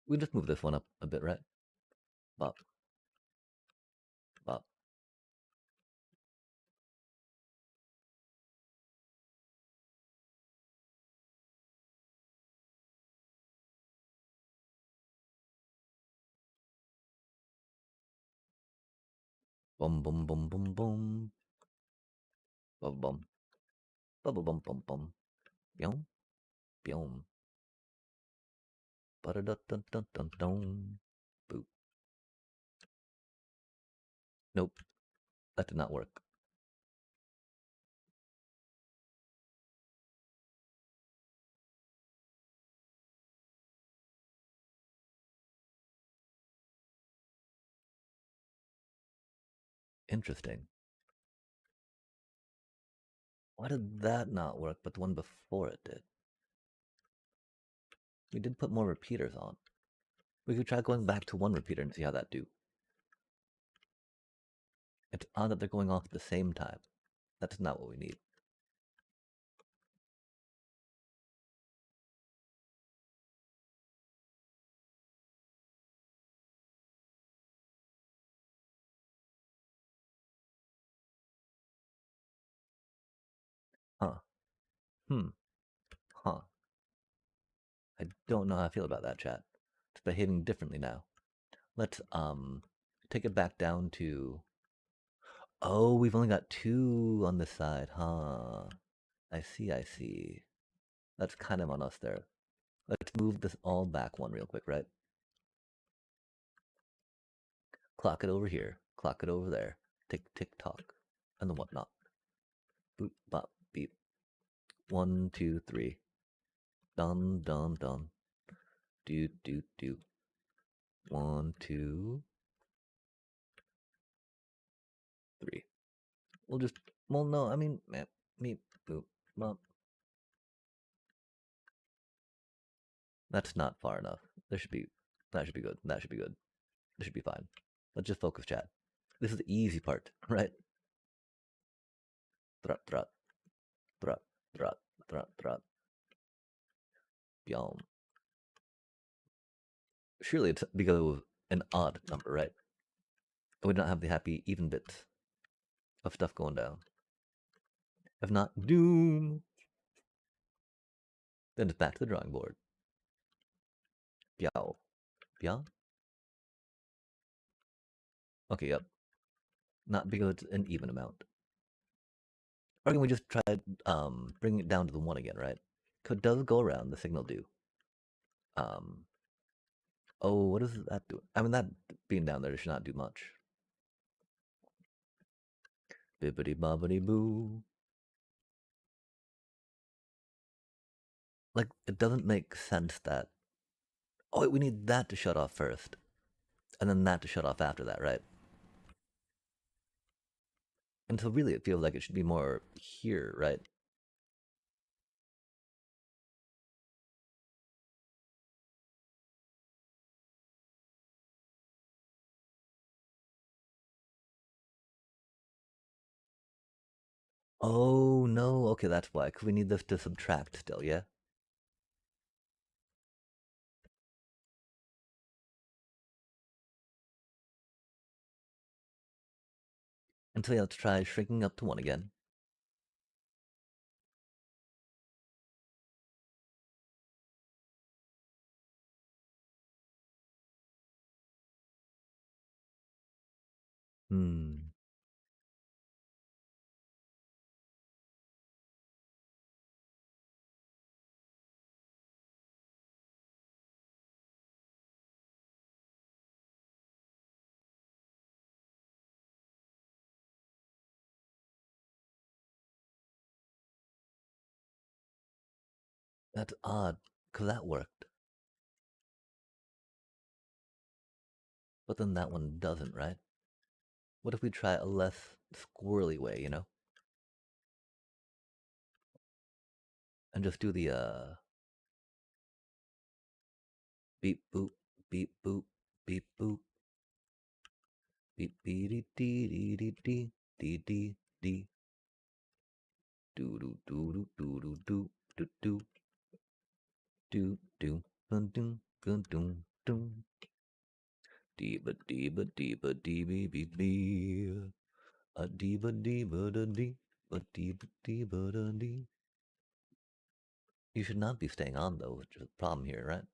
We just move this one up a bit, right? Bop, bop. Boom, boom, boom, boom, boom. Bum, bum. Bum, bum, bum, bum. Byum, byum. Ba-da-da-dun-dun-dun-dun. Boop. Nope, that did not work. Interesting. Why did that not work, but the one before it did? We did put more repeaters on. We could try going back to one repeater and see how that do. It's odd that they're going off at the same time. That's not what we need. Huh. Hmm. Huh. I don't know how I feel about that, chat. It's behaving differently now. Let's take it back down to. Oh, we've only got 2 on this side, huh? I see, I see. That's kind of on us there. Let's move this all back one real quick, right? Clock it over here. Clock it over there. Tick, tick, tock. And the whatnot. Boop, bop, beep. 1, 2, 3. Dum, dum, dum. Do, do, do. 1, 2, 3. We'll just. Well, no, I mean, meep, boop, bop. That's not far enough. There should be. That should be good. That should be good. This should be fine. Let's just focus, chat. This is the easy part, right? Thrut, thrut, thrut, thrut, thrut, thrut. Yum. Surely it's because it was an odd number, right? We don't have the happy even bits of stuff going down. If not, doom. Then it's back to the drawing board. Biao. Biao? Okay, yep. Not because it's an even amount. Or can we just try bring it down to the 1 again, right? Because it does go around, the signal do. Um, oh, what does that do? I mean, that being down there should not do much. Bibbidi bobbidi boo. Like, it doesn't make sense that... Oh, wait, we need that to shut off first. And then that to shut off after that, right? And so really it feels like it should be more here, right? Oh, no. Okay, that's why. Because we need this to subtract still, yeah? And so yeah, let's try shrinking up to 1 again. Hmm. That's odd, because that worked. But then that one doesn't, right? What if we try a less squirrely way, you know? And just do the beep boop, beep boop, beep boop, beep dee dee dee dee dee dee dee dee doo doo doo doo doo doo doo doo doo doo doo doo doo doo doo dee ba dee ba dee ba dee bee bee bee a dee ba dee ba da dee ba dee ba dee ba da dee. You should not be staying on though, which is a problem here, right?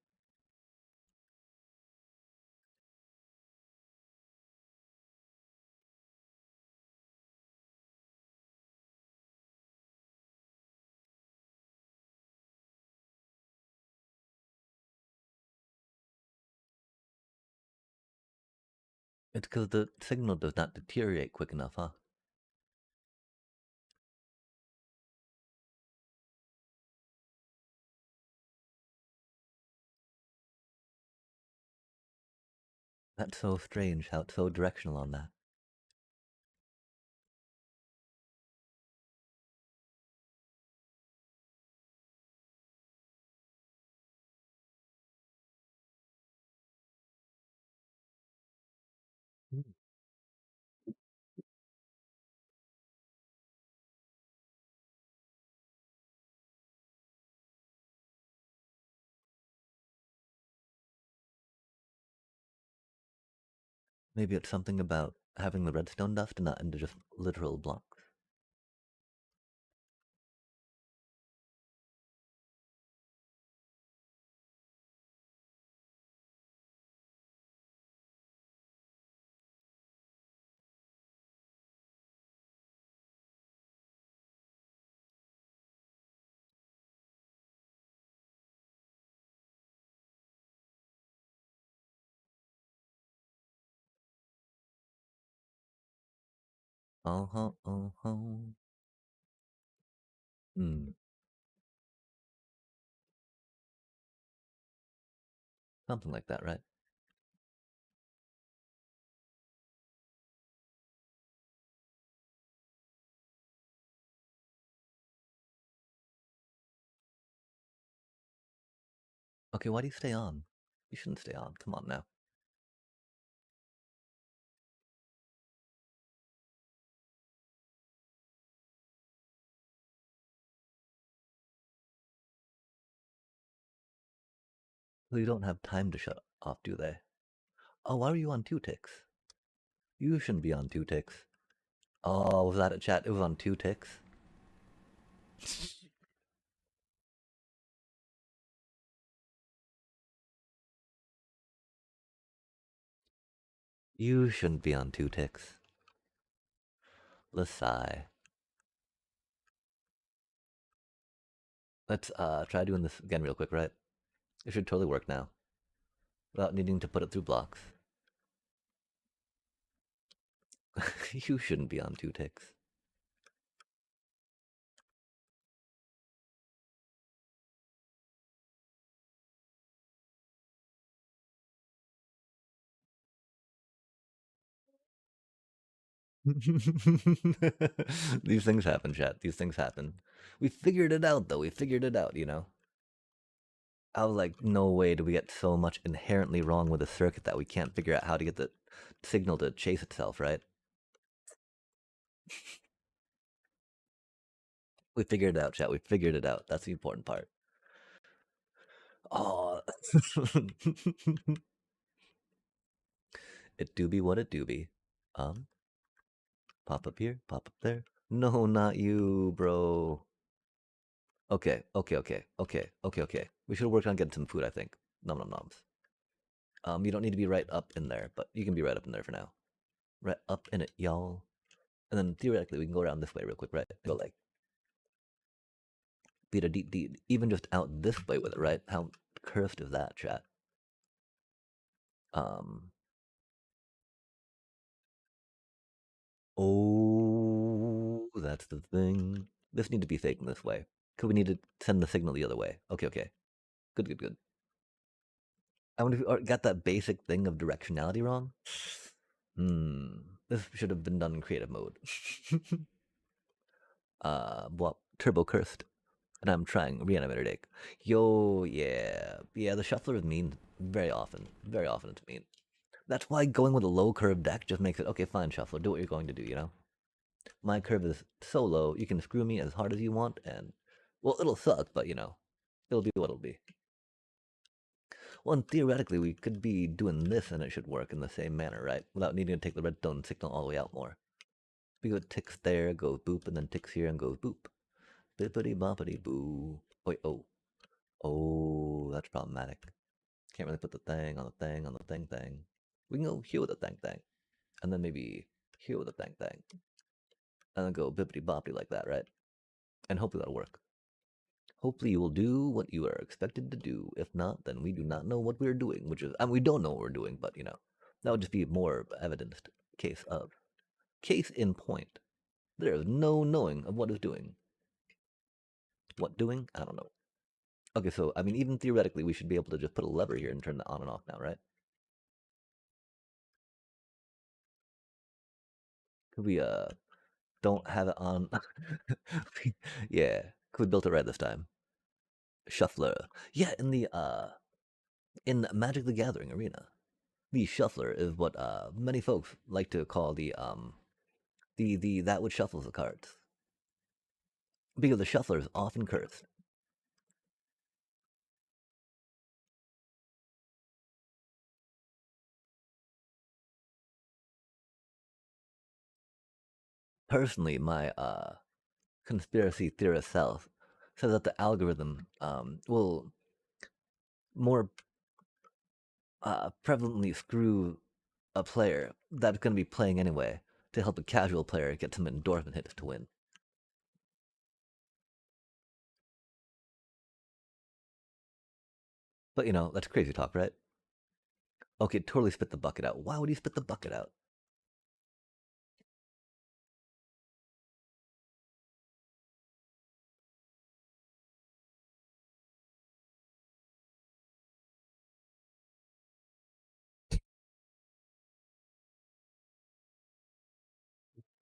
It's because the signal does not deteriorate quick enough, huh? That's so strange how it's so directional on that. Hmm. Maybe it's something about having the redstone dust and not into just literal blocks. Uh-huh, uh-huh. Hmm. Something like that, right? Okay, why do you stay on? You shouldn't stay on. Come on now. Well, you don't have time to shut off, do they? Oh, why were you on 2 ticks? You shouldn't be on 2 ticks. Oh, was that a chat? It was on 2 ticks? You shouldn't be on 2 ticks. Let's sigh. Let's try doing this again real quick, right? It should totally work now. Without needing to put it through blocks. You shouldn't be on 2 ticks. These things happen, chat. These things happen. We figured it out, though. We figured it out, you know? I was like, no way do we get so much inherently wrong with the circuit that we can't figure out how to get the signal to chase itself, right? We figured it out, chat. We figured it out. That's the important part. Oh, it do be what it do be. Um, Pop up here, pop up there. No, not you, bro. Okay. We should work on getting some food, I think. Nom nom noms. You don't need to be right up in there, but you can be right up in there for now. Right up in it, y'all. And then theoretically, we can go around this way real quick, right? Go like, beat a deep, even just out this way with it, right? How cursed is that, chat? Um, oh, that's the thing. This need to be taken this way. Because we need to send the signal the other way. Okay. Good. I wonder if we got that basic thing of directionality wrong. This should have been done in creative mode. Well, turbo cursed. And I'm trying reanimator deck. Yo, yeah. The shuffler is mean very often it's mean. That's why going with a low curve deck just makes it okay. Fine, shuffler, do what you're going to do. You know, my curve is so low, you can screw me as hard as you want, and well, it'll suck, but you know, it'll be what it'll be. Well, and theoretically, we could be doing this, and it should work in the same manner, right? Without needing to take the redstone signal all the way out more. We go ticks there, goes boop, and then ticks here and goes boop. Bippity boppity boo. Wait, oh, that's problematic. Can't really put the thing on the thing on the thing. We can go here with the thing, and then maybe here with the thing, and then go bippity boppity like that, right? And hopefully that'll work. Hopefully you will do what you are expected to do. If not, then we do not know what we're doing, which is, I mean, we don't know what we're doing, but you know, that would just be more evidenced case of. Case in point. There is no knowing of what is doing. What doing? I don't know. Okay, so I mean, even theoretically, we should be able to just put a lever here and turn that on and off now, right? Could we don't have it on? Yeah, could we built it right this time? Shuffler. Yeah, in Magic the Gathering arena, the shuffler is what many folks like to call the that which shuffles the cards, because the shuffler is often cursed. Personally, my conspiracy theorist self says that the algorithm will more prevalently screw a player that's going to be playing anyway to help a casual player get some endorphin hits to win. But you know, that's crazy talk, right? Okay, totally spit the bucket out. Why would he spit the bucket out?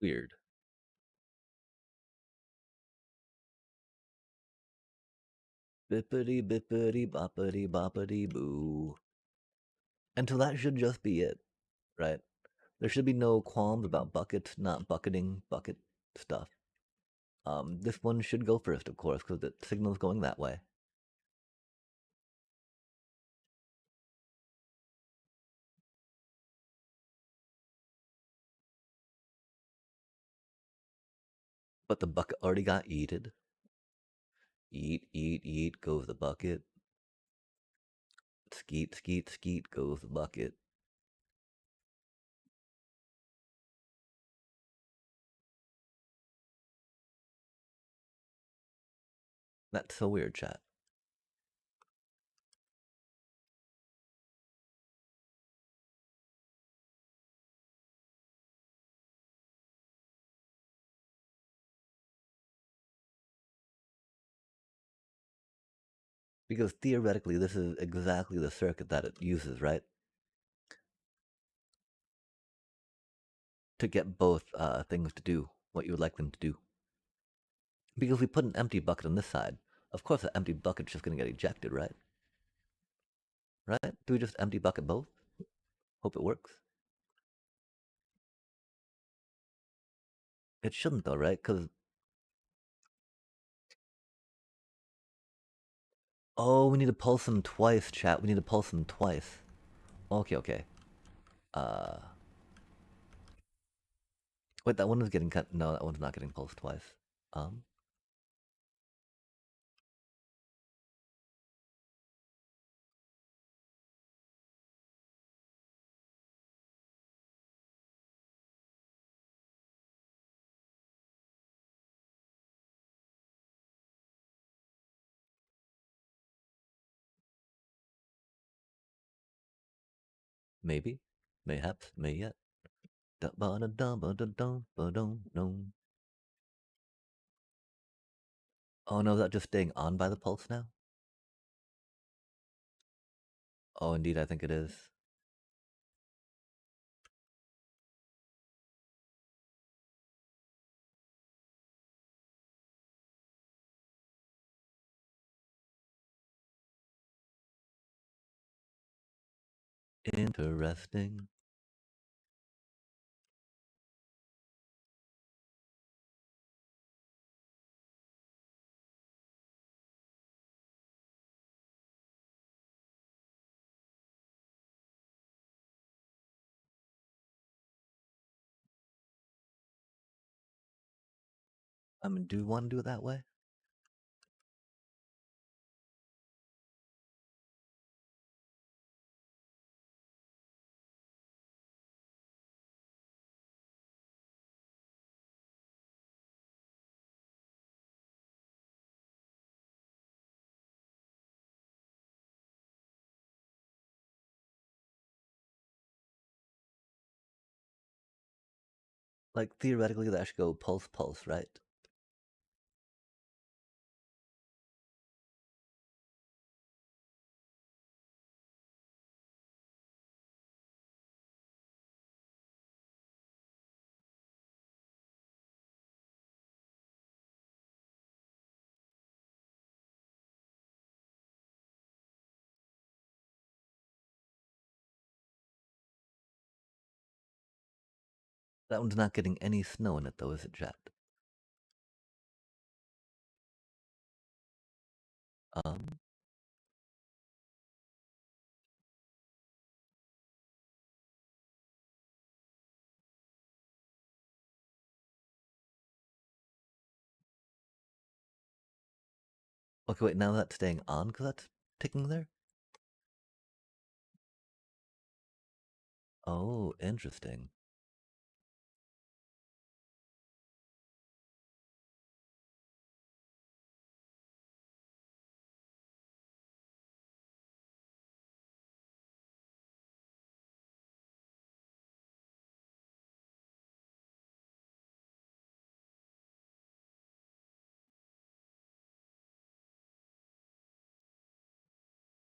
Weird. Bippity bippity boppity boppity boo. And so that should just be it, right? There should be no qualms about buckets not bucketing bucket stuff. This one should go first, of course, because the signal's going that way. But the bucket already got eated. Eat goes the bucket. Skeet goes the bucket. That's so weird, chat. Because theoretically, this is exactly the circuit that it uses, right? To get both things to do what you would like them to do. Because we put an empty bucket on this side, of course the empty bucket's just going to get ejected, right? Right? Do we just empty bucket both? Hope it works. It shouldn't though, right? Because... Oh, we need to pulse them twice, chat. We need to pulse them twice. Okay, okay. Uh... Wait, that one is getting cut. No, that one's not getting pulsed twice. Um... Maybe. Mayhaps. May yet. Oh no, is that just staying on by the pulse now? Oh, indeed, I think it is. Interesting. I mean, do you want to do it that way? Like, theoretically, that should go pulse, pulse, right? That one's not getting any snow in it, though, is it, chat? Um... Okay, wait, now that's staying on because that's ticking there? Oh, interesting.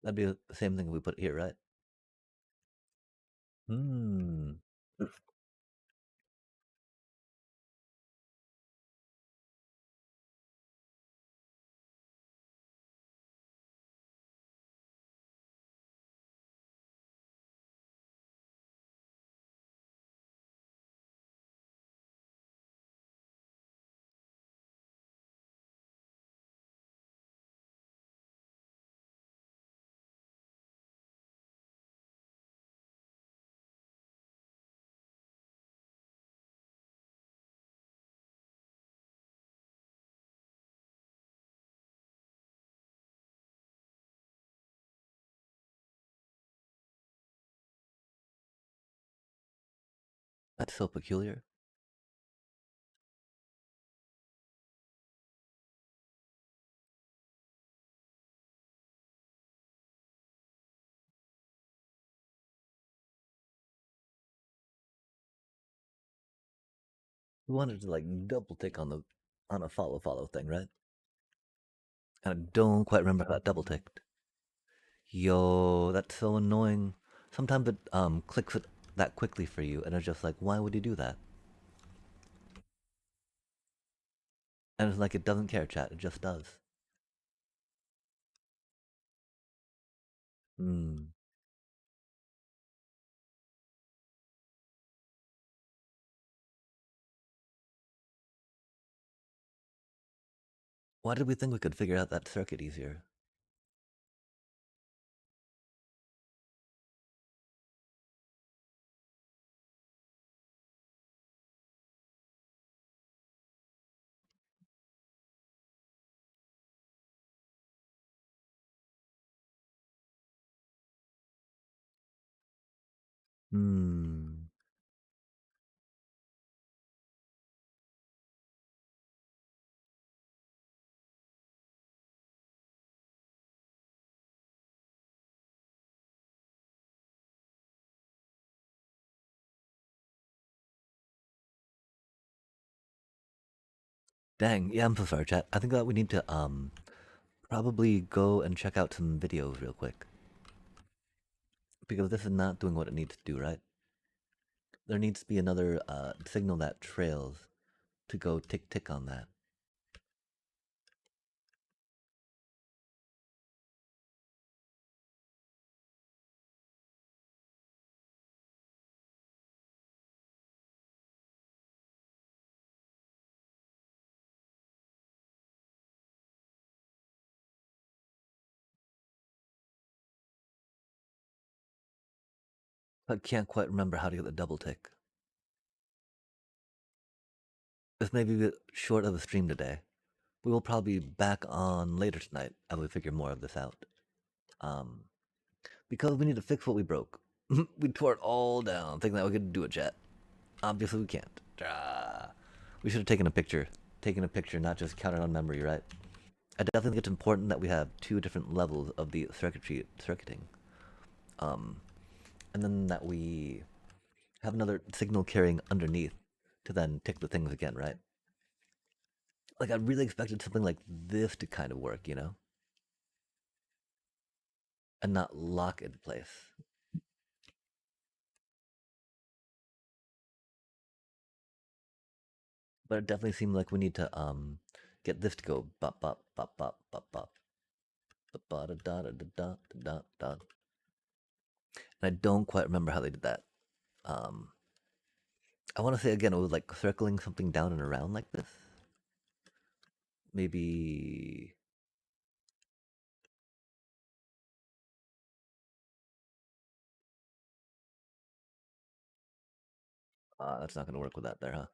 That'd be the same thing if we put it here, right? Hmm. That's so peculiar. We wanted to like double tick on the on a follow thing, right? And I don't quite remember how that double ticked. Yo, that's so annoying. Sometimes it clicks it that quickly for you, and it's just like, why would you do that? And it's like it doesn't care, chat. It just does. Hmm. Why did we think we could figure out that circuit easier? Hmm. Dang. Yeah, I'm so sorry, chat. I think that we need to probably go and check out some videos real quick because this is not doing what it needs to do, right? There needs to be another signal that trails to go tick tick on that. I can't quite remember how to get the double tick. This may be a bit short of a stream today. We will probably be back on later tonight as we figure more of this out. Um, because we need to fix what we broke. We tore it all down, thinking that we could do it, chat. Obviously, we can't. We should have taken a picture. Taken a picture, not just counted on memory, right? I definitely think it's important that we have two different levels of the circuiting. Um, and then that we have another signal carrying underneath to then tick the things again, right? Like I really expected something like this to kind of work, you know, and not lock in place. But it definitely seemed like we need to get this to go bop bop bop bop bop bop bop da da da da da da. And I don't quite remember how they did that. Um, I want to say again, it was like circling something down and around like this. Maybe that's not going to work with that there, huh?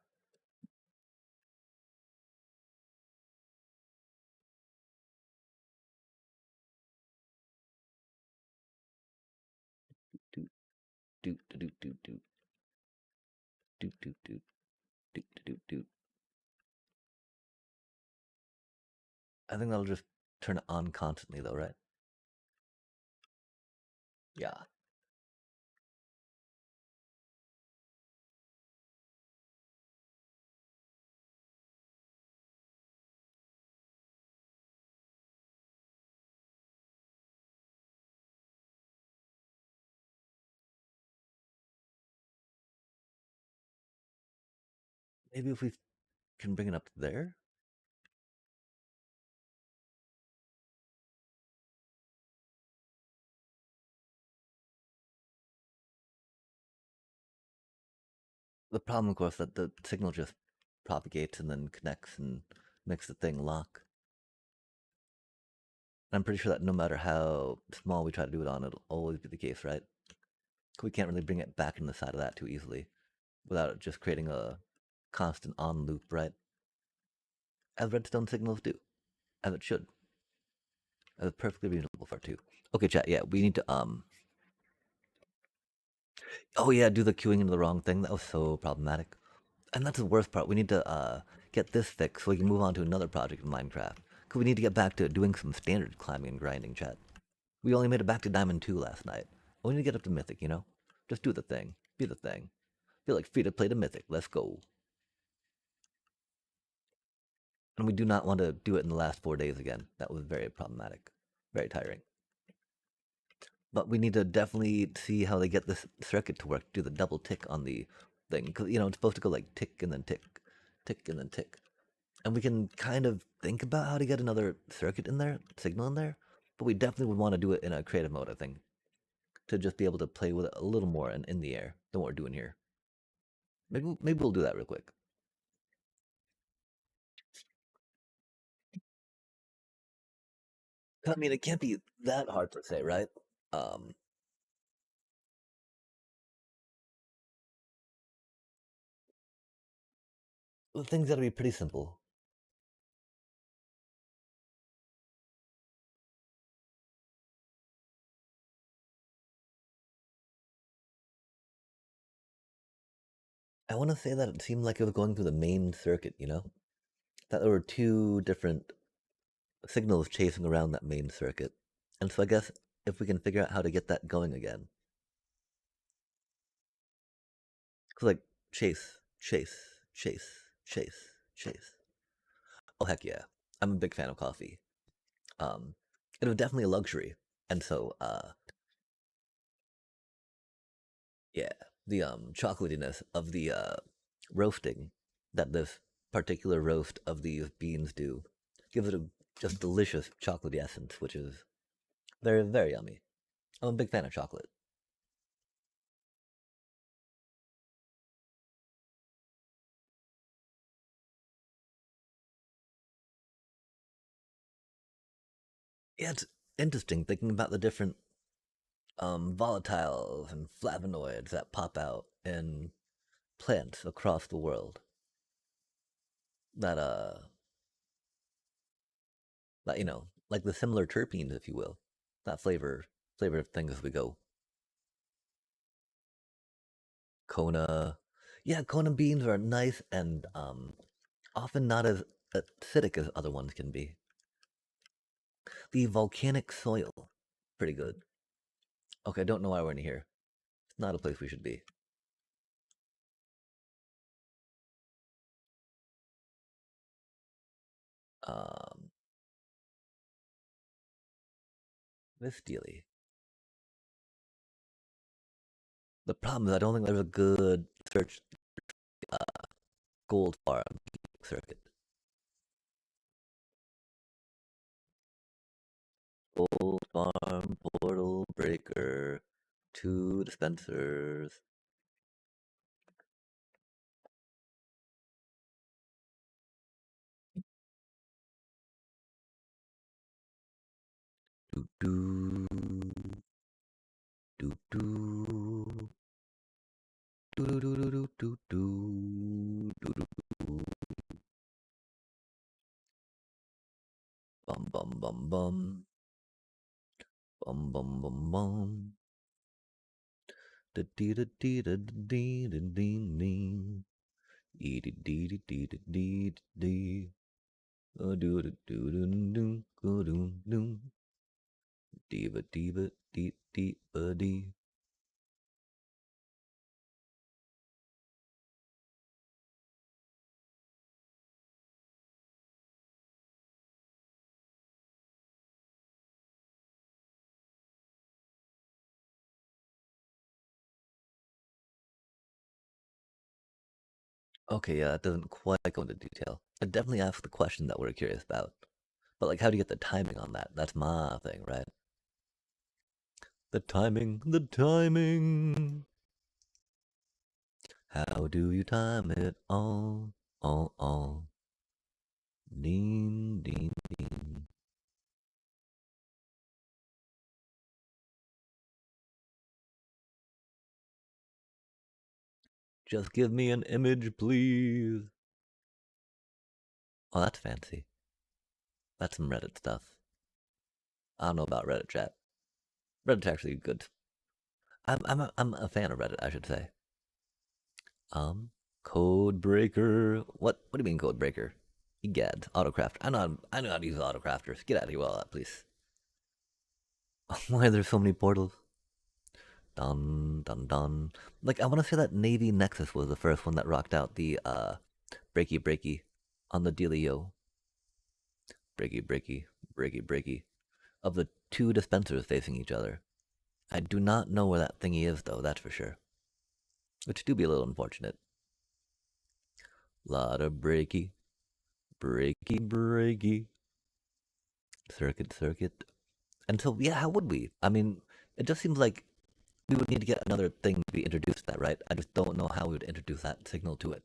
Doot doot doot doot doot doot doot doot doot doot doot. I think that'll just turn it on constantly, though, right? Yeah. Maybe if we can bring it up there. The problem, of course, that the signal just propagates and then connects and makes the thing lock. And I'm pretty sure that no matter how small we try to do it on, it'll always be the case, right? We can't really bring it back in the side of that too easily without it just creating a constant on loop, right? As redstone signals do, as it should. As perfectly reasonable for it too. Okay, chat, yeah, we need to oh yeah, do the queuing into the wrong thing. That was so problematic. And that's the worst part. We need to get this fixed so we can move on to another project in Minecraft. Because we need to get back to doing some standard climbing and grinding, chat. We only made it back to Diamond 2 last night. We need to get up to Mythic, you know? Just do the thing. Be the thing. Feel like free to play to Mythic. Let's go. And we do not want to do it in the last 4 days again. That was very problematic, very tiring. But we need to definitely see how they get this circuit to work. Do the double tick on the thing, because it's supposed to go like tick and then tick, tick and then tick. And we can kind of think about how to get another circuit in there, signal in there. But we definitely would want to do it in a creative mode, I think, to just be able to play with it a little more and in the air than what we're doing here. Maybe we'll do that real quick. I mean, it can't be that hard to say, right? Um, the things got to be pretty simple. I want to say that it seemed like it was going through the main circuit, that there were two different signals chasing around that main circuit. And so I guess if we can figure out how to get that going again. Cause like chase, chase, chase, chase, chase. Oh heck yeah. I'm a big fan of coffee. Um it was definitely a luxury. And so yeah, the chocolatiness of the roasting that this particular roast of these beans do gives it a just delicious chocolatey essence, which is very, very yummy. I'm a big fan of chocolate. Yeah, it's interesting thinking about the different volatiles and flavonoids that pop out in plants across the world. That like the similar terpenes, if you will, that flavor of things as we go. Kona, yeah, Kona beans are nice and often not as acidic as other ones can be. The volcanic soil, pretty good. Okay, I don't know why we're in here. It's not a place we should be. Um, Miss Steely. The problem is I don't think there's a good search gold farm circuit. Gold farm portal breaker, two dispensers. Do do do do do do do do do do do do. Bum bum bum bum bum bum bum bum. Da dee da dee da dee da dee dee. Dee dee dee dee dee dee dee dee. Do do do do do do do do. Diva diva dee dee dee. Okay, yeah, it doesn't quite go into detail. It definitely asks the question that we're curious about. But like how do you get the timing on that? That's my thing, right? The timing, the timing. How do you time it all? All. Ding, ding, ding. Just give me an image, please. Oh, that's fancy. That's some Reddit stuff. I don't know about Reddit chat. Reddit's actually good. I'm a fan of Reddit, I should say. Um, Code breaker. What do you mean code breaker? Egad, autocraft. I know how to use autocrafters. Get out of here with all that, please. Why are there so many portals? Dun dun dun. Like I want to say that Navy Nexus was the first one that rocked out the breaky breaky on the dealio. breaky, breaky, breaky, breaky. Of the two dispensers facing each other. I do not know where that thingy is, though, that's for sure. Which do be a little unfortunate. Lot of breaky, breaky, breaky. Circuit, circuit. And so, yeah, how would we? I mean, it just seems like we would need to get another thing to be introduced to that, right? I just don't know how we would introduce that signal to it.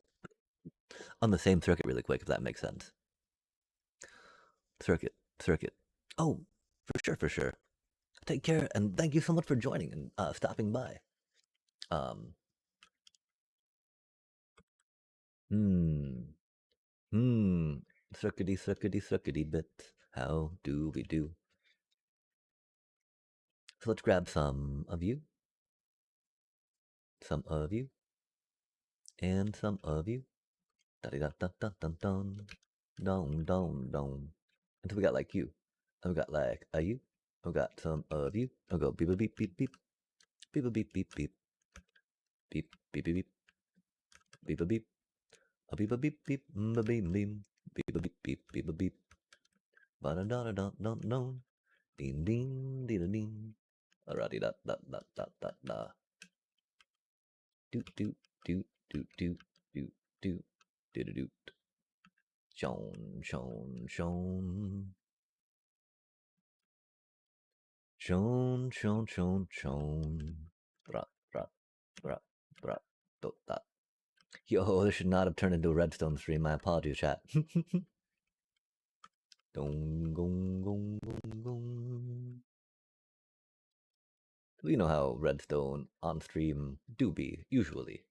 On the same circuit really quick, if that makes sense. Circuit, circuit. Oh, for sure, for sure. Take care, and thank you so much for joining and stopping by. Um, hmm, hmm. Circuity, circuity, circuity bit. How do we do? So let's grab some of you, and some of you. Da da da da da dun, dun dun dun. Until we got like you. And we got like a you. We got some of you. I'll go beep beep beep beep. Beep beep beep beep. Beep beep beep beep. Beep beep. A beep beep beep. Beep beep beep. Beep beep beep beep beep. Ba da da da da da. Ding ding ding ding. Alrighty da da da da da da. Doot doot doot doot doot doot doot doot doot. Shone shone shone. Shone shone shone shone. Bra bra bra bra. Do da. Yo, this should not have turned into a redstone stream. My apologies, chat. Dong gong gong gong gong. We know how redstone on stream do be, usually.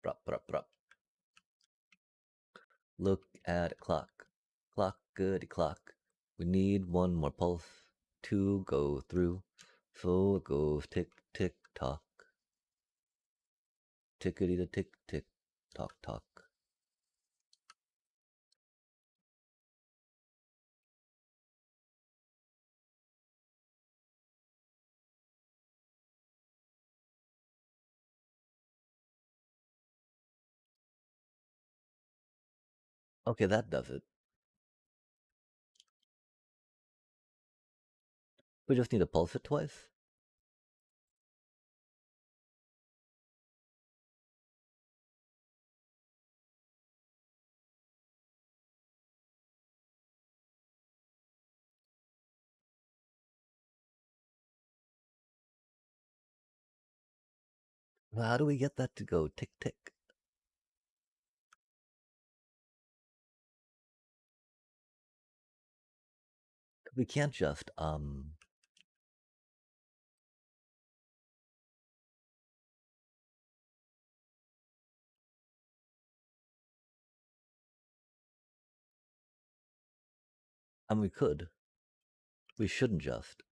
Brup, brup, brup. Look at a clock. Clock, goody clock. We need one more pulse to go through. So it goes tick, tick, tock. Tickety to tick, tick, tock, tock. Okay, that does it. We just need to pulse it twice. Well, how do we get that to go tick, tick? We can't just, and we could. We shouldn't just.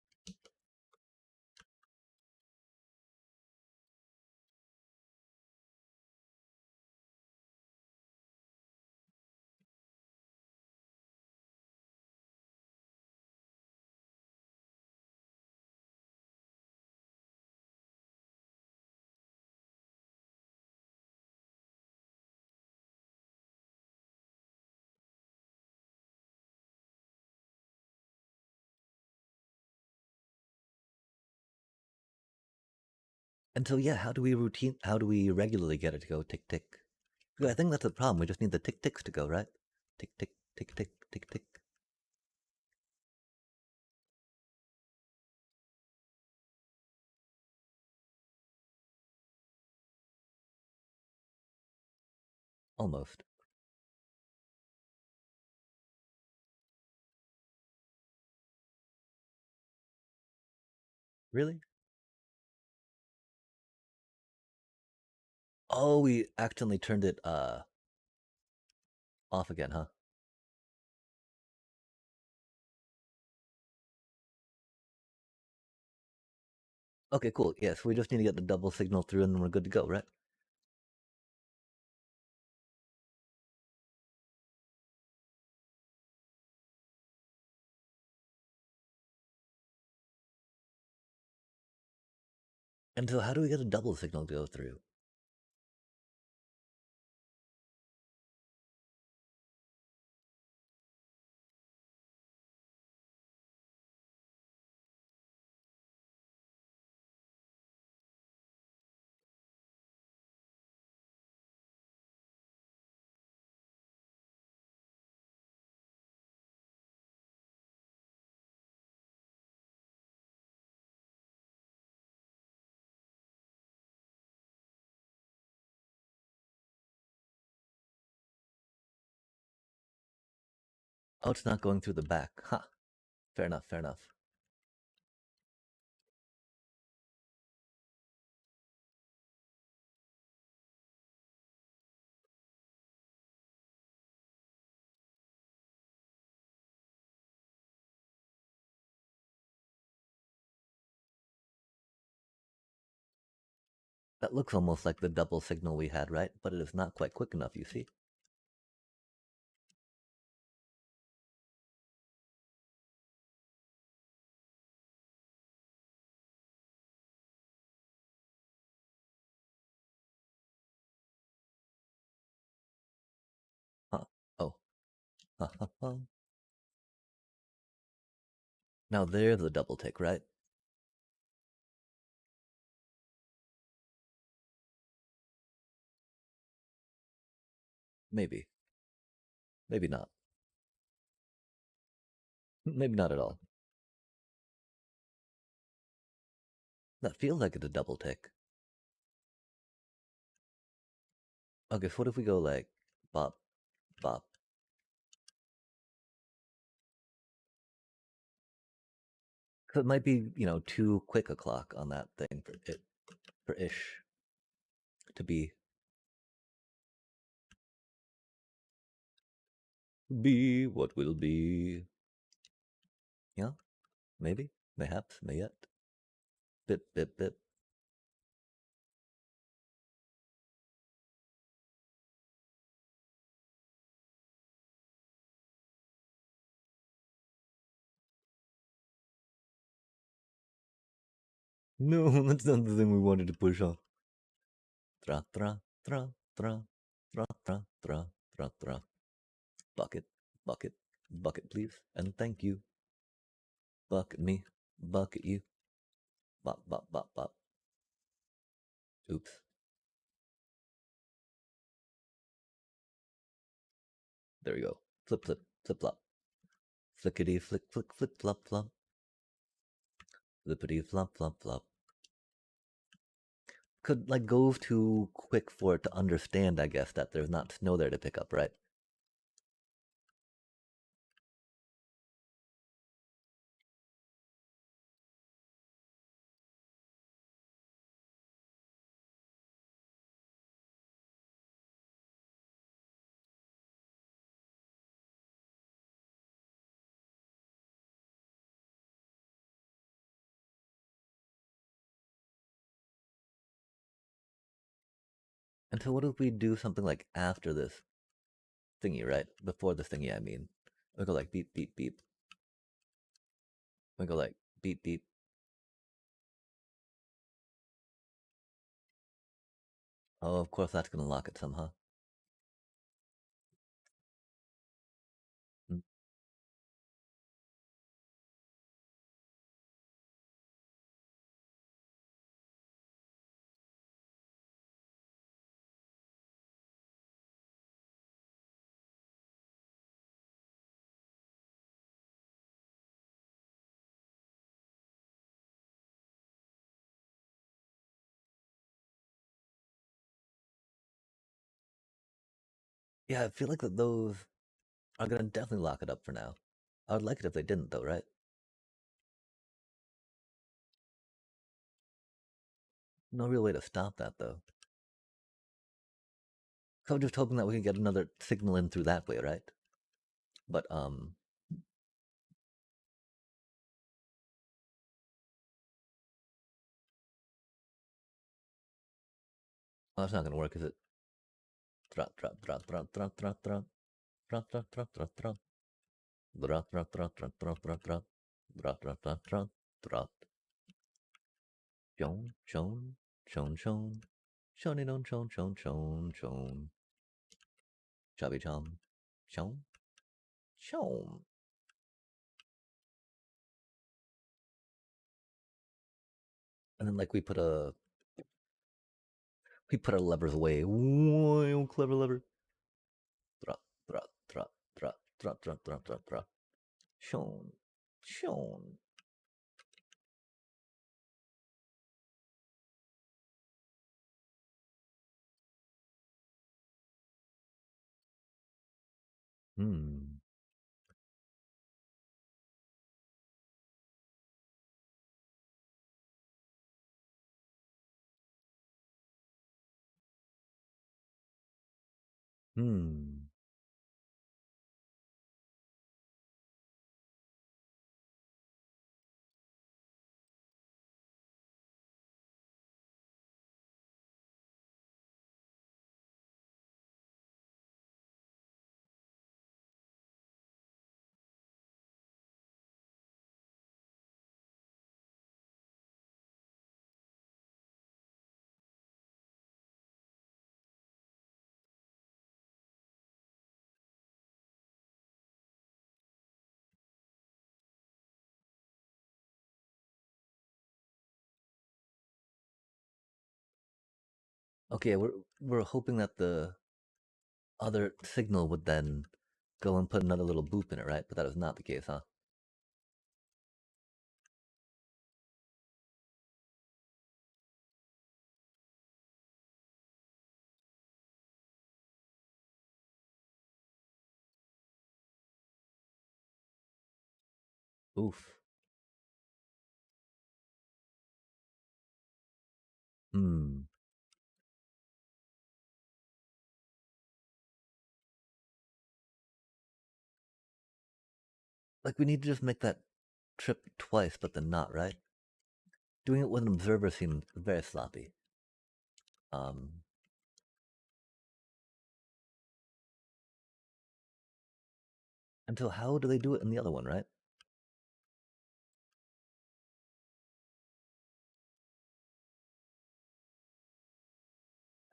And so, yeah, how do we regularly get it to go tick, tick? Because I think that's the problem. We just need the tick, ticks to go, right? Tick, tick, tick, tick, tick, tick. Almost. Really? Oh, we accidentally turned it, off again, huh? Okay, cool. Yes, we just need to get the double signal through and then we're good to go, right? And so how do we get a double signal to go through? Oh, it's not going through the back. Huh. Fair enough, fair enough. That looks almost like the double signal we had, right? But it is not quite quick enough, you see? Huh. Oh. Ha ha ha. Now there's a double tick, right? Maybe. Maybe not. Maybe not at all. That feels like it's a double tick. Okay, so what if we go like bop, bop? So it might be, too quick a clock on that thing for ish to be what will be. Yeah, maybe, mayhaps, may yet. Bip, bip, bip. No, that's not the thing we wanted to push off. Tra, tra, tra, tra, tra, tra, tra, tra, tra. Bucket, bucket, bucket, please, and thank you. Bucket me, bucket you. Bop, bop, bop, bop. Oops. There we go. Flip, flip, flip, flop. Flickety, flick, flick, flip, flop, flop. Flippity, flop, flop, flop. Could like go too quick for it to understand, I guess, that there's not snow there to pick up, right? And so what if we do something like after this thingy, right? Before the thingy, I mean. We go like beep, beep, beep. We go like beep, beep. Oh, of course that's gonna lock it somehow. Mm. Yeah, I feel like that those are gonna definitely lock it up for now. I would like it if they didn't, though, right? No real way to stop that, though. So I'm just hoping that we can get another signal in through that way, right? But well, that's not gonna work, is it? Drop, drop, drop, drop, drop, drop, drop, drop, drop, drop, drop, drop. Drop, drop, drop, drop, drop, drop, drop. Drop, drop, drop, drop, drop. Chon, chon, chon, chon. Shony don chon, chon, chon, chon. Chubby chom. Chon, chon. And then like we put our levers away. Whoa, clever lever. Drop, drop, drop, drop, drop, drop, drop, drop, drop. Chon, chon. Hmm. Hmm. Okay, we're hoping that the other signal would then go and put another little boop in it, right? But that is not the case, huh? Oof. Hmm. Like we need to just make that trip twice, but then not, right? Doing it with an observer seems very sloppy. Um, and so how do they do it in the other one, right?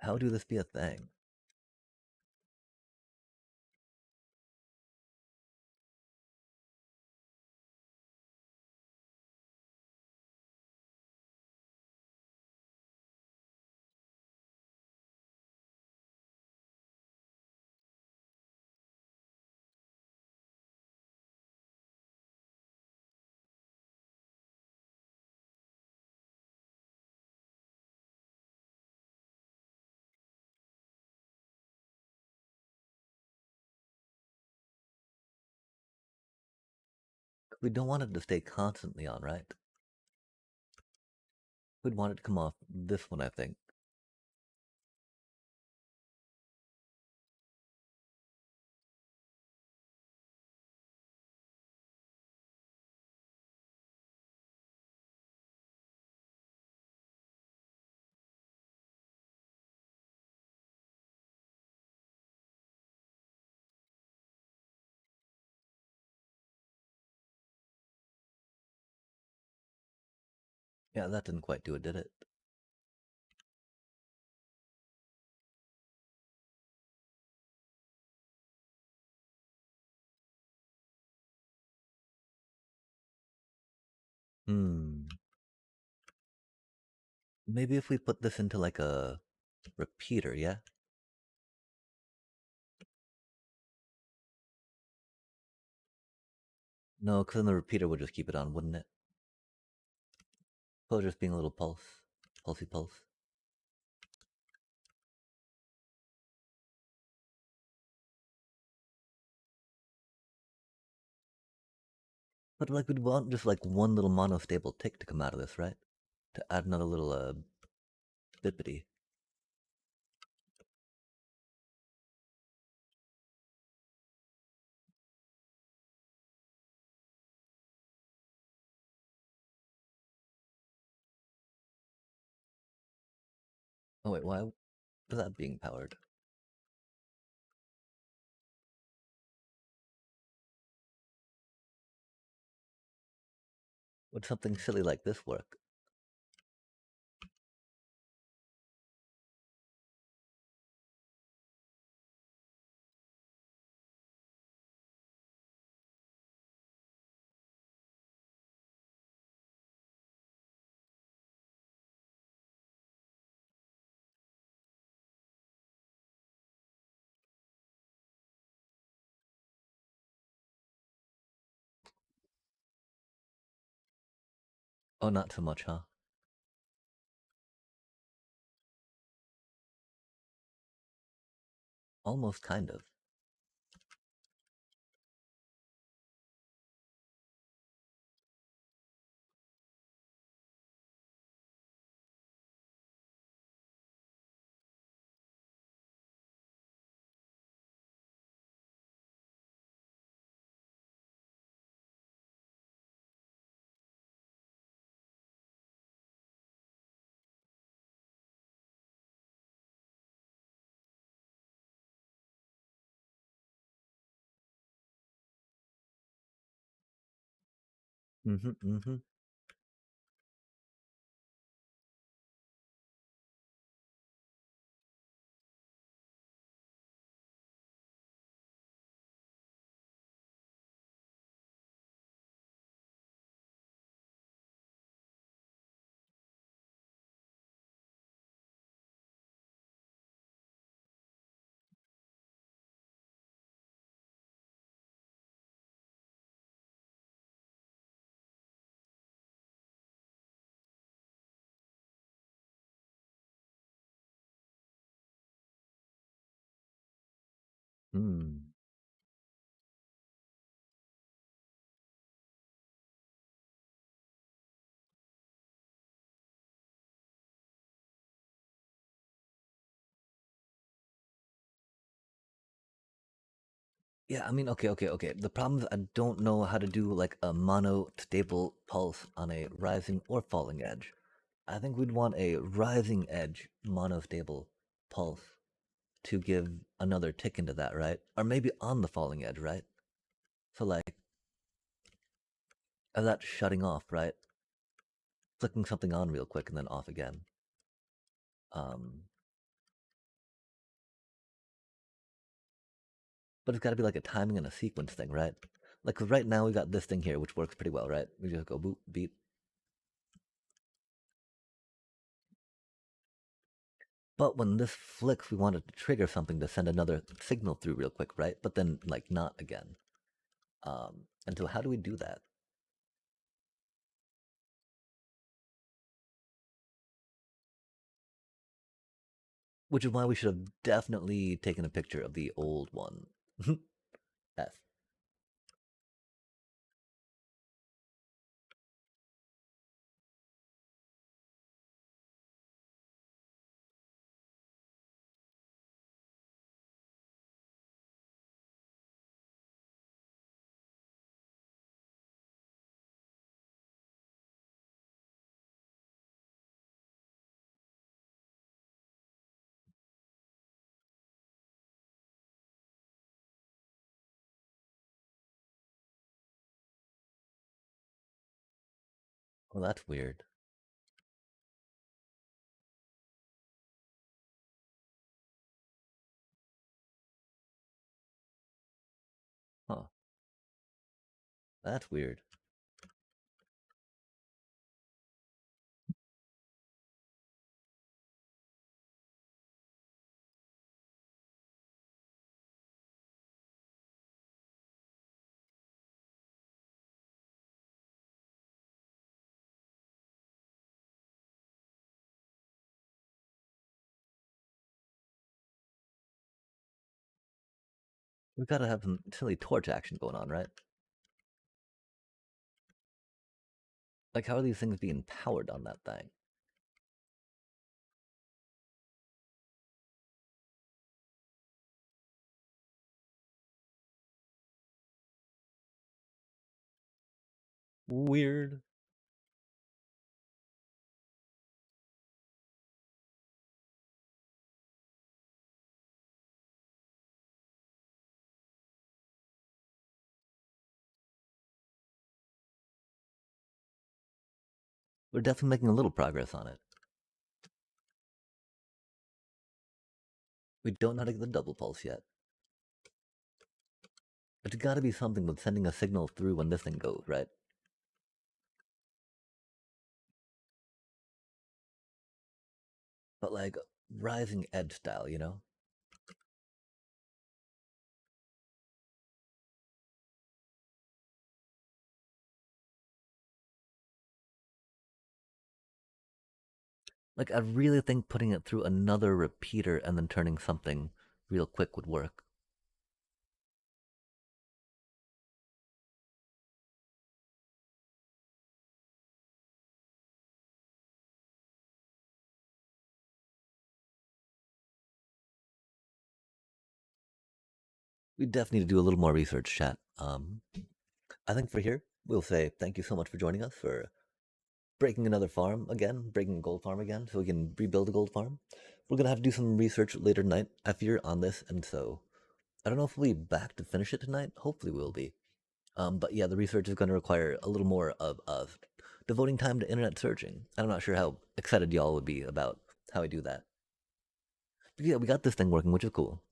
How do this be a thing? We don't want it to stay constantly on, right? We'd want it to come off this one, I think. Yeah, that didn't quite do it, did it? Hmm. Maybe if we put this into like a repeater, yeah? No, because then the repeater would just keep it on, wouldn't it? So just being a little pulse. Pulsey pulse. But like we'd want just like one little monostable tick to come out of this, right? To add another little bippity. Oh wait, why is that being powered? Would something silly like this work? Oh, not so much, huh? Almost kind of. Mm-hmm, mm-hmm. Hmm. Yeah, I mean, okay. The problem is I don't know how to do like a mono stable pulse on a rising or falling edge. I think we'd want a rising edge monostable pulse to give another tick into that, right? Or maybe on the falling edge, right? So like as that shutting off, right? Flicking something on real quick and then off again. Um, but it's got to be like a timing and a sequence thing, right? Like 'cause right now we got this thing here which works pretty well, right? We just go boop beep. But when this flicks, we wanted to trigger something to send another signal through real quick, right? But then like not again. And so how do we do that? Which is why we should have definitely taken a picture of the old one. F. Well, that's weird. Huh. That's weird. We've got to have some silly torch action going on, right? Like, how are these things being powered on that thing? Weird. We're definitely making a little progress on it. We don't know how to get the double pulse yet. It's got to be something with sending a signal through when this thing goes, right? But like rising edge style, you know? Like, I really think putting it through another repeater and then turning something real quick would work. We definitely need to do a little more research, chat. I think for here, we'll say thank you so much for joining us for breaking another farm again, breaking a gold farm again, so we can rebuild a gold farm. We're gonna have to do some research later tonight, I fear, on this, and so I don't know if we'll be back to finish it tonight. Hopefully, we'll be. But yeah, the research is going to require a little more of devoting time to internet searching. I'm not sure how excited y'all would be about how I do that. But yeah, we got this thing working, which is cool.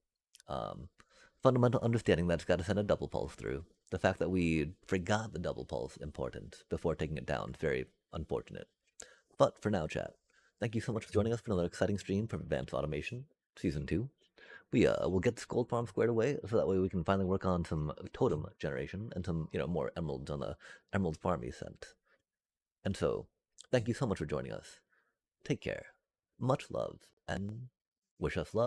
Um, Fundamental understanding that it's got to send a double pulse through. The fact that we forgot the double pulse important before taking it down is very unfortunate. But for now, chat, thank you so much for joining us for another exciting stream from Advanced Automation Season 2. We'll get this gold farm squared away so that way we can finally work on some totem generation and some, more emeralds on the emerald farm you sent. And so, thank you so much for joining us. Take care. Much love, and wish us luck.